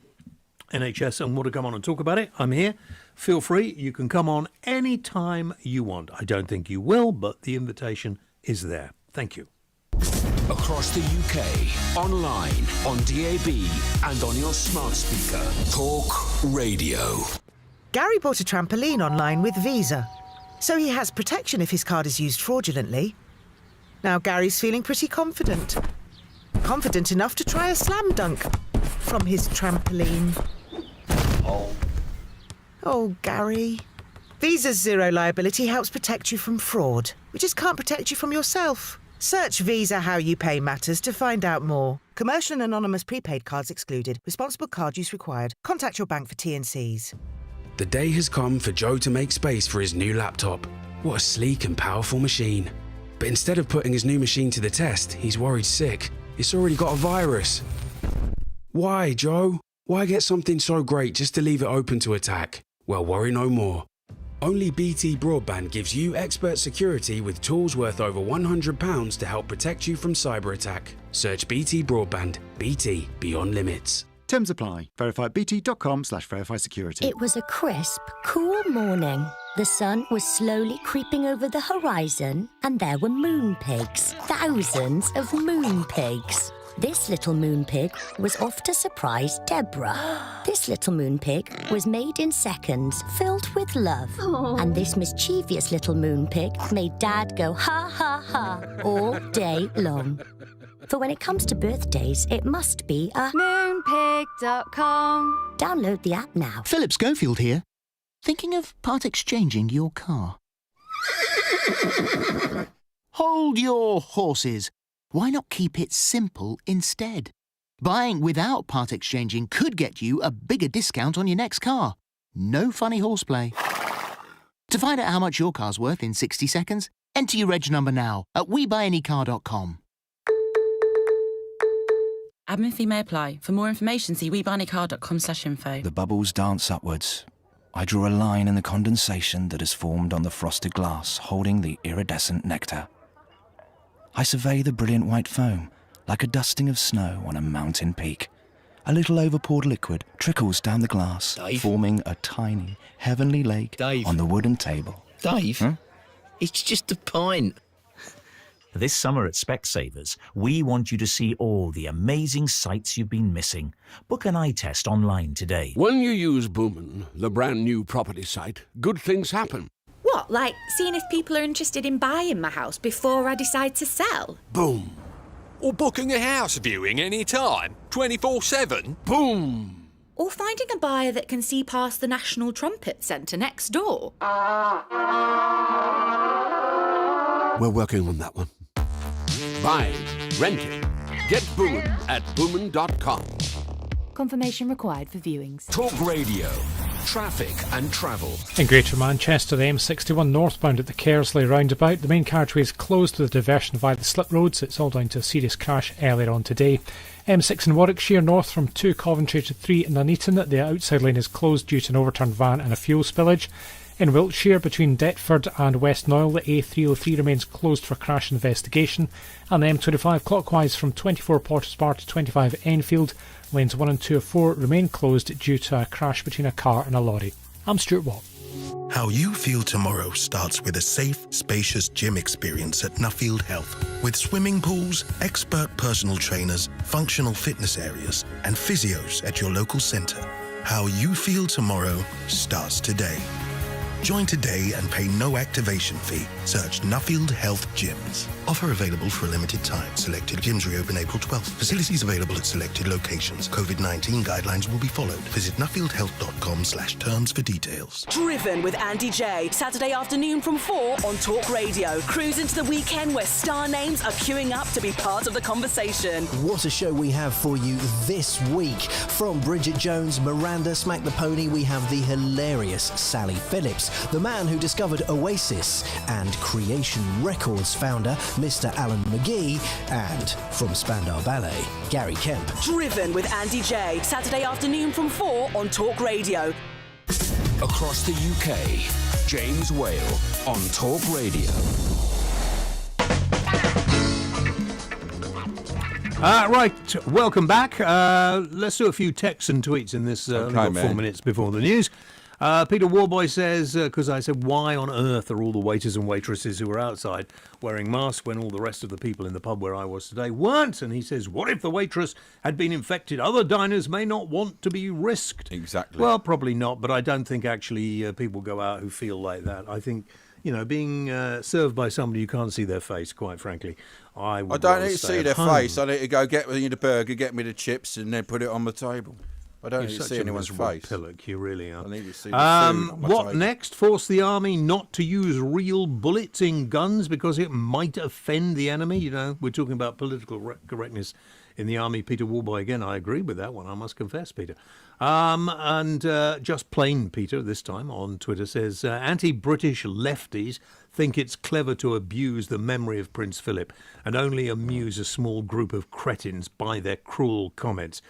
and talk about it. I'm here. Feel free. You can come on any time you want. I don't think you will, but the invitation is there. Thank you. Across the UK, online, on DAB, and on your smart speaker. Talk Radio. Gary bought a trampoline online with Visa, so he has protection if his card is used fraudulently. Now Gary's feeling pretty confident. Confident enough to try a slam dunk from his trampoline. Oh, Gary. Visa's zero liability helps protect you from fraud. We just can't protect you from yourself. Search Visa How You Pay Matters to find out more. Commercial and anonymous prepaid cards excluded. Responsible card use required. Contact your bank for T&Cs. The day has come for Joe to make space for his new laptop. What a sleek and powerful machine. But instead of putting his new machine to the test, he's worried sick. It's already got a virus. Why, Joe? Why get something so great just to leave it open to attack? Well, worry no more. Only BT Broadband gives you expert security with tools worth over £100 to help protect you from cyber attack. Search BT Broadband. BT Beyond Limits. Terms apply. Verify bt.com/verify security. It was a crisp, cool morning. The sun was slowly creeping over the horizon, and there were moon pigs. Thousands of moon pigs. This little moon pig was off to surprise Deborah. This little moon pig was made in seconds, filled with love. Aww. And this mischievous little moon pig made Dad go ha ha ha all day long. For when it comes to birthdays, it must be a moonpig.com. Download the app now. Philip Schofield here. Thinking of part exchanging your car? Hold your horses. Why not keep it simple instead? Buying without part exchanging could get you a bigger discount on your next car. No funny horseplay. To find out how much your car's worth in 60 seconds, enter your reg number now at WeBuyAnyCar.com. Admin fee may apply. For more information, see WeBuyAnyCar.com/info. The bubbles dance upwards. I draw a line in the condensation that has formed on the frosted glass holding the iridescent nectar. I survey the brilliant white foam like a dusting of snow on a mountain peak. A little overpoured liquid trickles down the glass, forming a tiny, heavenly lake on the wooden table. Dave, it's just a pint. This summer at Specsavers, we want you to see all the amazing sights you've been missing. Book an eye test online today. When you use Boomin, the brand new property site, good things happen. What, like seeing if people are interested in buying my house before I decide to sell? Boom. Or booking a house viewing any time, 24/7. Boom. Or finding a buyer that can see past the National Trumpet Centre next door? We're working on that one. Buying, renting. Get Boomin at boomin.com. Confirmation required for viewings. Talk Radio. Traffic and travel. In Greater Manchester, the M61 northbound at the Kersley roundabout, the main carriageway is closed to the diversion via the slip roads. It's all down to a serious crash earlier on today. M6 in Warwickshire north from 2 Coventry to 3 Nuneaton. The outside lane is closed due to an overturned van and a fuel spillage. In Wiltshire, between Deptford and West Knoyle, the A303 remains closed for crash investigation. And the M25 clockwise from 24 Potters Bar to 25 Enfield. Lanes 1 and 2 of 4 remain closed due to a crash between a car and a lorry. I'm Stuart Watt. How you feel tomorrow starts with a safe, spacious gym experience at Nuffield Health. With swimming pools, expert personal trainers, functional fitness areas, and physios at your local centre. How you feel tomorrow starts today. Join today and pay no activation fee. Search Nuffield Health Gyms. Offer available for a limited time. Selected gyms reopen April 12th. Facilities available at selected locations. COVID-19 guidelines will be followed. Visit nuffieldhealth.com/terms for details. Driven with Andy J. Saturday afternoon from 4 on Talk Radio. Cruise into the weekend where star names are queuing up to be part of the conversation. What a show we have for you this week. From Bridget Jones, Miranda, Smack the Pony, we have the hilarious Sally Phillips, the man who discovered Oasis, and Creation Records founder Mr. Alan McGee, and from Spandau Ballet, Gary Kemp. Driven with Andy J. Saturday afternoon from 4 on Talk Radio. Across the UK, James Whale on Talk Radio. Right, welcome back. Let's do a few texts and tweets in this only got 4 minutes before the news. Peter Warboy says, because I said, why on earth are all the waiters and waitresses who were outside wearing masks when all the rest of the people in the pub where I was today weren't? And he says, what if the waitress had been infected? Other diners may not want to be risked. Exactly. Well, probably not, but I don't think actually people go out who feel like that. I think, you know, being served by somebody you can't see their face, quite frankly, I don't need to see their face. I need to go get me the burger, get me the chips, and then put it on the table. I don't need to see anyone's face. Pillock, you really are. I need to see the food on my what table. next? Force the army not to use real bullets in guns because it might offend the enemy. You know, we're talking about political correctness in the army. Peter Warboy, again, I agree with that one, I must confess, Peter. And just plain Peter, this time on Twitter, says, anti-British lefties think it's clever to abuse the memory of Prince Philip and only amuse a small group of cretins by their cruel comments.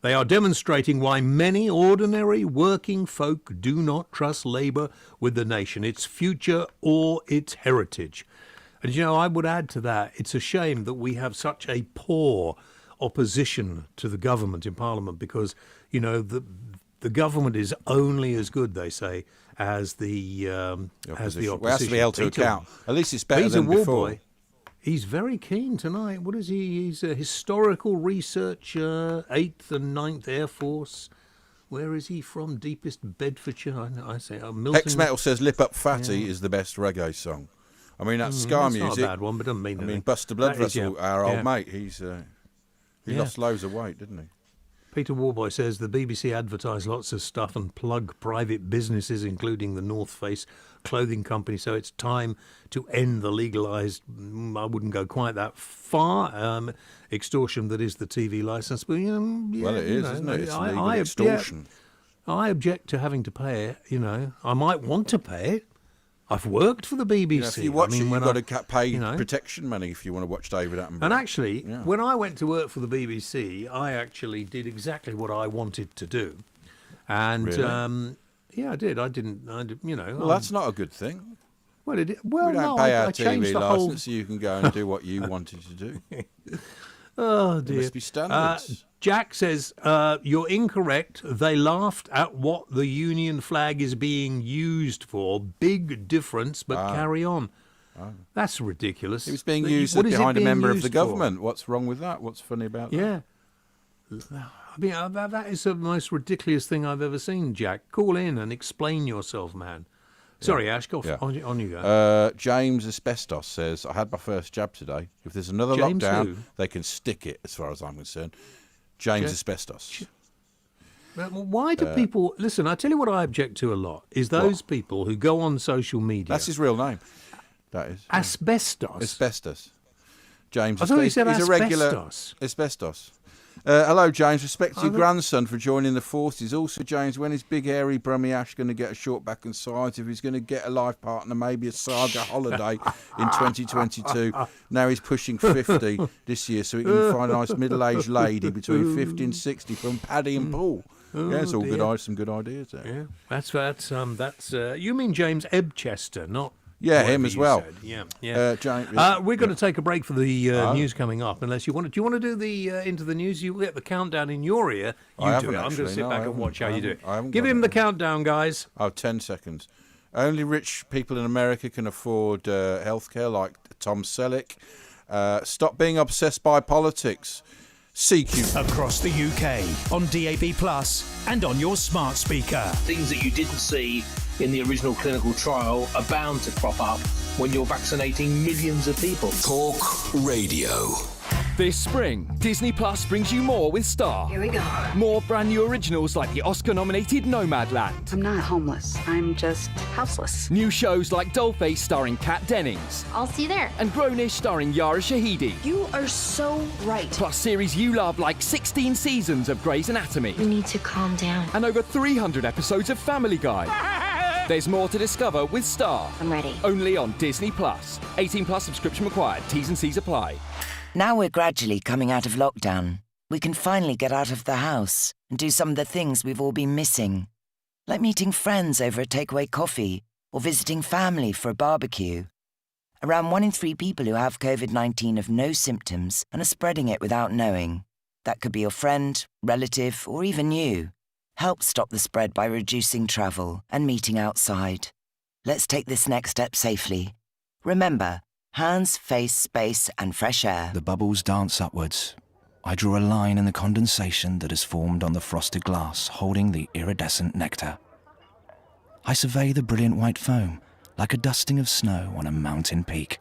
They are demonstrating why many ordinary working folk do not trust Labour with the nation, its future or its heritage. And, you know, I would add to that, it's a shame that we have such a poor opposition to the government in Parliament because, you know, the government is only as good, they say, as the opposition. Well, it has to be held to account. At least it's better than before. Boy. He's very keen tonight. What is he? He's a historical researcher, 8th and 9th Air Force. Where is he from? Deepest Bedfordshire. I say Milton. Hex Metal says "Lip Up Fatty" is the best reggae song. I mean, that's ska music. That's not a bad one, but doesn't mean anything. I mean, Buster Bloodvessel, our old mate, he lost loads of weight, didn't he? Peter Warboy says the BBC advertise lots of stuff and plug private businesses, including the North Face clothing company, so it's time to end the legalised, I wouldn't go quite that far, extortion that is the TV licence. But, well, it is, isn't it? It's legal extortion. I object to having to pay it, you know. I might want to pay it. I've worked for the BBC. You know, if you watch it, you've got to pay protection money if you want to watch David Attenborough. And actually, when I went to work for the BBC, I actually did exactly what I wanted to do. And, really? I did. I did, you know. Well, that's not a good thing. Well, we don't pay our TV licence so you can go and do what you wanted to do. Oh, dear. There must be standards. Jack says, you're incorrect. They laughed at what the Union flag is being used for. Big difference, but carry on. That's ridiculous. It was being used behind a member of the government. What's wrong with that? What's funny about that? Yeah. I mean, that is the most ridiculous thing I've ever seen, Jack. Call in and explain yourself, man. Sorry, Ash, go on you go. James Asbestos says, I had my first jab today. If there's another lockdown, they can stick it, as far as I'm concerned. James Asbestos. Why do people... Listen, I tell you what I object to a lot, is those people who go on social media... That's his real name. That is. Asbestos? Asbestos. James I thought you said he's asbestos. A regular... Asbestos. Hello, James. Respect to your grandson for joining the forces. Also, James, when is Big Hairy Brummy Ash going to get a short back and sides? If he's going to get a life partner, maybe a saga holiday in 2022. Now he's pushing 50 this year, so he can find a nice middle-aged lady between 50 and 60 from Paddy and Paul. It's all good. Some good ideas there. Yeah, that's you mean James Ebchester, not. Yeah, him as well. Yeah. James, we're going to take a break for the news coming up. Unless you want to, do you want to do the into the news? You get the countdown in your ear. You do it. I'm going to sit back and watch how you do it. Give him the countdown, guys. 10 seconds. Only rich people in America can afford healthcare, like Tom Selleck. Stop being obsessed by politics. CQ across the UK on DAB+ and on your smart speaker. Things that you didn't see in the original clinical trial are bound to crop up when you're vaccinating millions of people. Talk Radio. This spring, Disney Plus brings you more with Star. Here we go. More brand new originals like the Oscar-nominated Nomadland. I'm not homeless. I'm just houseless. New shows like Dollface starring Kat Dennings. I'll see you there. And Grownish starring Yara Shahidi. You are so right. Plus series you love like 16 seasons of Grey's Anatomy. You need to calm down. And over 300 episodes of Family Guy. There's more to discover with Star. I'm ready. Only on Disney Plus. 18 plus subscription required. T's and C's apply. Now we're gradually coming out of lockdown, we can finally get out of the house and do some of the things we've all been missing. Like meeting friends over a takeaway coffee or visiting family for a barbecue. Around 1 in 3 people who have COVID-19 have no symptoms and are spreading it without knowing. That could be your friend, relative, or even you. Help stop the spread by reducing travel and meeting outside. Let's take this next step safely. Remember, hands, face, space, and fresh air. The bubbles dance upwards. I draw a line in the condensation that has formed on the frosted glass holding the iridescent nectar. I survey the brilliant white foam like a dusting of snow on a mountain peak.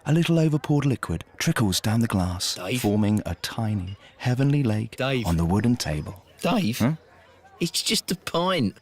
A little overpoured liquid trickles down the glass, forming a tiny, heavenly lake on the wooden table. Dave, it's just a pint.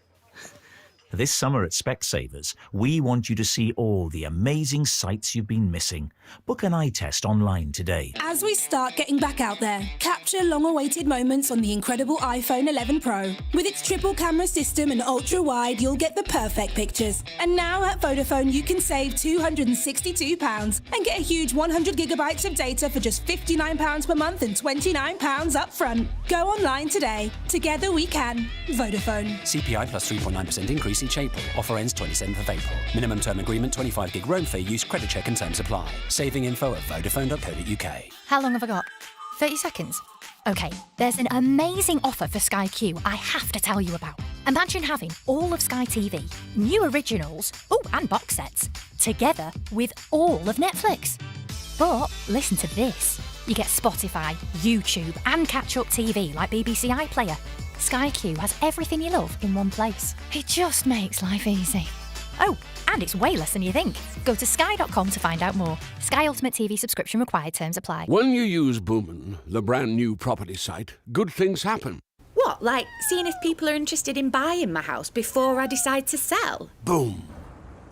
This summer at Specsavers, we want you to see all the amazing sights you've been missing. Book an eye test online today. As we start getting back out there, capture long-awaited moments on the incredible iPhone 11 Pro. With its triple camera system and ultra-wide, you'll get the perfect pictures. And now at Vodafone, you can save £262 and get a huge 100 gigabytes of data for just £59 per month and £29 up front. Go online today. Together we can. Vodafone. CPI plus 3.9% increase each April. Offer ends 27th of April. Minimum term agreement 25 gig roam fair use. Credit check and terms apply. Saving info at vodafone.co.uk. How long have I got? 30 seconds? OK, there's an amazing offer for Sky Q I have to tell you about. Imagine having all of Sky TV, new originals, and box sets, together with all of Netflix. But listen to this. You get Spotify, YouTube and catch-up TV like BBC iPlayer. Sky Q has everything you love in one place. It just makes life easy. Oh, and it's way less than you think. Go to sky.com to find out more. Sky Ultimate TV subscription required. Terms apply. When you use Boomin, the brand new property site, good things happen. What, like seeing if people are interested in buying my house before I decide to sell? Boom.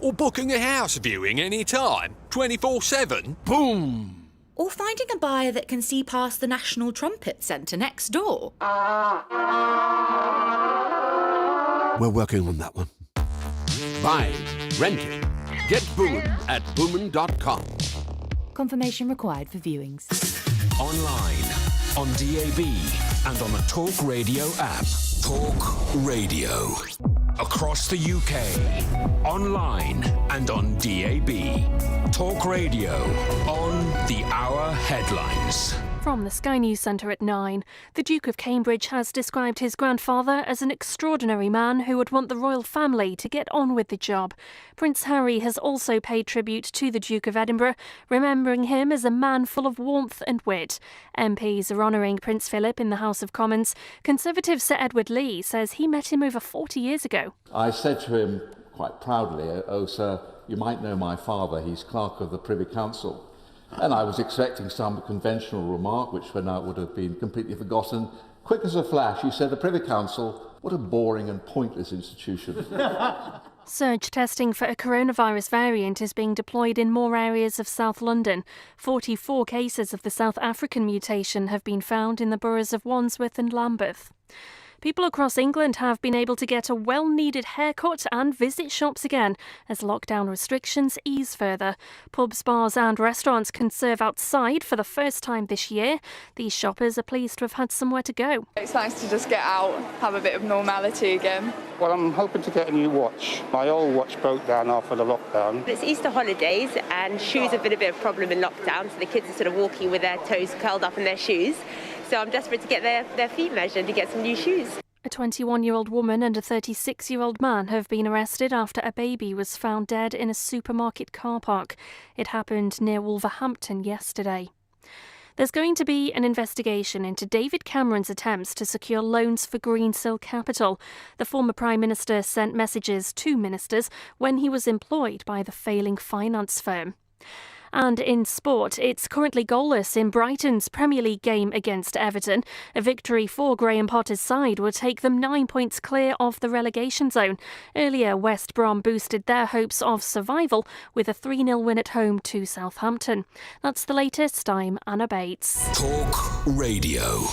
Or booking a house viewing any time, 24/7? Boom. Or finding a buyer that can see past the National Trumpet Centre next door? We're working on that one. Buying, renting. Get Boomin at boomin.com. Confirmation required for viewings. Online, on DAB, and on the Talk Radio app. Talk Radio. Across the UK, online and on DAB. Talk Radio on the Hour Headlines. From the Sky News Centre at 9, the Duke of Cambridge has described his grandfather as an extraordinary man who would want the royal family to get on with the job. Prince Harry has also paid tribute to the Duke of Edinburgh, remembering him as a man full of warmth and wit. MPs are honouring Prince Philip in the House of Commons. Conservative Sir Edward Lee says he met him over 40 years ago. I said to him quite proudly, "Oh, sir, you might know my father. He's Clerk of the Privy Council." And I was expecting some conventional remark, which for now would have been completely forgotten. Quick as a flash, he said, "The Privy Council, what a boring and pointless institution." Surge testing for a coronavirus variant is being deployed in more areas of South London. 44 cases of the South African mutation have been found in the boroughs of Wandsworth and Lambeth. People across England have been able to get a well-needed haircut and visit shops again as lockdown restrictions ease further. Pubs, bars and restaurants can serve outside for the first time this year. These shoppers are pleased to have had somewhere to go. It's nice to just get out, have a bit of normality again. Well, I'm hoping to get a new watch. My old watch broke down after the lockdown. It's Easter holidays and shoes have been a bit of a problem in lockdown, so the kids are sort of walking with their toes curled up in their shoes. So I'm desperate to get their feet measured to get some new shoes. A 21-year-old woman and a 36-year-old man have been arrested after a baby was found dead in a supermarket car park. It happened near Wolverhampton yesterday. There's going to be an investigation into David Cameron's attempts to secure loans for Greensill Capital. The former Prime Minister sent messages to ministers when he was employed by the failing finance firm. And in sport, it's currently goalless in Brighton's Premier League game against Everton. A victory for Graham Potter's side will take them 9 points clear of the relegation zone. Earlier, West Brom boosted their hopes of survival with a 3-0 win at home to Southampton. That's the latest. I'm Anna Bates. Talk Radio.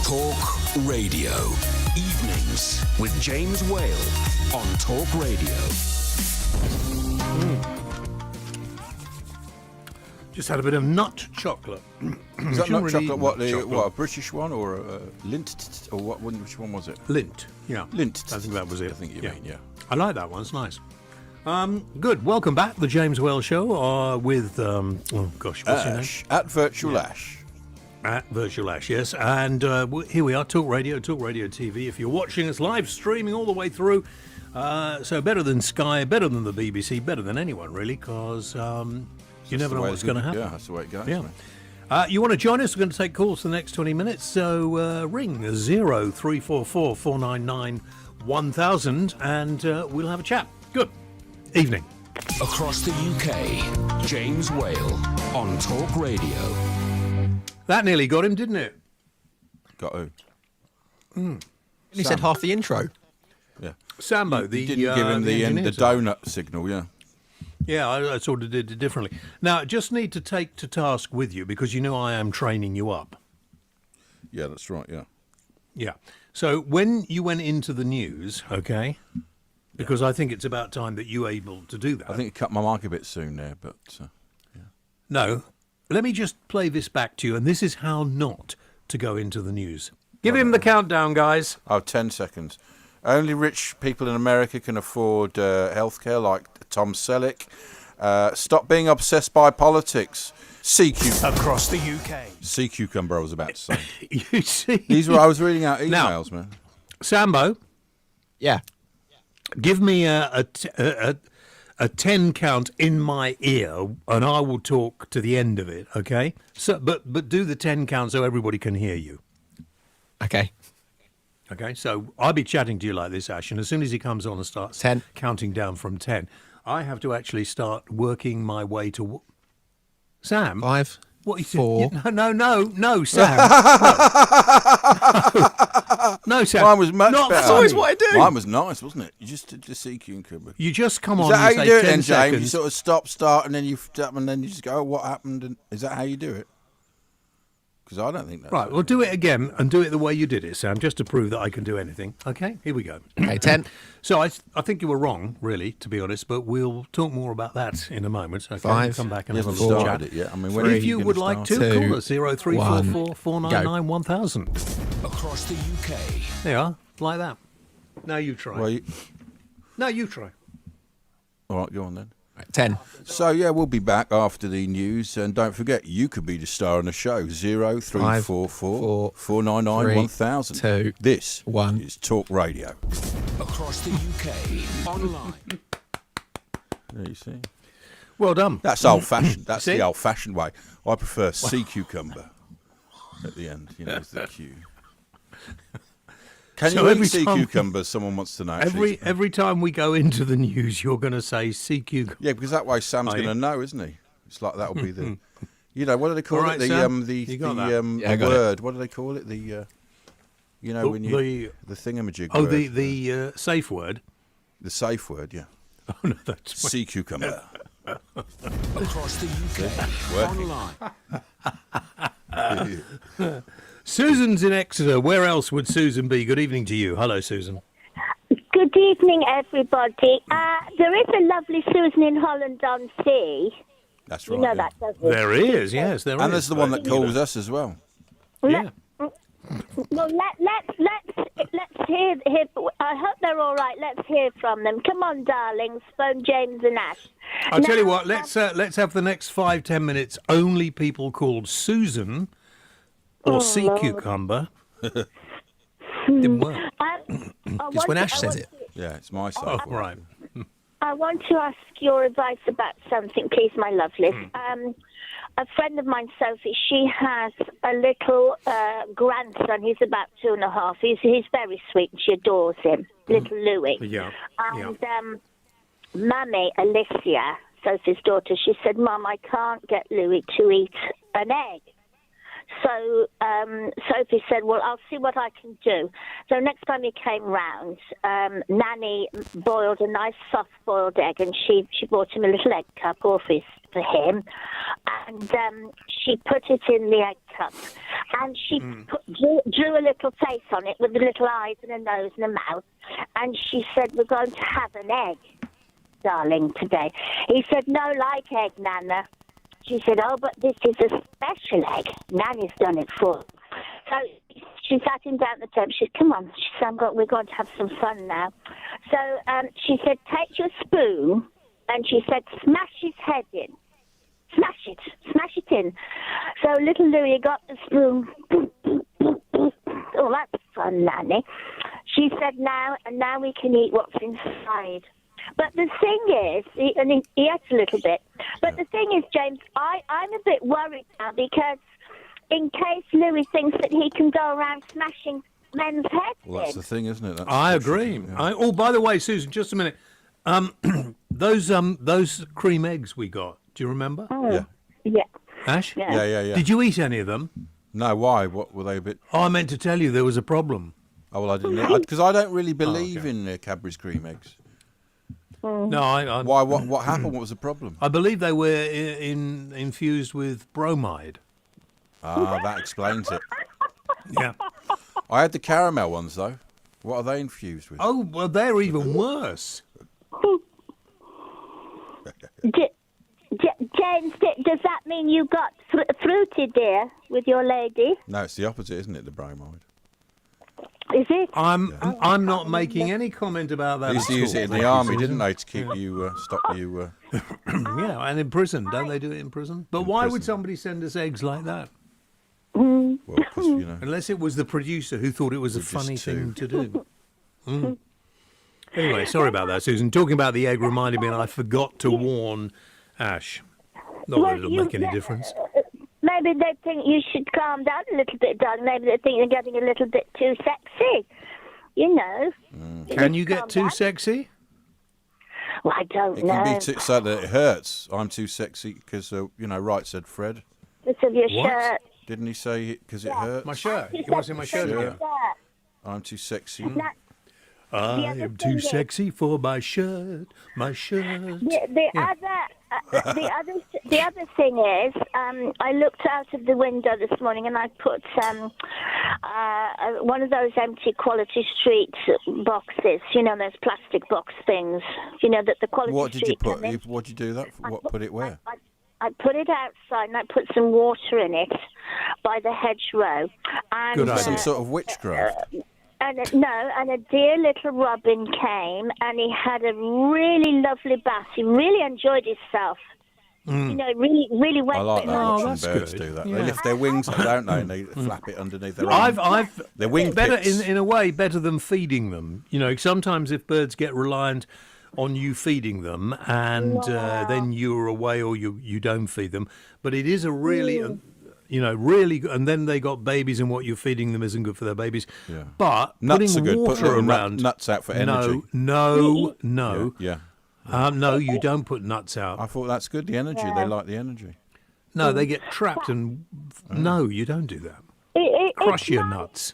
Talk Radio. Evenings with James Whale on Talk Radio. Just had a bit of nut chocolate. Is that nut chocolate? What a British one or a Lindt or what? Which one was it? Lindt. Yeah, Lindt. I think that was it. I think you mean, yeah. I like that one. It's nice. Good. Welcome back, the James Whale Show with what's your name? At Virtual Ash. At Virtual Ash, yes. And here we are, Talk Radio TV. If you're watching us live streaming all the way through, so better than Sky, better than the BBC, better than anyone really, because. You never know what's going to happen. Yeah, that's the way it goes. Yeah. You want to join us? We're going to take calls for the next 20 minutes. So ring 0344 499 1000 and we'll have a chat. Good evening. Across the UK, James Whale on Talk Radio. That nearly got him, didn't it? Got who? He said half the intro. Yeah. Sambo, you didn't give him the donut signal, yeah. Yeah, I sort of did it differently. Now, I just need to take to task with you because you know I am training you up. Yeah, that's right, yeah. Yeah. So when you went into the news, okay, because I think it's about time that you were able to do that. I think it cut my mic a bit soon there, but... No, let me just play this back to you, and this is how not to go into the news. Give him the countdown, guys. Oh, 10 seconds. Only rich people in America can afford healthcare, like Tom Selleck. Stop being obsessed by politics. Sea cucumber. Across the UK. Sea cucumber, I was about to say. You see? I was reading out emails, Now, man. Sambo. Yeah. Give me a 10 count in my ear, and I will talk to the end of it, okay? So, but do the 10 count so everybody can hear you. Okay. Okay, so I'll be chatting to you like this, Ash, and as soon as he comes on and starts 10. Counting down from 10, I have to actually start working my way to... Sam? 5, What, 4... No, Sam. No, Sam. Mine was much Not better. That's always what I do. Mine was nice, wasn't it? You just did the sea cucumber. You just come Is on that how and you say do it 10 then, James? seconds. You sort of stop, start, and then you just go, oh, what happened? And is that how you do it? Because I don't think that's... Right, well, do it again and do it the way you did it, Sam, just to prove that I can do anything. Okay, here we go. Okay, 10. So I think you were wrong, really, to be honest, but we'll talk more about that in a moment. Okay, 5. We'll come back and You have a haven't little started chat. it yet. I mean, when If are you you would gonna like to, start? call us 0344 499 1000. Across the UK. There you are, like that. Now you try. Well, Now you try. all right, go on then. 10. So, yeah, we'll be back after the news. And don't forget, you could be the star on the show. 0344 499 1000. 2, This 1. is Talk Radio. Across the UK. Online. There you see. Well done. That's old-fashioned. That's See? the old-fashioned way. I prefer sea cucumber at the end, as the cue. Can So you every eat sea time- cucumbers? Someone wants to know. Every time we go into the news, you're going to say CQ. Yeah, because that way Sam's Are going you? to know, isn't he? It's like that'll be the... what do they call All it? right, The Sam, you got that? Yeah, I got word. What do they call it? The when you the thingamajig. Oh, word. the safe word. The safe word, yeah. Oh no, that's Sea cucumber. Across the UK. Working. Online. Susan's in Exeter. Where else would Susan be? Good evening to you. Hello, Susan. Good evening, everybody. There is a lovely Susan in Holland on Sea. That's You right. know yeah. that, don't you? There is, yes, there is. And there's the one that calls us as well. Yeah. Well, let's hear. I hope they're all right. Let's hear from them. Come on, darlings. Phone James and Ash. I'll tell you what. Let's have the next 5-10 minutes only people called Susan or sea Lord. cucumber. Didn't work. Just when Ash says it. Yeah, it's my safe Oh, word. right. I want to ask your advice about something, please, my lovelies. A friend of mine, Sophie, she has a little grandson. He's about 2.5. He's very sweet and she adores him, little Louis. Yeah. And Mummy, Alicia, Sophie's daughter, she said, Mum, I can't get Louis to eat an egg. So Sophie said, well, I'll see what I can do. So next time he came round, Nanny boiled a nice soft-boiled egg, and she bought him a little egg cup for him, and she put it in the egg cup, and she drew a little face on it with the little eyes and a nose and a mouth, and she said, we're going to have an egg, darling, today. He said, no, like egg, Nana. She said, oh, but this is a special egg. Nanny's done it for. So she sat him down at the table. She said, come on. She said, we're going to have some fun now. So she said, take your spoon. And she said, smash his head in. Smash it in. So little Louis got the spoon. Oh, that's fun, Nanny. She said, now we can eat what's inside. But the thing is, he ate a little bit, but the thing is, James, I'm a bit worried now because in case Louis thinks that he can go around smashing men's heads Well, that's in. the thing, isn't it? That's I agree. Oh, by the way, Susan, just a minute. Those cream eggs we got, do you remember? Yeah. Yeah. Ash? Yeah. Did you eat any of them? No, why? What were they a bit... Oh, I meant to tell you there was a problem. Oh, well, I didn't... Because I don't really believe in Cadbury's cream eggs. No, I Why? What happened? What was the problem? I believe they were infused with bromide. Ah, that explains it. Yeah. I had the caramel ones, though. What are they infused with? Oh, well, they're even worse. James, does that mean you got fruity, dear, with your lady? No, it's the opposite, isn't it? The bromide. Is it? I'm not making any comment about that. They used to use it in the army, didn't they, to keep you, stop you... Yeah, and in prison. Don't they do it in prison? But why would somebody send us eggs like that? Well, 'cause, you know... Unless it was the producer who thought it was a funny thing to do. Anyway, sorry about that, Susan. Talking about the egg reminded me, and I forgot to warn Ash. Not that it'll make any difference. Maybe they think you should calm down a little bit, darling. Maybe they think you're getting a little bit too sexy. You know. Can you get too sexy? Well, I don't It know. can be so that it hurts. I'm too sexy because, right, said Fred. Because of your What? shirt. Didn't he say because it hurts? My shirt. You want to see my shirt again? I'm too sexy. I am too sexy for my shirt. My shirt. The other thing is, I looked out of the window this morning and I put one of those empty Quality Street boxes. You know, those plastic box things. You know that the Quality What did you Street. put? What did you do that for? Put it where? I put it outside and I put some water in it by the hedgerow. And, Good idea. Some sort of witchcraft. And a dear little robin came and he had a really lovely bath. He really enjoyed himself. You know, really went I like for it. that. Watching birds do that. They lift their wings up, don't they? And they flap it underneath their I've their wing better pits. in a way better than feeding them. You know, sometimes if birds get reliant on you feeding them, and then you're away or you don't feed them, but it is a really. Really, and then they got babies, and what you're feeding them isn't good for their babies. Yeah. But Nuts putting are good. water Put little around nuts out for energy. No. Yeah. No, you don't put nuts out. I thought that's good. The energy. They like the energy. No, they get trapped, and no, you don't do that. Crush your nuts.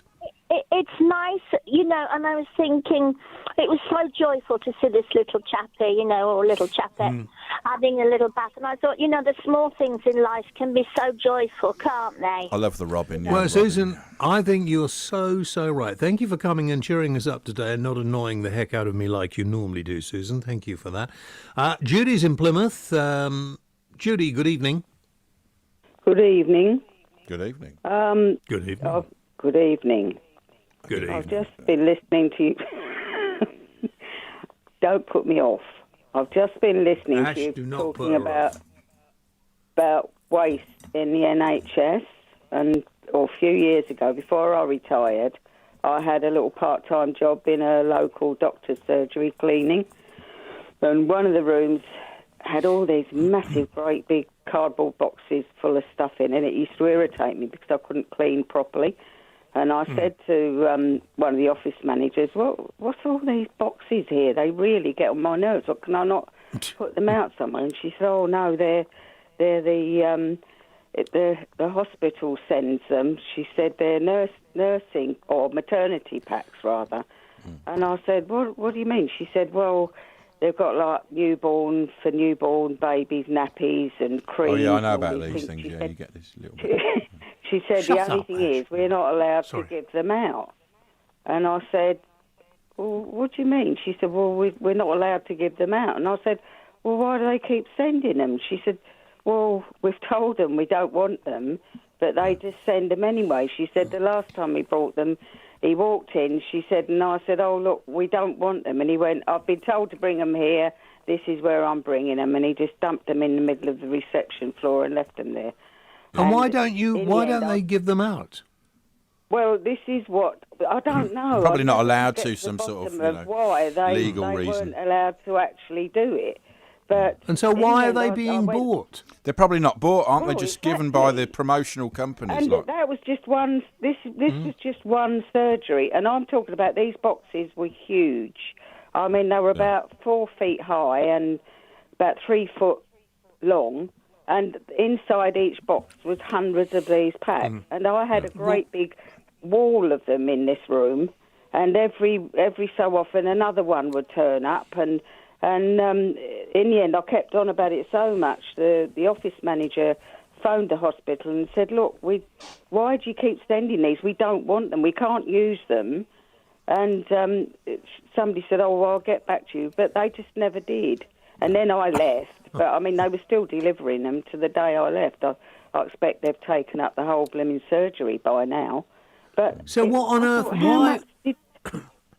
It's nice, and I was thinking it was so joyful to see this little chappie, or little chapette having a little bath. And I thought, the small things in life can be so joyful, can't they? I love the robin. Well, Susan, I think you're so right. Thank you for coming and cheering us up today and not annoying the heck out of me like you normally do, Susan. Thank you for that. Judy's in Plymouth. Judy, good evening. Good evening. Good evening. Good evening. Good evening. Good evening. I've just been listening to you. Don't put me off. I've just been listening Ash, to you do not talking put her about waste in the NHS. And a few years ago, before I retired, I had a little part-time job in a local doctor's surgery cleaning. And one of the rooms had all these massive, great big cardboard boxes full of stuff in, and it used to irritate me because I couldn't clean properly. And I said to one of the office managers, well, what's all these boxes here? They really get on my nerves. What, can I not put them out somewhere? And she said, oh, no, they're the hospital sends them. She said they're nursing or maternity packs, rather. And I said, what do you mean? She said, well, they've got like newborn babies, nappies and cream. Oh, yeah, I know about these things. Yeah, you get this little bit. She said the only thing is we're not allowed to give them out. And I said, well, what do you mean? She said, well, we're not allowed to give them out. And I said, well, why do they keep sending them? She said, well, we've told them we don't want them, but they just send them anyway. She said the last time he brought them, he walked in, she said, and I said, oh, look, we don't want them. And he went, I've been told to bring them here. This is where I'm bringing them. And he just dumped them in the middle of the reception floor and left them there. And why don't they give them out? Well, this is what I don't know. Probably not allowed to. to, some sort of why they legal reason. Weren't allowed to actually do it. But and so why are they being bought? They're probably not bought, aren't they? Just given by the promotional companies. And that was just one. This was just one surgery, and I'm talking about these boxes were huge. I mean, they were about 4 feet high and about 3 foot long. And inside each box was hundreds of these packs. And I had a great big wall of them in this room. And every so often another one would turn up. And in the end, I kept on about it so much. The office manager phoned the hospital and said, look, why do you keep sending these? We don't want them. We can't use them. And somebody said, oh, well, I'll get back to you. But they just never did. And then I left. But, I mean, they were still delivering them to the day I left. I I expect they've taken up the whole blooming surgery by now. But So what on earth?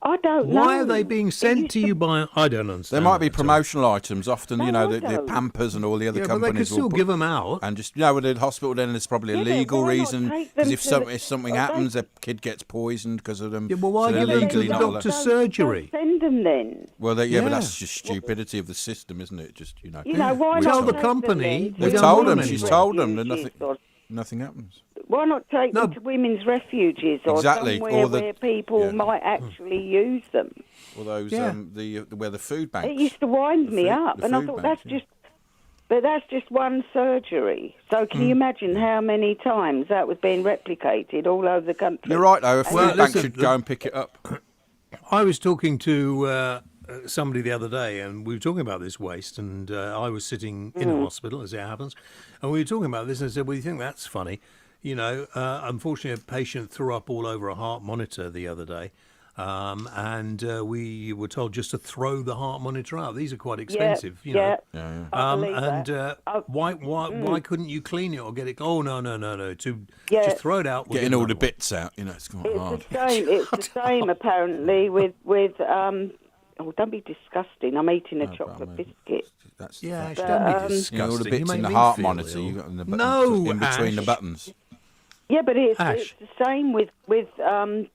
I don't know. Why are they being sent to you by? I don't understand. There might be that at all. promotional items. Often, No, you know, I the don't. Pampers and all the other Yeah, but companies they could still will put- give them out. And just, with the hospital, then there's probably a Yeah, but legal why not reason. take Because them if to something, the- if something Oh, happens, a kid gets poisoned because of them. Yeah, well, why so give they're them to legally the not allowed- doctor's surgery? Send them then. Well, but Yeah. that's just stupidity of the system, isn't it? Just, You know, why we're not Tell told- the take company them we They've don't told want them. them She's anymore. told them that refugees nothing happens. Why not take No. them to women's refuges or Exactly, somewhere or the- where people yeah. might actually use them? All those Yeah. where the food banks. It used to wind me food- up, the and I food thought banks, that's just one surgery. So can you imagine how many times that was being replicated all over the country? You're right, though. A food Well, bank listen, should go and pick it up. I was talking to somebody the other day, and we were talking about this waste, and I was sitting in a hospital, as it happens, and we were talking about this, and I said, well, you think that's funny? You know, unfortunately, a patient threw up all over a heart monitor the other day, and we were told just to throw the heart monitor out. These are quite expensive, you know. I believe And that. why couldn't you clean it or get it? Oh, no. Yeah. Just throw it out. we'll Getting get all the another one. bits out, it's quite hard. It's the same apparently with oh, don't be disgusting. I'm eating a chocolate biscuit. That's Yeah, But, don't be um, disgusting. all the You bits make in the me heart feel monitor ill. you got in the buttons, No, in between the Ash. buttons. Yeah, but it's Ash. the same with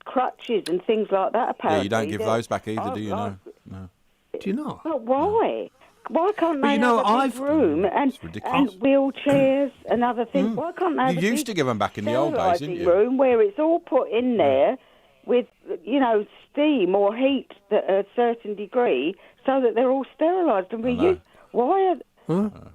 crutches and things like that. Apparently, Yeah, you don't give those back either, do you? No. Do you not? But why? Why can't But they you know, have a big I've- room and ridiculous. wheelchairs and other things? Why can't they have You a used big to give them back in the old days, didn't sterilising you? room where it's all put in there with, steam or heat at a certain degree so that they're all sterilised and reused? Why are...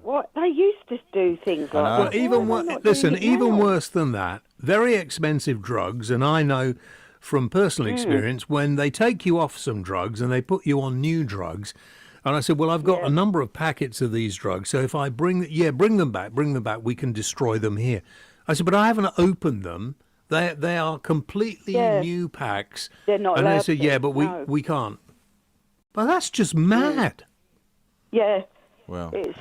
What they used to do things like know. that. Well, even Why are they not doing it even now? worse than that, very expensive drugs, and I know from personal experience when they take you off some drugs and they put you on new drugs. And I said, well, I've got a number of packets of these drugs, so if I bring them back, we can destroy them here. I said, but I haven't opened them. They are completely new packs. They're not And they allowed said, to, yeah, but no. we can't. But that's just mad. Yeah. Well, it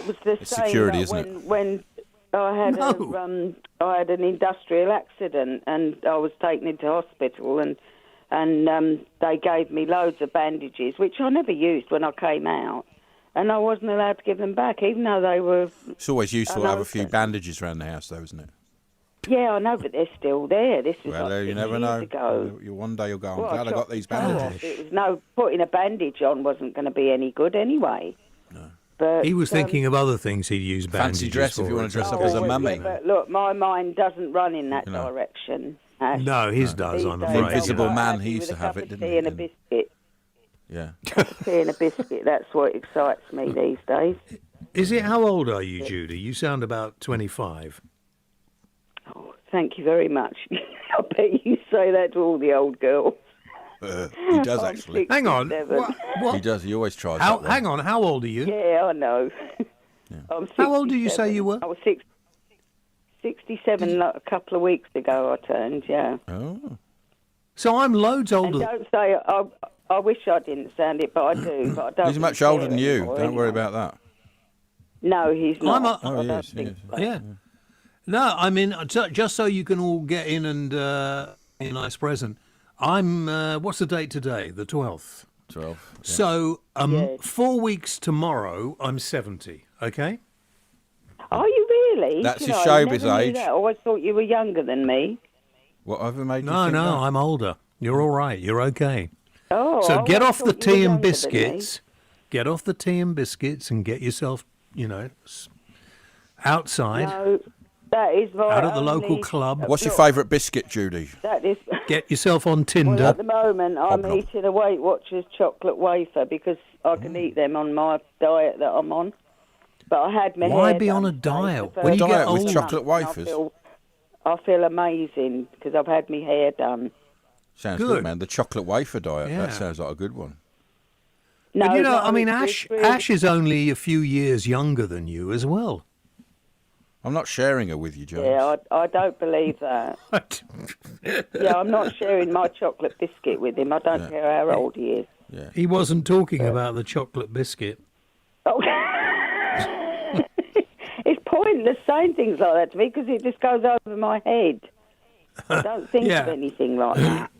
was the it's same security, isn't when I had I had an industrial accident and I was taken into hospital and they gave me loads of bandages which I never used when I came out, and I wasn't allowed to give them back even though they were. It's always useful to have a few bandages around the house, though, isn't it? Yeah, I know, but they're still there. This was Well, like you 6 never years know. ago. One day you'll go, I'm Well, glad I got these bandages. It was no putting a bandage on wasn't going to be any good anyway. No. But He was thinking of other things he'd use bandages Fancy dress for. if you want to dress up Oh, as a well, mummy. yeah, but look, my mind doesn't run in that direction. Ash. No, his does, These I'm days, afraid. I'm Invisible quite Man, happy he used with to a have cup it, of didn't tea he? and a biscuit. Yeah. Tea and a biscuit, that's what excites me these days. Is it? How old are you, Judy? You sound about 25. Oh, thank you very much. I bet you say that to all the old girls. He does, I'm actually. Hang on. 67. What? He does. He always tries How, that one. hang on. How old are you? Yeah, I know. I'm How old did you say 67. you were? I was 67 like a couple of weeks ago I turned, yeah. Oh. So I'm loads And older. don't say, I wish I didn't sound it, but I do. But I don't He's much really older care than you. anymore Don't worry anyway. about that. No, he's not. I'm a- Oh, I he don't is, he think is. so. Yeah. No, I mean, just so you can all get in and a nice present. I'm, what's the date today? The 12th. 12. Yeah. So, Yes. 4 weeks tomorrow, I'm 70, okay? Are you really? That's You his know, I showbiz never knew age. that. I always thought you were younger than me. What have made you No, think no, that? I'm older. You're all right. You're okay. Oh, So I get always off the thought you were tea and younger than me. biscuits. Get off the tea and biscuits and get yourself, outside. No, that is my Out at the local only- club. What's your Look, favourite biscuit, Judy? That is. Get yourself on Well, Tinder. at the moment, I'm Hobnob. eating a Weight Watchers chocolate wafer because I can eat them on my diet that I'm on. But I had my Why hair be on done a today diet? for the When you first get Diet with older- chocolate month, and wafers? I feel amazing because I've had my hair done. Sounds good, Good. man. The chocolate wafer diet. Yeah. That sounds like a good one. No, But no, I mean, it's Ash, really- Ash is only a few years younger than you as well. I'm not sharing her with you, James. Yeah, I don't believe that. Yeah, I'm not sharing my chocolate biscuit with him. I don't care how old he is. Yeah. He wasn't talking about the chocolate biscuit. Oh. It's pointless saying things like that to me because it just goes over my head. I don't think of anything like that.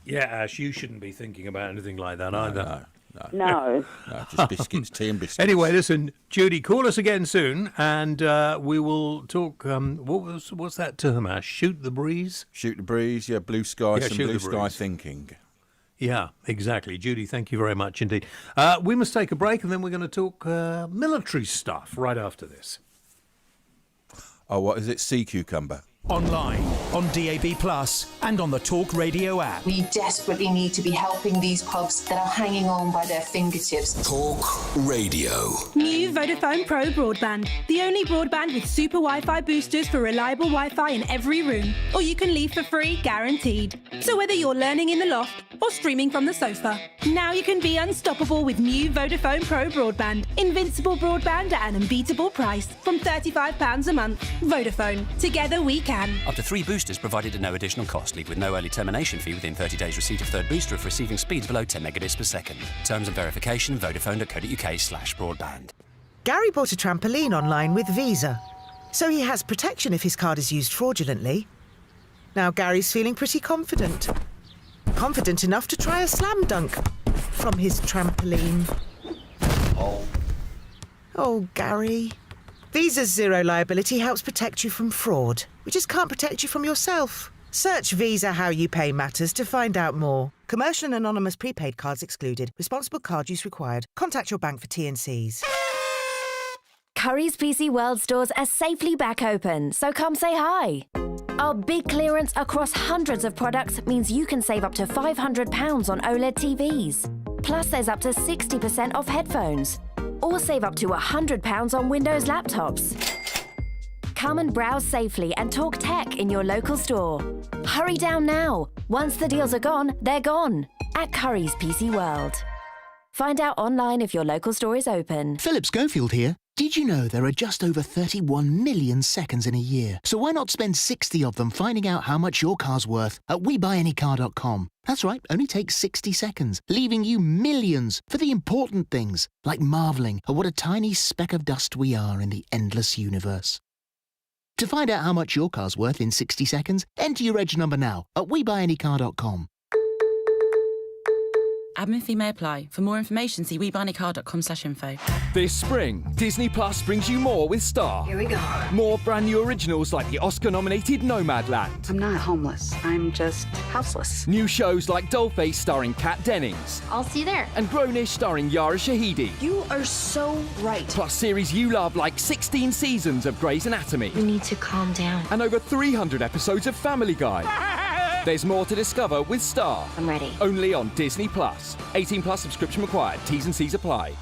Yeah, Ash, you shouldn't be thinking about anything like that either. No. No, just biscuits, tea and biscuits. Anyway, listen, Judy, call us again soon, and we will talk. What's that term, Ash? Shoot the breeze? Shoot the breeze, yeah, blue sky, some shoot blue the sky breeze. thinking. Yeah, exactly. Judy, thank you very much indeed. We must take a break, and then we're going to talk military stuff right after this. Oh, what is it? Sea cucumber. Online, on DAB+, and on the Talk Radio app. We desperately need to be helping these pubs that are hanging on by their fingertips. Talk Radio. New Vodafone Pro broadband. The only broadband with super Wi-Fi boosters for reliable Wi-Fi in every room. Or you can leave for free, guaranteed. So whether you're learning in the loft or streaming from the sofa, now you can be unstoppable with new Vodafone Pro broadband. Invincible broadband at an unbeatable price. From £35 a month. Vodafone. Together we can. Up to 3 boosters provided at no additional cost. Leave with no early termination fee within 30 days receipt of third booster if receiving speeds below 10 megabits per second. Terms and verification, vodafone.co.uk/broadband. Gary bought a trampoline online with Visa, so he has protection if his card is used fraudulently. Now Gary's feeling pretty confident. Confident enough to try a slam dunk from his trampoline. Oh, Gary. Visa's zero liability helps protect you from fraud. We just can't protect you from yourself. Search Visa How You Pay Matters to find out more. Commercial and anonymous prepaid cards excluded. Responsible card use required. Contact your bank for T&Cs. Curry's PC World stores are safely back open, so come say hi. Our big clearance across hundreds of products means you can save up to £500 on OLED TVs. Plus, there's up to 60% off headphones. Or save up to £100 on Windows laptops. Come and browse safely and talk tech in your local store. Hurry down now. Once the deals are gone, they're gone. At Curry's PC World. Find out online if your local store is open. Philip Schofield here. Did you know there are just over 31 million seconds in a year? So why not spend 60 of them finding out how much your car's worth at WeBuyAnyCar.com? That's right, only takes 60 seconds, leaving you millions for the important things, like marvelling at what a tiny speck of dust we are in the endless universe. To find out how much your car's worth in 60 seconds, enter your reg number now at WeBuyAnyCar.com. Admin fee may apply. For more information, see WeBuyAnyCar.com/info. This spring, Disney Plus brings you more with Star. Here we go. More brand new originals like the Oscar-nominated Nomadland. I'm not homeless. I'm just houseless. New shows like Dollface starring Kat Dennings. I'll see you there. And Grownish starring Yara Shahidi. You are so right. Plus series you love like 16 seasons of Grey's Anatomy. You need to calm down. And over 300 episodes of Family Guy. There's more to discover with Star. I'm ready. Only on Disney Plus. 18 plus subscription required. T's and C's apply.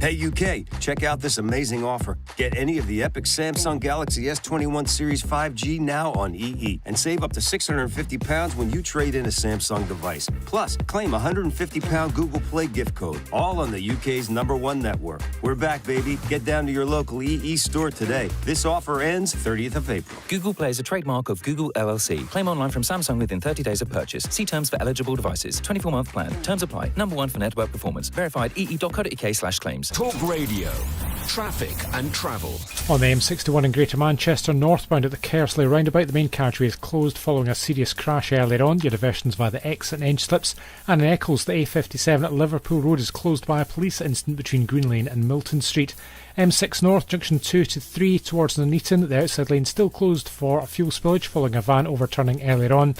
Hey UK, check out this amazing offer. Get any of the epic Samsung Galaxy S21 Series 5G now on EE and save up to £650 when you trade in a Samsung device. Plus, claim a £150 Google Play gift code, all on the UK's #1 network. We're back, baby. Get down to your local EE store today. This offer ends 30th of April. Google Play is a trademark of Google LLC. Claim online from Samsung within 30 days of purchase. See terms for eligible devices. 24-month plan. Terms apply. #1 for network performance. Verified ee.co.uk/claims. Talk Radio. Traffic and travel. On the M61 in Greater Manchester, northbound at the Kersley roundabout, the main carriageway is closed following a serious crash earlier on. Your diversions via the exit and edge slips. And in Eccles, the A57 at Liverpool Road is closed by a police incident between Green Lane and Milton Street. M6 North, junction 2 to 3 towards Nuneaton. The outside lane still closed for a fuel spillage following a van overturning earlier on.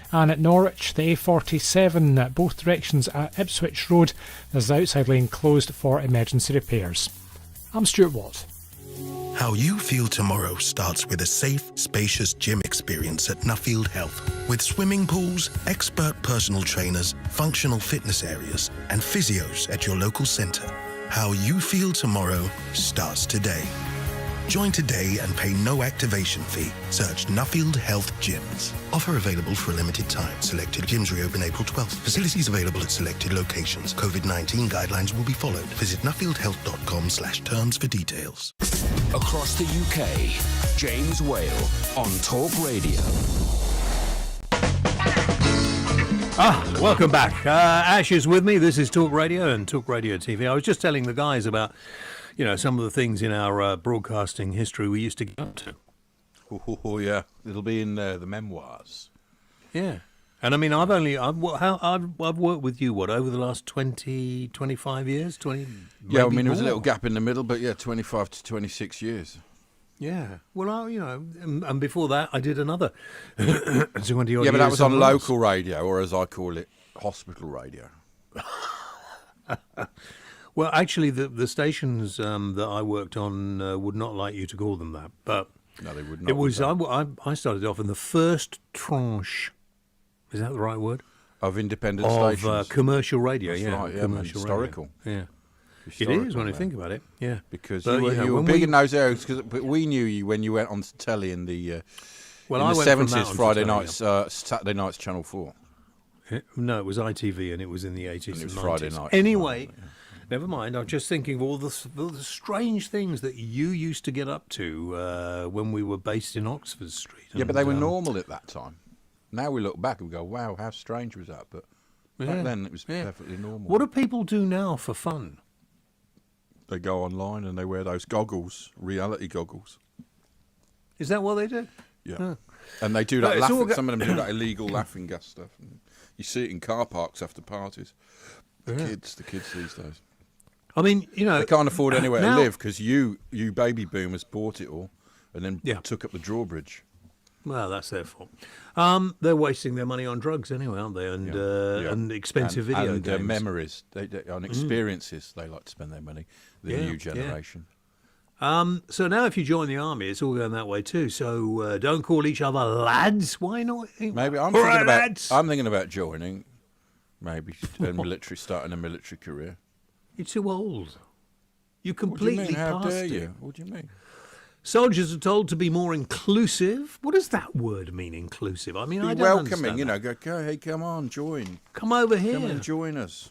And at Norwich, the A47, both directions at Ipswich Road, there's the outside lane closed for emergency repairs. I'm Stuart Watt. How you feel tomorrow starts with a safe, spacious gym experience at Nuffield Health. With swimming pools, expert personal trainers, functional fitness areas, and physios at your local centre. How you feel tomorrow starts today. Join today and pay no activation fee. Search Nuffield Health Gyms. Offer available for a limited time. Selected gyms reopen April 12th. Facilities available at selected locations. COVID-19 guidelines will be followed. Visit nuffieldhealth.com/terms for details. Across the UK, James Whale on Talk Radio. Welcome back. Ash is with me. This is Talk Radio and Talk Radio TV. I was just telling the guys about some of the things in our broadcasting history we used to get up to. Oh, yeah. It'll be in the memoirs. Yeah. And I mean, I've worked with you, over the last 20, 25 years? 20? Yeah, I mean, there was a little gap in the middle, but 25 to 26 years. Yeah. Well, and before that, I did another 20 odd Yeah, but that was on somewhere local radio, or as I call it, hospital radio. Well, actually, the stations that I worked on would not like you to call them that, but no, they would not. It was. I started off in the first tranche. Is that the right word? Of independent stations. Of commercial radio, That's yeah. right, yeah, commercial historical. Radio. Yeah. Historical, It is when you think about it, yeah. Because but, you were big in those areas, but we knew you when you went on to telly in the, well, in I the went 70s, Friday telly, nights, Saturday nights, Channel 4. No, it was ITV, and it was in the 80s and 90s. Friday night. Anyway, never mind. I'm just thinking of all the strange things that you used to get up to when we were based in Oxford Street. Yeah, but they were normal at that time. Now we look back and we go, wow, how strange was that? But back then it was perfectly normal. What do people do now for fun? They go online and they wear those goggles, reality goggles. Is that what they do? Yeah. Oh. And they do that some of them do that illegal laughing gas stuff. You see it in car parks after parties. The kids these days. I mean, they can't afford anywhere to live because you baby boomers bought it all and then took up the drawbridge. Well, that's their fault. They're wasting their money on drugs anyway, aren't they? And expensive video games. Memories. On experiences, they like to spend their money. The new generation. Yeah. So now if you join the army, it's all going that way too. So don't call each other lads. Why not? Maybe I'm thinking about joining. Maybe starting a military career. You're too old. You completely How past dare it. you? What do you mean? Soldiers are told to be more inclusive. What does that word mean, inclusive? I mean, I don't welcoming. understand Go, hey, come on, join. Come over here. Come and join us.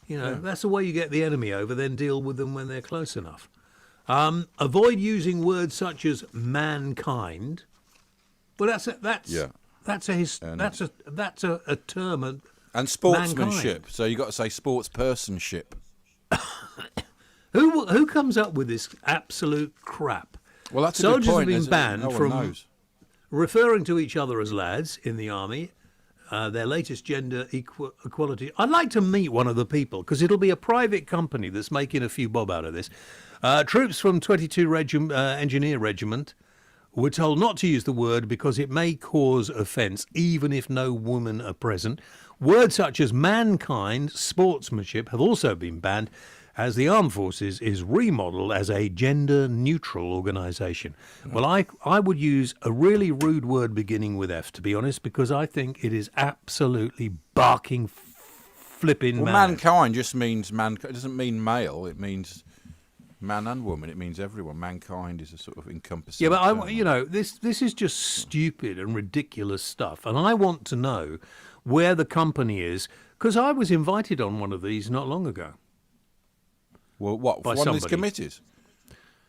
That's the way you get the enemy over. Then deal with them when they're close enough. Avoid using words such as mankind. Well, that's a term. And sportsmanship. Mankind. So you got to say sportspersonship. Who comes up with this absolute crap? Well, that's Soldiers a good point. have been banned no one from knows. referring to each other as lads in the army. Their latest gender equality. I'd like to meet one of the people because it'll be a private company that's making a few bob out of this. Troops from 22 Engineer Regiment were told not to use the word because it may cause offence, even if no women are present. Words such as mankind, sportsmanship have also been banned, as the Armed Forces is remodelled as a gender-neutral organisation. Well, I would use a really rude word beginning with F, to be honest, because I think it is absolutely barking, flipping mad. Mankind just means mankind. It doesn't mean male. It means man and woman. It means everyone. Mankind is a sort of encompassing. Yeah, but this is just stupid and ridiculous stuff, and I want to know where the company is, because I was invited on one of these not long ago. Well, what? For one of these committees?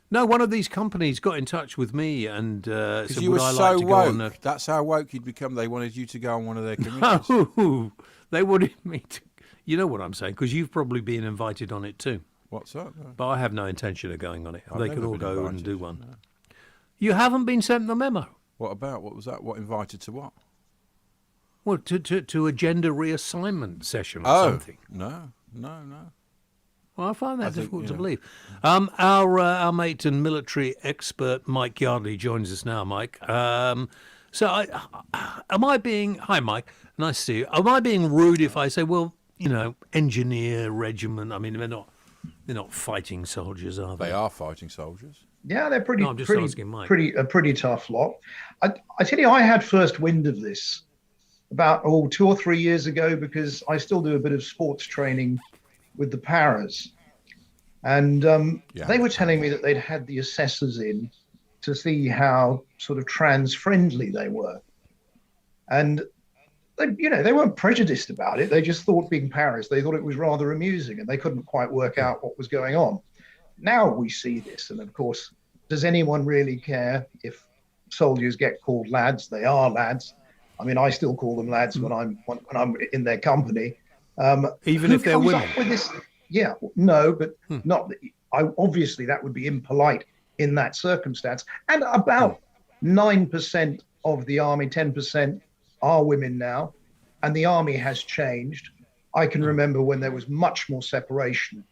No, one of these companies got in touch with me and said, you were would I so like to woke. go on That's how woke you'd become. They wanted you to go on one of their committees. No, they wanted me to. You know what I'm saying? Because you've probably been invited on it too. What's that? But I have no intention of going on it. I've they never could all been go invited, and do one. no. You haven't been sent the memo? What about? What was that? What invited to what? Well, to a gender reassignment session or something. No. Well, I find that difficult to believe. Our mate and military expert Mike Yardley joins us now, Mike. Am I being... Hi, Mike. Nice to see you. Am I being rude if I say, well, engineer regiment? I mean, they're not fighting soldiers, are they? They are fighting soldiers. Yeah, they're pretty. No, I'm just asking Mike. Pretty tough lot. I tell you, I had first wind of this about 2 or 3 years ago because I still do a bit of sports training with the paras, and they were telling me that they'd had the assessors in to see how sort of trans-friendly they were, and they weren't prejudiced about it. They just thought, being paras, they thought it was rather amusing, and they couldn't quite work out what was going on. Now we see this, and of course, does anyone really care if soldiers get called lads? They are lads. I mean, I still call them lads when I'm in their company. Even if they're women. With this? Yeah, no, but not. obviously that would be impolite in that circumstance. And about 9% of the army, 10% are women now, and the army has changed. I can remember when there was much more separation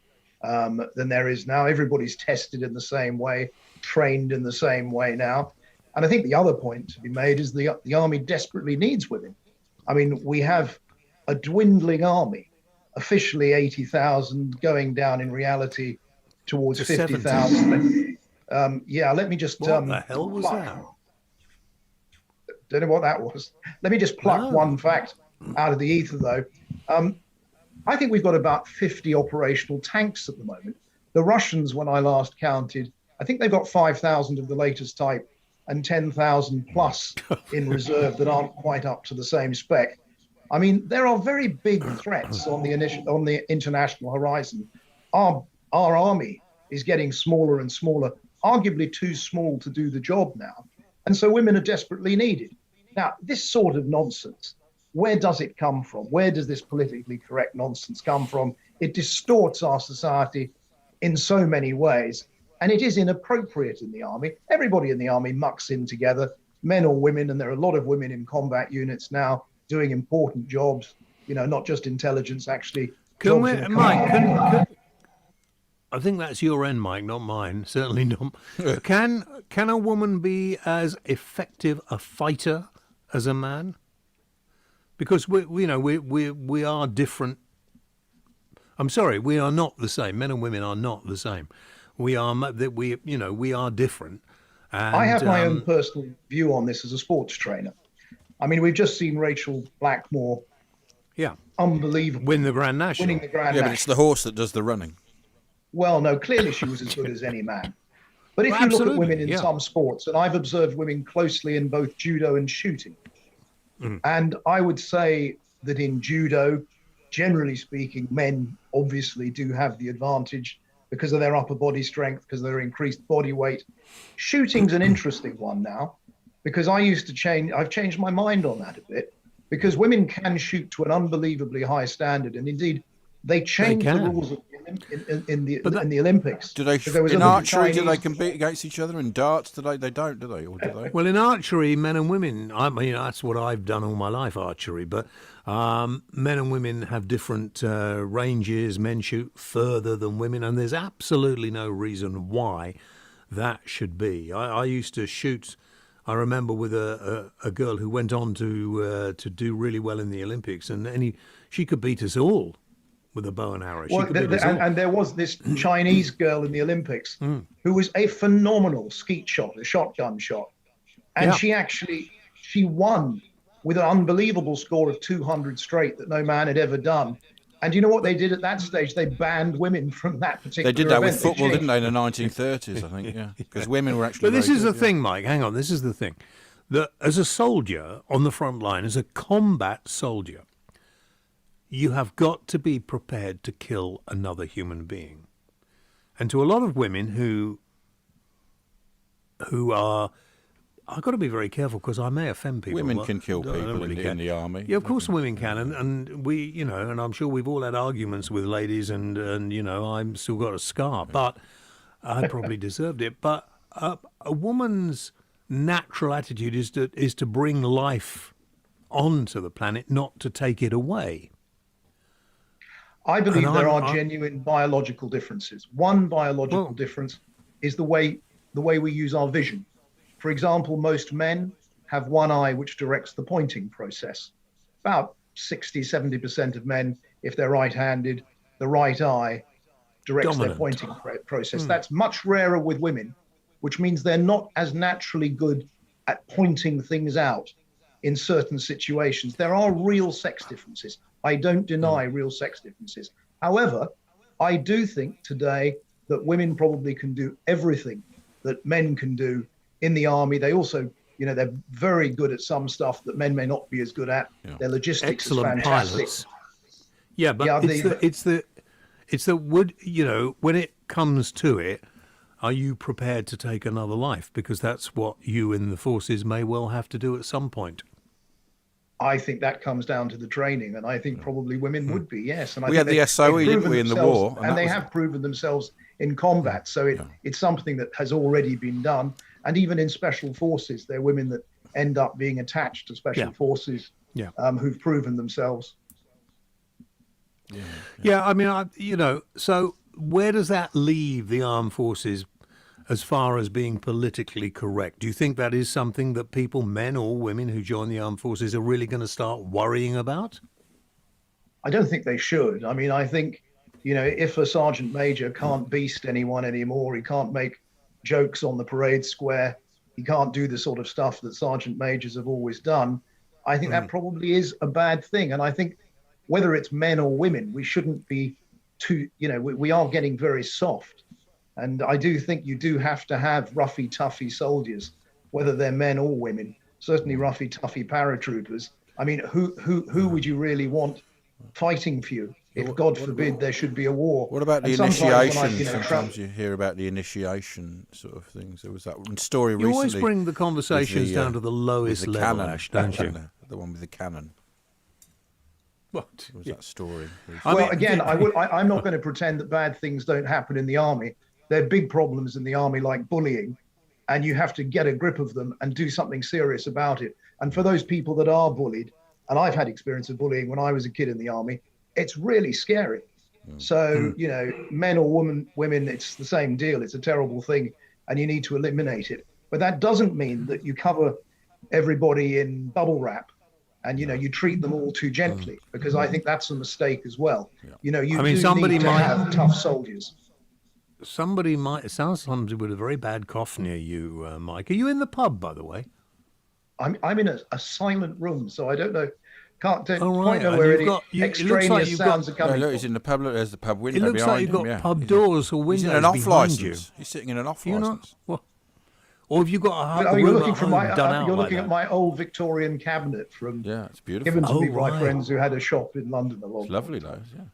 than there is now. Everybody's tested in the same way, trained in the same way now. And I think the other point to be made is the army desperately needs women. I mean, we have a dwindling army, officially 80,000, going down in reality towards 50,000. Let me just... What the hell was that? Don't know what that was. Let me just pluck one fact out of the ether, though. I think we've got about 50 operational tanks at the moment. The Russians, when I last counted, I think they've got 5,000 of the latest type and 10,000 plus in reserve that aren't quite up to the same spec. I mean, there are very big threats on the international horizon. Our army is getting smaller and smaller, arguably too small to do the job now. And so women are desperately needed. Now, this sort of nonsense, where does it come from? Where does this politically correct nonsense come from? It distorts our society in so many ways, and it is inappropriate in the army. Everybody in the army mucks in together, men or women, and there are a lot of women in combat units now doing important jobs, not just intelligence, actually. Mike, I think that's your end, Mike, not mine. Certainly not. Can a woman be as effective a fighter as a man? Because we are different. I'm sorry, we are not the same. Men and women are not the same. We are different. And, I have my own personal view on this as a sports trainer. I mean, we've just seen Rachel Blackmore. Yeah. Unbelievable. Winning the Grand National. But it's the horse that does the running. Well, no, clearly she was as good as any man. But if you look at women in some sports, and I've observed women closely in both judo and shooting, and I would say that in judo, generally speaking, men obviously do have the advantage because of their upper body strength, because of their increased body weight. Shooting's an interesting one now, because I've changed my mind on that a bit, because women can shoot to an unbelievably high standard, and indeed they changed the rules in the Olympics. Do they in archery? Do they compete against each other? In darts, they don't, do they? Or do they? Well, in archery, men and women. I mean, that's what I've done all my life, archery. But men and women have different ranges. Men shoot further than women, and there's absolutely no reason why that should be. I used to shoot. I remember with a girl who went on to do really well in the Olympics, and she could beat us all with a bow and arrow. And there was this Chinese girl in the Olympics who was a phenomenal skeet shot, a shotgun shot. And she won with an unbelievable score of 200 straight that no man had ever done. And you know what they did at that stage? They banned women from that particular event. They did that with football, didn't they, in the 1930s, I think, yeah. Because women were actually But this is the thing, Mike, hang on, this is the thing. That as a soldier on the front line, as a combat soldier, you have got to be prepared to kill another human being. And to a lot of women who are... I've got to be very careful because I may offend people. Women can kill people in the army. Yeah, of course women can. And we, and I'm sure we've all had arguments with ladies and I've still got a scar, but I probably deserved it. But a woman's natural attitude is to bring life onto the planet, not to take it away. I believe there are genuine biological differences. One biological difference is the way we use our vision. For example, most men have one eye which directs the pointing process. About 60-70% of men, if they're right-handed, the right eye directs their pointing process. That's much rarer with women, which means they're not as naturally good at pointing things out in certain situations. There are real sex differences. I don't deny real sex differences. However, I do think today that women probably can do everything that men can do in the army. They also, they're very good at some stuff that men may not be as good at. Yeah. Their logistics is fantastic. Pilots. Yeah, but it's the would, when it comes to it, are you prepared to take another life? Because that's what you in the forces may well have to do at some point. I think that comes down to the training, and I think probably women would be, yes. And I We think had the SOE, didn't we, in the war? And they have proven themselves in combat. So it's something that has already been done. And even in special forces, there are women that end up being attached to special forces who've proven themselves. Yeah, I mean, so where does that leave the armed forces as far as being politically correct? Do you think that is something that people, men or women who join the armed forces, are really going to start worrying about? I don't think they should. I mean, I think, if a sergeant major can't beast anyone anymore, he can't make jokes on the parade square, he can't do the sort of stuff that sergeant majors have always done, I think that probably is a bad thing. And I think whether it's men or women, we shouldn't be too, we are getting very soft. And I do think you do have to have roughy, toughy soldiers, whether they're men or women, certainly roughy, toughy paratroopers. I mean, who would you really want fighting for you if, God forbid, there should be a war? What about the initiation? Sometimes you hear about the initiation sort of things. There was that story recently. You always bring the conversations down to the lowest level, Ash, don't you? The one with the cannon. What was that story? Well, again, I'm not going to pretend that bad things don't happen in the army. There are big problems in the army like bullying, and you have to get a grip of them and do something serious about it. And for those people that are bullied, and I've had experience of bullying when I was a kid in the army, it's really scary. So, men or women, it's the same deal. It's a terrible thing, and you need to eliminate it. But that doesn't mean that you cover everybody in bubble wrap and, you treat them all too gently, because I think that's a mistake as well. Somebody might have tough soldiers. Somebody might, it sounds like somebody with a very bad cough near you, Mike. Are you in the pub, by the way? I'm in a silent room, so I don't know. Don't right. quite know where any extraneous sounds are coming from. He's in the pub. Look, there's the pub window behind him. It looks like you've got pub doors or windows behind you. He's in an off license. He's sitting in an off license. Or have you got a you're room looking, you're looking like at my old Victorian cabinet from it's beautiful. given to me by friends who had a shop in London a long It's lovely, though. Yeah,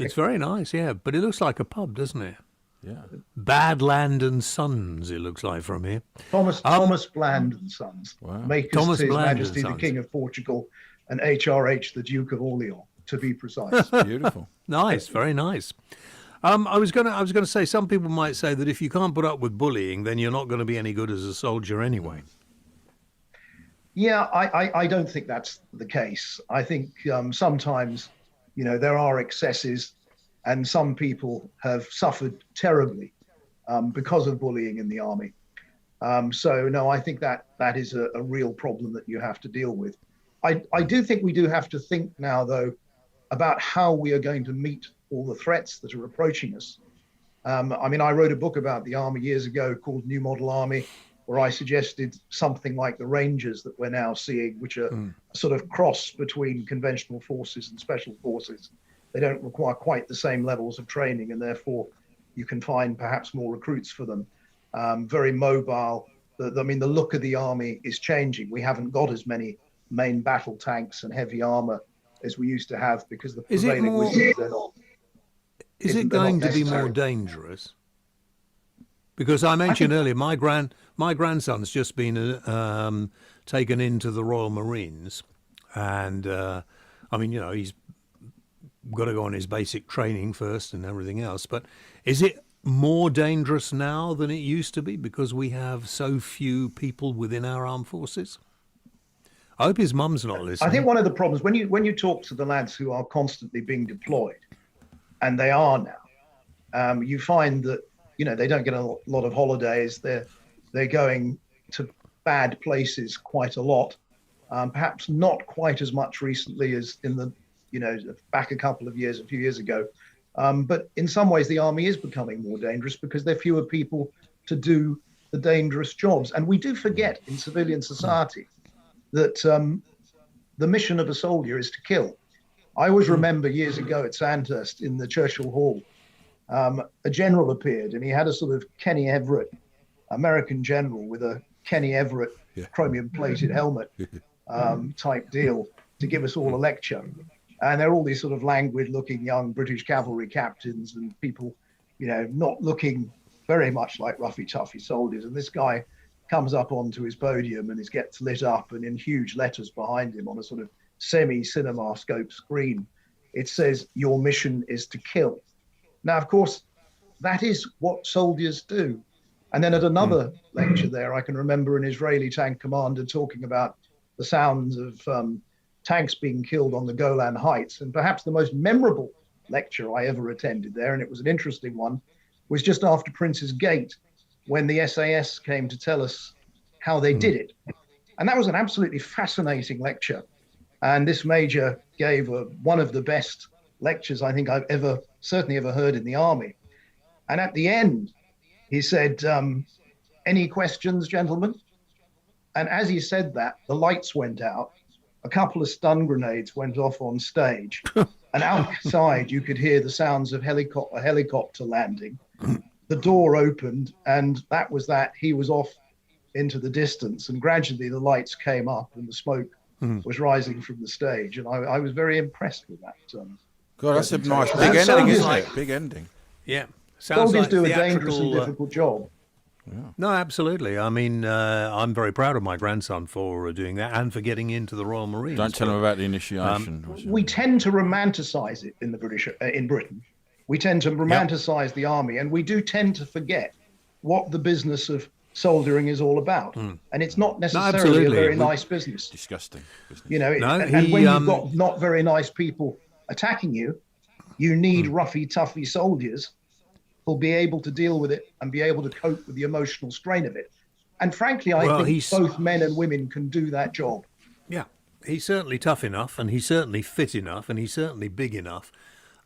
it's very nice. Yeah, but it looks like a pub, doesn't it? Yeah. Badland and Sons, it looks like from here. Thomas Bland and Sons, makers Thomas to His Bland Majesty the King of Portugal and HRH the Duke of Orleans, to be precise. Beautiful. Nice, very nice. I was going to say, some people might say that if you can't put up with bullying, then you're not going to be any good as a soldier anyway. Yeah, I don't think that's the case. I think sometimes, there are excesses, and some people have suffered terribly because of bullying in the army. So, no, I think that is a real problem that you have to deal with. I do think we do have to think now, though, about how we are going to meet all the threats that are approaching us. I wrote a book about the army years ago called New Model Army, where I suggested something like the Rangers that we're now seeing, which are a sort of cross between conventional forces and special forces. They don't require quite the same levels of training, and therefore you can find perhaps more recruits for them. Very mobile. The look of the army is changing. We haven't got as many main battle tanks and heavy armor as we used to have because the prevailing wisdom they're not. Is it going to be more dangerous? Because I mentioned earlier, my grandson's just been taken into the Royal Marines, and he's got to go on his basic training first and everything else. But is it more dangerous now than it used to be because we have so few people within our armed forces? I hope his mum's not listening. I think one of the problems when you talk to the lads who are constantly being deployed, and they are now, you find that they don't get a lot of holidays. They're going to bad places quite a lot. Perhaps not quite as much recently as in the back a few years ago. But in some ways, the army is becoming more dangerous because there are fewer people to do the dangerous jobs. And we do forget in civilian society that the mission of a soldier is to kill. I always remember years ago at Sandhurst in the Churchill Hall, a general appeared, and he had a sort of Kenny Everett, American general with a Kenny Everett chromium-plated helmet type deal to give us all a lecture. And there are all these sort of languid-looking young British cavalry captains and people, not looking very much like roughy-toughy soldiers. And this guy comes up onto his podium and gets lit up, and in huge letters behind him on a sort of semi-cinema scope screen, it says, "Your mission is to kill." Now, of course, that is what soldiers do. And then at another lecture there, I can remember an Israeli tank commander talking about the sounds of tanks being killed on the Golan Heights. And perhaps the most memorable lecture I ever attended there, and it was an interesting one, was just after Prince's Gate, when the SAS came to tell us how they did it. And that was an absolutely fascinating lecture. And this major gave one of the best lectures I think I've certainly ever heard in the Army. And at the end, he said, "Any questions, gentlemen?" And as he said that, the lights went out. A couple of stun grenades went off on stage. And outside, you could hear the sounds of a helicopter landing. The door opened, and that was that. He was off into the distance. And gradually, the lights came up, and the smoke was rising from the stage. And I was very impressed with that. God, that's a nice big ending, isn't it? Big ending. Yeah. Soldiers do a dangerous and difficult job. Yeah. No, absolutely. I mean, I'm very proud of my grandson for doing that and for getting into the Royal Marines. Don't tell him about the initiation. We tend to romanticize it in Britain. We tend to romanticize the army, and we do tend to forget what the business of soldiering is all about. And it's not necessarily a very nice business. Disgusting business. You know, and when you've got not very nice people attacking you, you need roughy, toughy soldiers who'll be able to deal with it and be able to cope with the emotional strain of it. And frankly, I think both men and women can do that job. Yeah, he's certainly tough enough, and he's certainly fit enough, and he's certainly big enough.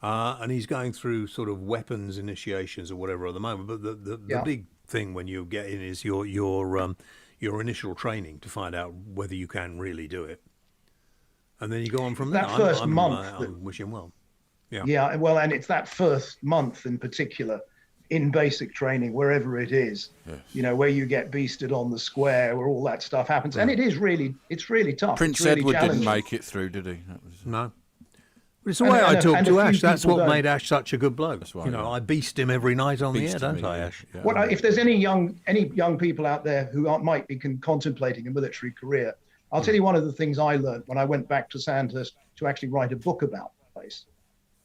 And he's going through sort of weapons initiations or whatever at the moment. But the big thing when you get in is your initial training to find out whether you can really do it. And then you go on from there. That first month. I wish him well. Yeah, well, and it's that first month in particular in basic training, wherever it is, you know, where you get beasted on the square, where all that stuff happens. And it's really tough. Prince really Edward didn't make it through, did he? No. But it's the way I talk to Ash. That's what made Ash such a good bloke. That's why, I beast him every night on the air, don't I, Ash? Yeah. Well, if there's any young people out there who might be contemplating a military career, I'll tell you one of the things I learned when I went back to Sandhurst to actually write a book about the place.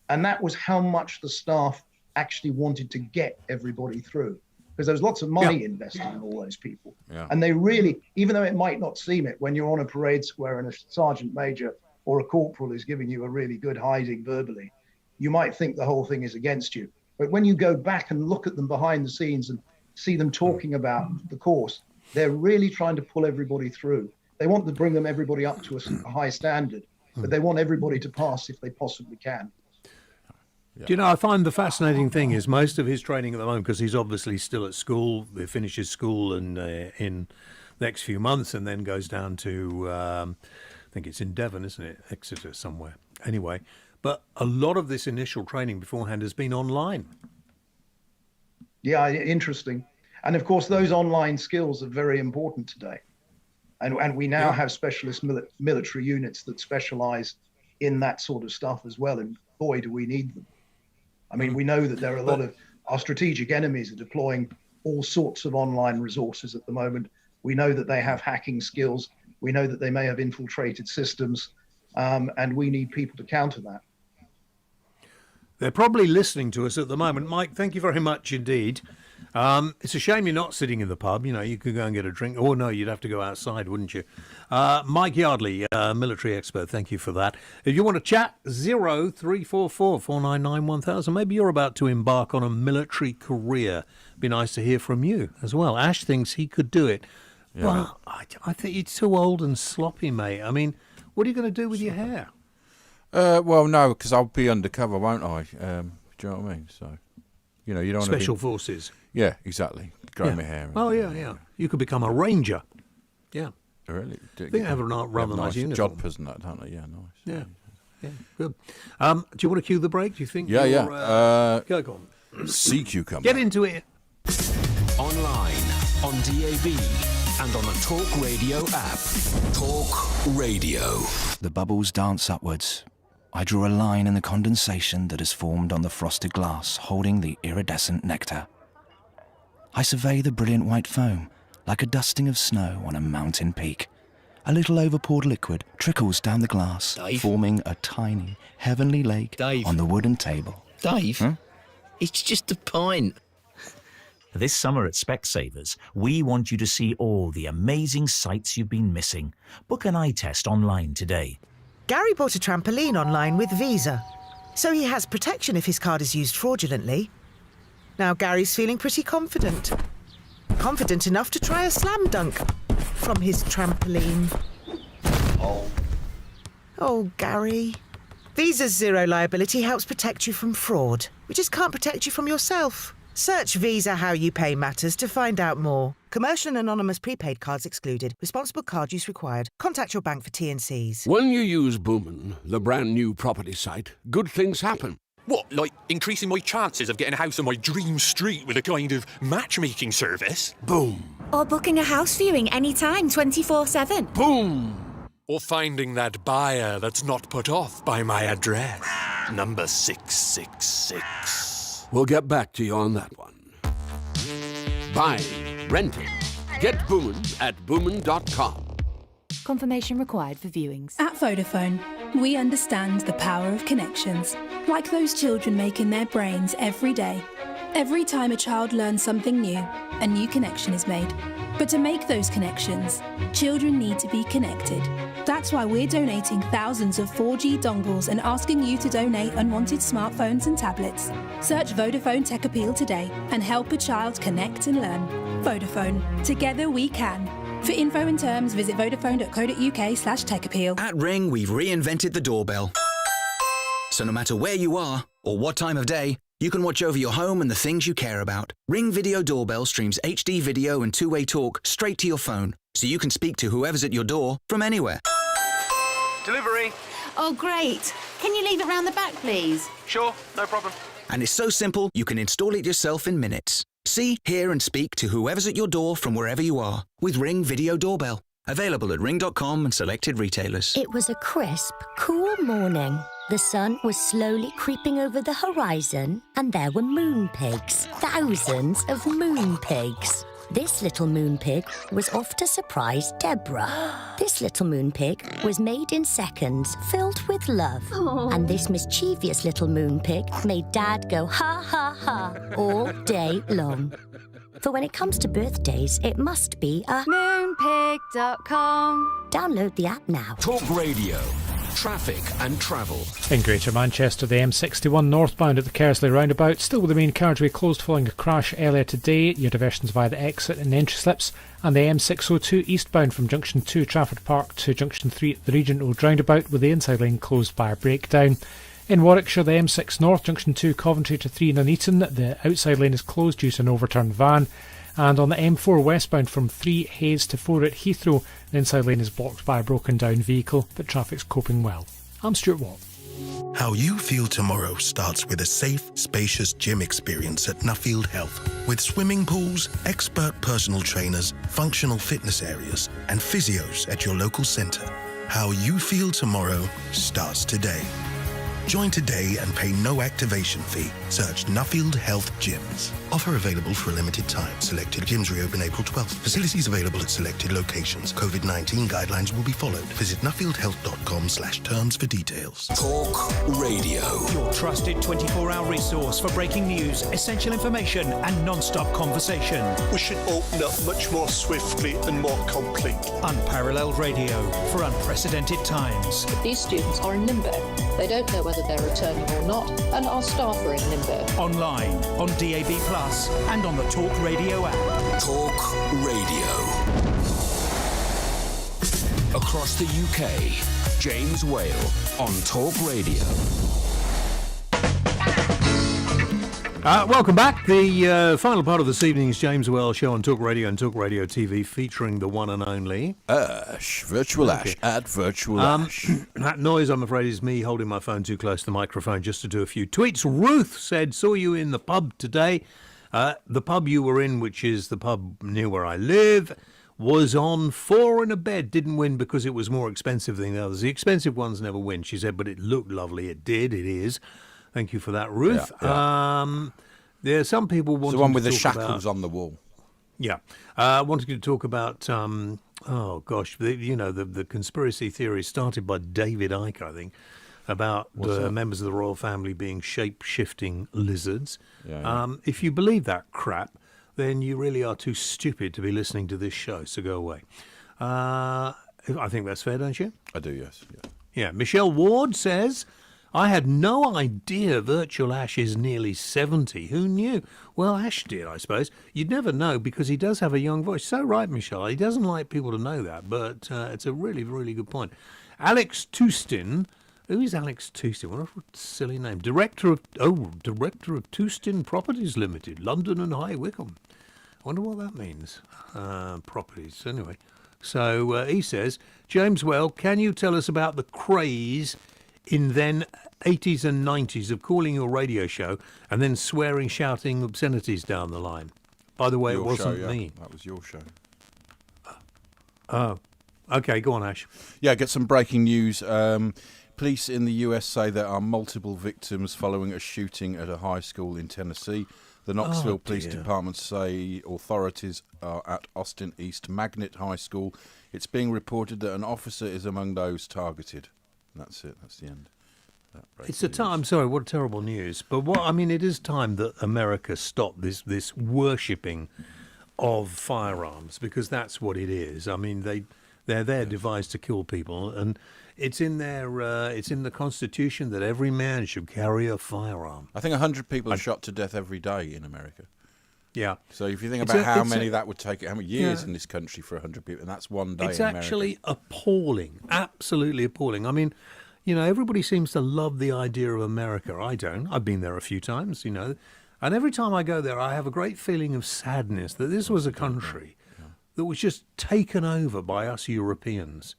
And that was how much the staff actually wanted to get everybody through. Because there was lots of money invested in all those people. Yeah. And they really, even though it might not seem it, when you're on a parade square and a sergeant major or a corporal is giving you a really good hiding verbally, you might think the whole thing is against you. But when you go back and look at them behind the scenes and see them talking about the course, they're really trying to pull everybody through. They want to bring everybody up to a high standard, but they want everybody to pass if they possibly can. Yeah. Do you know, I find the fascinating thing is most of his training at the moment, because he's obviously still at school, he finishes school in the next few months and then goes down to, I think it's in Devon, isn't it? Exeter somewhere. Anyway, but a lot of this initial training beforehand has been online. Yeah, interesting. And of course, those online skills are very important today. And we now have specialist military units that specialize in that sort of stuff as well. And boy, do we need them. I mean, we know that there are a lot of our strategic enemies are deploying all sorts of online resources at the moment. We know that they have hacking skills. We know that they may have infiltrated systems, and we need people to counter that. They're probably listening to us at the moment. Mike, thank you very much indeed. It's a shame you're not sitting in the pub. You know, you could go and get a drink. Oh, no, you'd have to go outside, wouldn't you? Mike Yardley, military expert, thank you for that. If you want to chat, 0344 499 1000. Maybe you're about to embark on a military career. Be nice to hear from you as well. Ash thinks he could do it. Yeah. Well, I think it's too old and sloppy, mate. I mean, what are you going to do with your hair? Well, no, because I'll be undercover, won't I? Do you know what I mean? So, you know, you don't Special forces. Yeah, exactly. Grow my hair. Oh, yeah. You could become a ranger. Yeah. Really? I think they have a rather nice uniform. Jodhpurs and that, don't they? Yeah, nice. Yeah, good. Do you want to cue the break? Do you think? Yeah. Go on. Sea cucumber. Get into it. Online, on DAB, and on the Talk Radio app. Talk Radio. The bubbles dance upwards. I draw a line in the condensation that has formed on the frosted glass holding the iridescent nectar. I survey the brilliant white foam like a dusting of snow on a mountain peak, A little overpoured liquid trickles down the glass, Dave? forming a tiny, heavenly lake Dave? on the wooden table. Dave, Huh? it's just a pint. This summer at Specsavers, we want you to see all the amazing sights you've been missing. Book an eye test online today. Gary bought a trampoline online with Visa, so he has protection if his card is used fraudulently. Now Gary's feeling pretty confident. Confident enough to try a slam dunk from his trampoline. Oh, Gary. Visa's zero liability helps protect you from fraud. We just can't protect you from yourself. Search Visa How You Pay Matters to find out more. Commercial and anonymous prepaid cards excluded. Responsible card use required. Contact your bank for T&Cs. When you use Boomin, the brand new property site, good things happen. What, like increasing my chances of getting a house on my dream street with a kind of matchmaking service? Boom. Or booking a house viewing anytime, 24/7. Boom. Or finding that buyer that's not put off by my address. Number 666. We'll get back to you on that one. Buying, renting. Get Boomin at boomin.com. Confirmation required for viewings. At Vodafone, we understand the power of connections, like those children make in their brains every day. Every time a child learns something new, a new connection is made. But to make those connections, children need to be connected. That's why we're donating thousands of 4G dongles and asking you to donate unwanted smartphones and tablets. Search Vodafone Tech Appeal today and help a child connect and learn. Vodafone. Together we can. For info and terms, visit vodafone.co.uk/techappeal. At Ring, we've reinvented the doorbell. So no matter where you are or what time of day, you can watch over your home and the things you care about. Ring Video Doorbell streams HD video and two-way talk straight to your phone, so you can speak to whoever's at your door from anywhere. Delivery. Oh, great. Can you leave it round the back, please? Sure, no problem. And it's so simple, you can install it yourself in minutes. See, hear and speak to whoever's at your door from wherever you are with Ring Video Doorbell. Available at ring.com and selected retailers. It was a crisp, cool morning. The sun was slowly creeping over the horizon, and there were moon pigs. Thousands of moon pigs. This little moon pig was off to surprise Deborah. This little moon pig was made in seconds, filled with love. Aww. And this mischievous little moon pig made Dad go ha ha ha all day long. For when it comes to birthdays, it must be a moonpig.com. Download the app now. Talk Radio. Traffic and travel. In Greater Manchester, the M61 northbound at the Kersley roundabout, still with the main carriageway closed following a crash earlier today. Your diversions via the exit and entry slips. And the M602 eastbound from Junction 2 Trafford Park to Junction 3 at the Regent Road roundabout, with the inside lane closed by a breakdown. In Warwickshire, the M6 north, Junction 2 Coventry to 3 Nuneaton, the outside lane is closed due to an overturned van. And on the M4 westbound from 3 Hayes to 4 at Heathrow, the inside lane is blocked by a broken down vehicle, but traffic's coping well. I'm Stuart Watt. How you feel tomorrow starts with a safe, spacious gym experience at Nuffield Health. With swimming pools, expert personal trainers, functional fitness areas, and physios at your local centre. How you feel tomorrow starts today. Join today and pay no activation fee. Search Nuffield Health Gyms. Offer available for a limited time. Selected gyms reopen April 12th. Facilities available at selected locations. COVID-19 guidelines will be followed. Visit nuffieldhealth.com/terms for details. Talk Radio. Your trusted 24-hour resource for breaking news, essential information and non-stop conversation. We should open up much more swiftly and more completely. Unparalleled radio for unprecedented times. These students are in limbo. They don't know whether they're returning or not, and our staff are in limbo. Online, on DAB+, and on the Talk Radio app. Talk Radio. Across the UK, James Whale on Talk Radio. Welcome back. The final part of this evening's James Wells Show on Talk Radio and Talk Radio TV, featuring the one and only Ash, Virtual Ash, at Virtual Ash. That noise, I'm afraid, is me holding my phone too close to the microphone just to do a few tweets. Ruth said, saw you in the pub today. The pub you were in, which is the pub near where I live, was on 4 in a bed. Didn't win because it was more expensive than the others. The expensive ones never win, she said, but it looked lovely. It did. It is. Thank you for that, Ruth. Yeah. There are some people wanting the one with to the talk shackles on the wall. Yeah. Wanting to talk about Oh gosh, the conspiracy theory started by David Icke, I think, about members of the royal family being shape-shifting lizards. If you believe that crap, then you really are too stupid to be listening to this show. So go away. I think that's fair, don't you? I do, yes. Yeah. Michelle Ward says, I had no idea Virtual Ash is nearly 70. Who knew? Well, Ash did, I suppose. You'd never know because he does have a young voice. So right, Michelle. He doesn't like people to know that, but it's a really, really good point. Alex Toustin. Who is Alex Toustin? What a silly name. Director of Toustin Properties Limited, London and High Wycombe. I wonder what that means. Properties. Anyway. So he says, James Well, can you tell us about the craze in then 80s and 90s of calling your radio show and then swearing, shouting obscenities down the line? By the way, it wasn't me. That was your show. Oh, okay, go on, Ash. Yeah, get some breaking news. Police in the US say there are multiple victims following a shooting at a high school in Tennessee. The Knoxville Police Department say authorities are at Austin East Magnet High School. It's being reported that an officer is among those targeted. And that's it. That's the end. It's a time. I'm sorry. What terrible news! But it is time that America stop this worshipping of firearms, because that's what it is. I mean, they're there devised to kill people, and it's in the Constitution that every man should carry a firearm. I think 100 people are shot to death every day in America. Yeah. So if you think about how many that would take, how many years in this country for 100 people, and that's one day. It's in America. actually appalling, absolutely appalling. I mean, everybody seems to love the idea of America. I don't. I've been there a few times, and every time I go there, I have a great feeling of sadness that this was a country that was just taken over by us Europeans.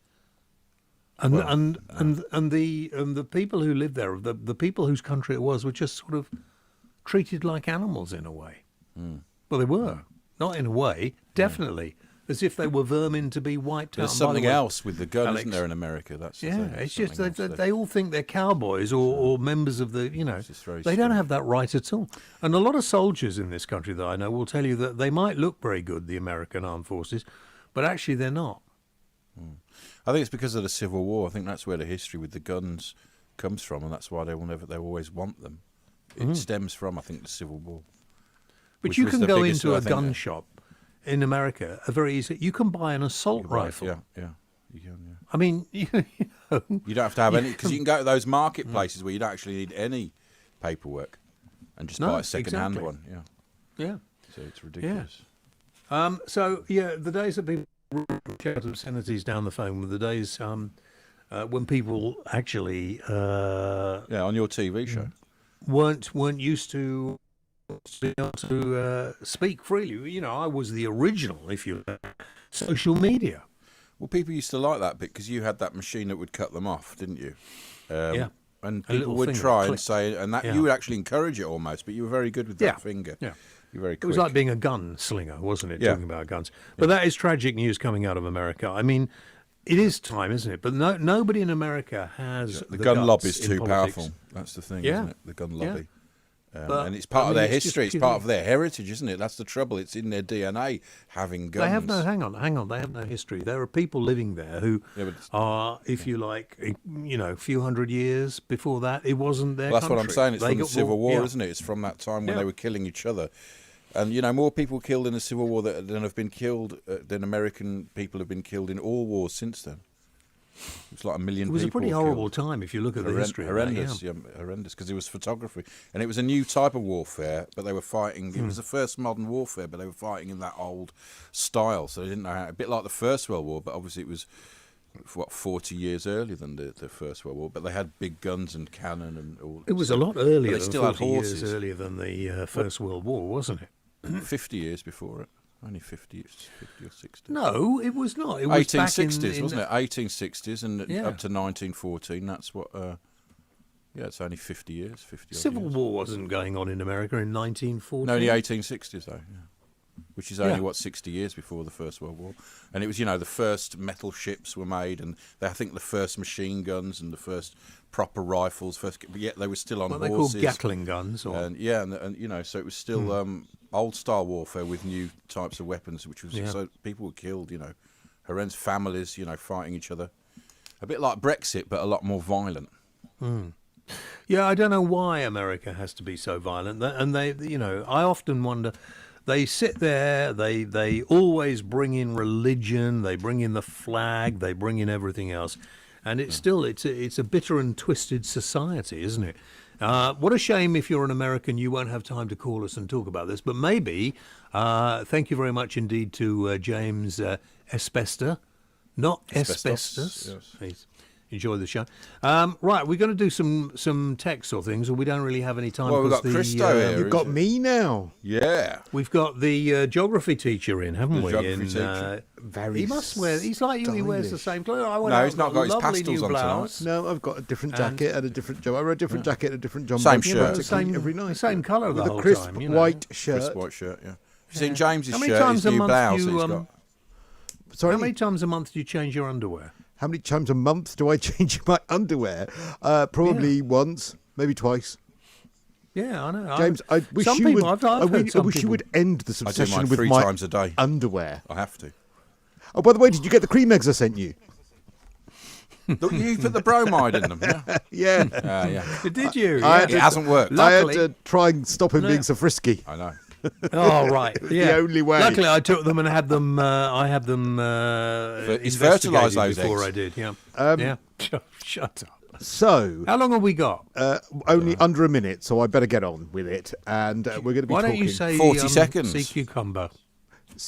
And the people who lived there, the people whose country it was, were just sort of treated like animals in a way. Well, they were. Not in a way, definitely. As if they were vermin to be wiped out. There's something else with the gun, Alex, isn't there, in America? That's the thing. It's just they all think they're cowboys or members of the, they don't have that right at all. And a lot of soldiers in this country that I know will tell you that they might look very good, the American armed forces, but actually they're not. I think it's because of the Civil War. I think that's where the history with the guns comes from, and that's why they always want them. It stems from, I think, the Civil War. But you can go into a gun shop in America, you can buy an assault rifle. Yeah, you can. Yeah. I mean, you don't have to have any, because you can go to those marketplaces where you don't actually need any paperwork and just buy a second-hand one. Yeah. So it's ridiculous. Yeah. The days that people shout obscenities down the phone were the days when people actually on your TV show weren't used to be able to speak freely. I was the original, if you like, social media. Well, people used to like that bit because you had that machine that would cut them off, didn't you? And people would try and say, and that you would actually encourage it almost, but you were very good with that finger. Yeah. You're very quick. It was like being a gunslinger, wasn't it? Talking about guns. But that is tragic news coming out of America. I mean, it is time, isn't it? But nobody in America has the gun lobby is too powerful. That's the thing, isn't it? The gun lobby. And it's part of their history. It's part of their heritage, isn't it? That's the trouble. It's in their DNA, having guns. They have no, hang on. They have no history. There are people living there who are, if you like, a few hundred years before that, it wasn't their country. That's what I'm saying. It's from the Civil War, isn't it? It's from that time when they were killing each other. And, more people killed in the Civil War than have been killed, than American people have been killed in all wars since then. It's like 1 million people. It was a pretty horrible time if you look at the history. Horrendous, horrendous, because it was photography. And it was a new type of warfare, but they were fighting. It was the first modern warfare, but they were fighting in that old style. So they didn't know how. A bit like the First World War, but obviously it was, 40 years earlier than the First World War. But they had big guns and cannon and all. It was a lot earlier than 40 years earlier than the First World War, wasn't it? 50 years before it. Only 50 or 60. No, it was not. It was 1860s, wasn't it? 1860s and up to 1914. That's what. It's only 50 years. 50. Civil War wasn't going on in America in 1914. No, the 1860s though. Yeah. Which is only 60 years before the First World War. And it was, the first metal ships were made, and I think the first machine guns and the first proper rifles. But yet they were still on horses. They called Gatling guns, or and so it was still old style warfare with new types of weapons, which was so people were killed, horrendous families, fighting each other. A bit like Brexit, but a lot more violent. Yeah, I don't know why America has to be so violent. And they, I often wonder. They sit there. They always bring in religion. They bring in the flag. They bring in everything else, and it's a bitter and twisted society, isn't it? What a shame if you're an American, you won't have time to call us and talk about this. But maybe. Thank you very much indeed to James Espester, not Asbestos. Yes. Enjoy the show. Right, we're going to do some text or things, or we don't really have any time. Well, we've got Christo here. You've got me now. Yeah. We've got the geography teacher in, haven't we? Geography teacher. He must wear. He's like you. He wears the same clothes. No, he's not got his pastels on blouse. tonight. No, I've got a different jacket and a different jumper. I wear a different jacket and a different jumper. Same shirt. Every night. Same colour the whole crisp time. white shirt. Crisp white shirt, yeah. Have you seen James's How many shirt? times His a new month blouse do that you, he's got. Sorry? How many times a month do you change your underwear? How many times a month do I change my underwear? Probably once, maybe twice. Yeah, I know. James, I wish some you people, would. I've heard I wish you would end the I do obsession mine with 3 my times a day. underwear. I have to. Oh, by the way, did you get the cream eggs I sent you? Look, you put the bromide in them, yeah? Yeah. Yeah. Did you? It hasn't worked. I had to try and stop him being so frisky. I know. Oh right, yeah. The only way. Luckily, I took them and had them. I had them. He's fertilised those before eggs. I did. Yeah. Yeah. Shut up. So, how long have we got? Only under a minute, so I better get on with it. And we're going to be Why talking. don't you say 40 seconds. Sea cucumber.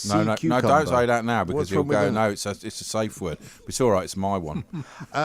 No, don't say that now because he'll go, no, it's a safe word. But it's all right, it's my one.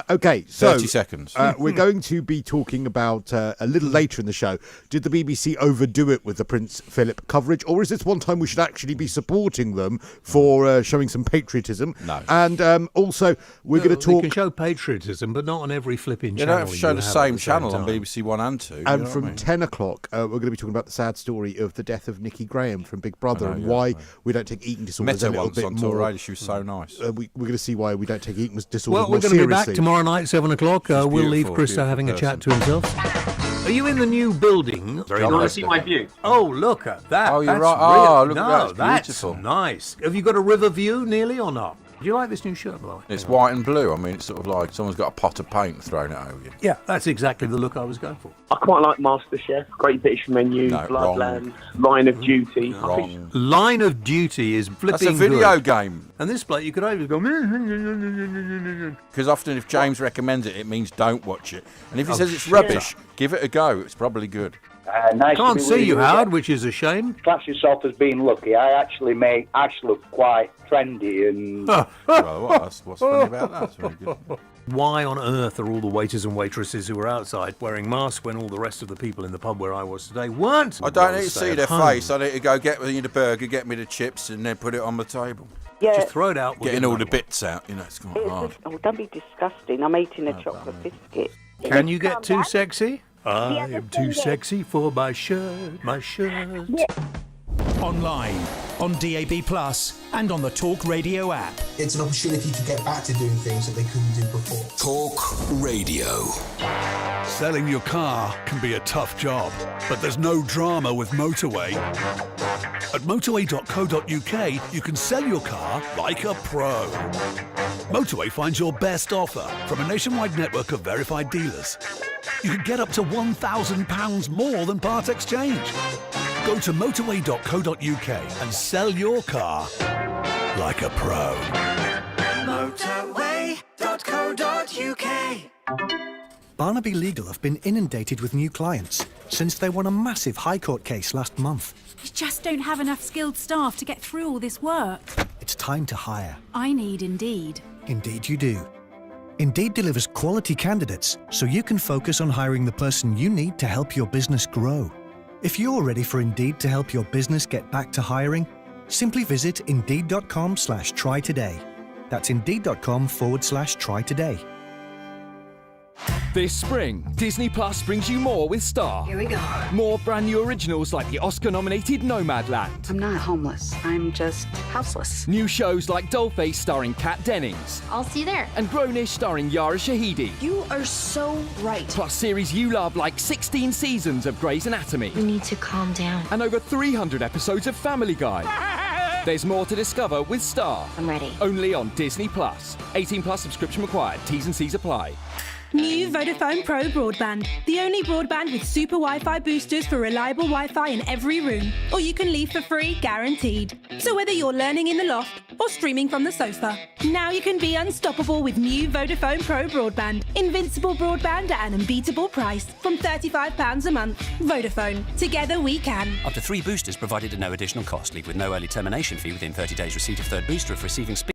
Okay, so 30 seconds. We're going to be talking about, a little later in the show, did the BBC overdo it with the Prince Philip coverage, or is this one time we should actually be supporting them for showing some patriotism? No. And also, we're going to talk... You can show patriotism, but not on every flipping channel. You don't have to show the same channel on BBC 1 and 2. And from 10 o'clock, we're going to be talking about the sad story of the death of Nikki Graham from Big Brother and why we don't take eating disorders Met a her little once bit on more. Tour Radio. She was so nice. We're going to see why we don't take eating disorders Well, more we're going to be back seriously. tomorrow night, 7 o'clock. We'll leave beautiful, Christo having a chat to beautiful himself. Are you in the new building? Do you want to see my view? Oh, look at that. Oh, you're That's right. Oh, really- look at no, that. It's that's beautiful. nice. Have you got a river view nearly or not? Do you like this new shirt, by the way? It's white and blue. I mean, it's sort of like someone's got a pot of paint thrown it over you. Yeah, that's exactly the look I was going for. I quite like MasterChef, Great British Menu, No, Bloodland, Line of Duty. Wrong. Line of Duty is flipping That's a video good. game. And this bloke, you could always go... Because often if James recommends it, it means don't watch it. And if he says it's shut rubbish, give it a go. It's probably good. Nice Can't to be see with you, again. Howard, which is a shame. Class yourself as being lucky. I actually make Ash look quite trendy and... Well, what's funny about that? It's very good. Why on earth are all the waiters and waitresses who are outside wearing masks when all the rest of the people in the pub where I was today weren't? I don't Well, need to stay see at their home. face. I need to go get me the burger, get me the chips, and then put it on the table. Yeah. Just throw it out. we'll Getting get all the another bits out, it's quite hard. Oh, don't be disgusting. I'm eating a chocolate biscuit. one. Can you get too sexy? I am too sexy for my shirt, my shirt. Online, on DAB+, and on the Talk Radio app. It's an opportunity to get back to doing things that they couldn't do before. Talk Radio. Selling your car can be a tough job, but there's no drama with Motorway. At motorway.co.uk, you can sell your car like a pro. Motorway finds your best offer from a nationwide network of verified dealers. You can get up to £1,000 more than part exchange. Go to motorway.co.uk and sell your car like a pro. Motorway.co.uk. Barnaby Legal have been inundated with new clients since they won a massive High Court case last month. We just don't have enough skilled staff to get through all this work. It's time to hire. I need Indeed. Indeed you do. Indeed delivers quality candidates so you can focus on hiring the person you need to help your business grow. If you're ready for Indeed to help your business get back to hiring, simply visit Indeed.com/try today. That's Indeed.com/try today. This spring, Disney Plus brings you more with Star. Here we go. More brand new originals like the Oscar-nominated Nomadland. I'm not homeless. I'm just houseless. New shows like Dollface starring Kat Dennings. I'll see you there. And Grownish starring Yara Shahidi. You are so right. Plus series you love like 16 seasons of Grey's Anatomy. You need to calm down. And over 300 episodes of Family Guy. There's more to discover with Star. I'm ready. Only on Disney Plus. 18 plus subscription required. T's and C's apply. New Vodafone Pro broadband. The only broadband with super Wi-Fi boosters for reliable Wi-Fi in every room. Or you can leave for free, guaranteed. So whether you're learning in the loft or streaming from the sofa, now you can be unstoppable with new Vodafone Pro broadband. Invincible broadband at an unbeatable price from £35 a month. Vodafone. Together we can. Up to 3 boosters provided at no additional cost. Leave with no early termination fee within 30 days receipt of third booster if receiving speed.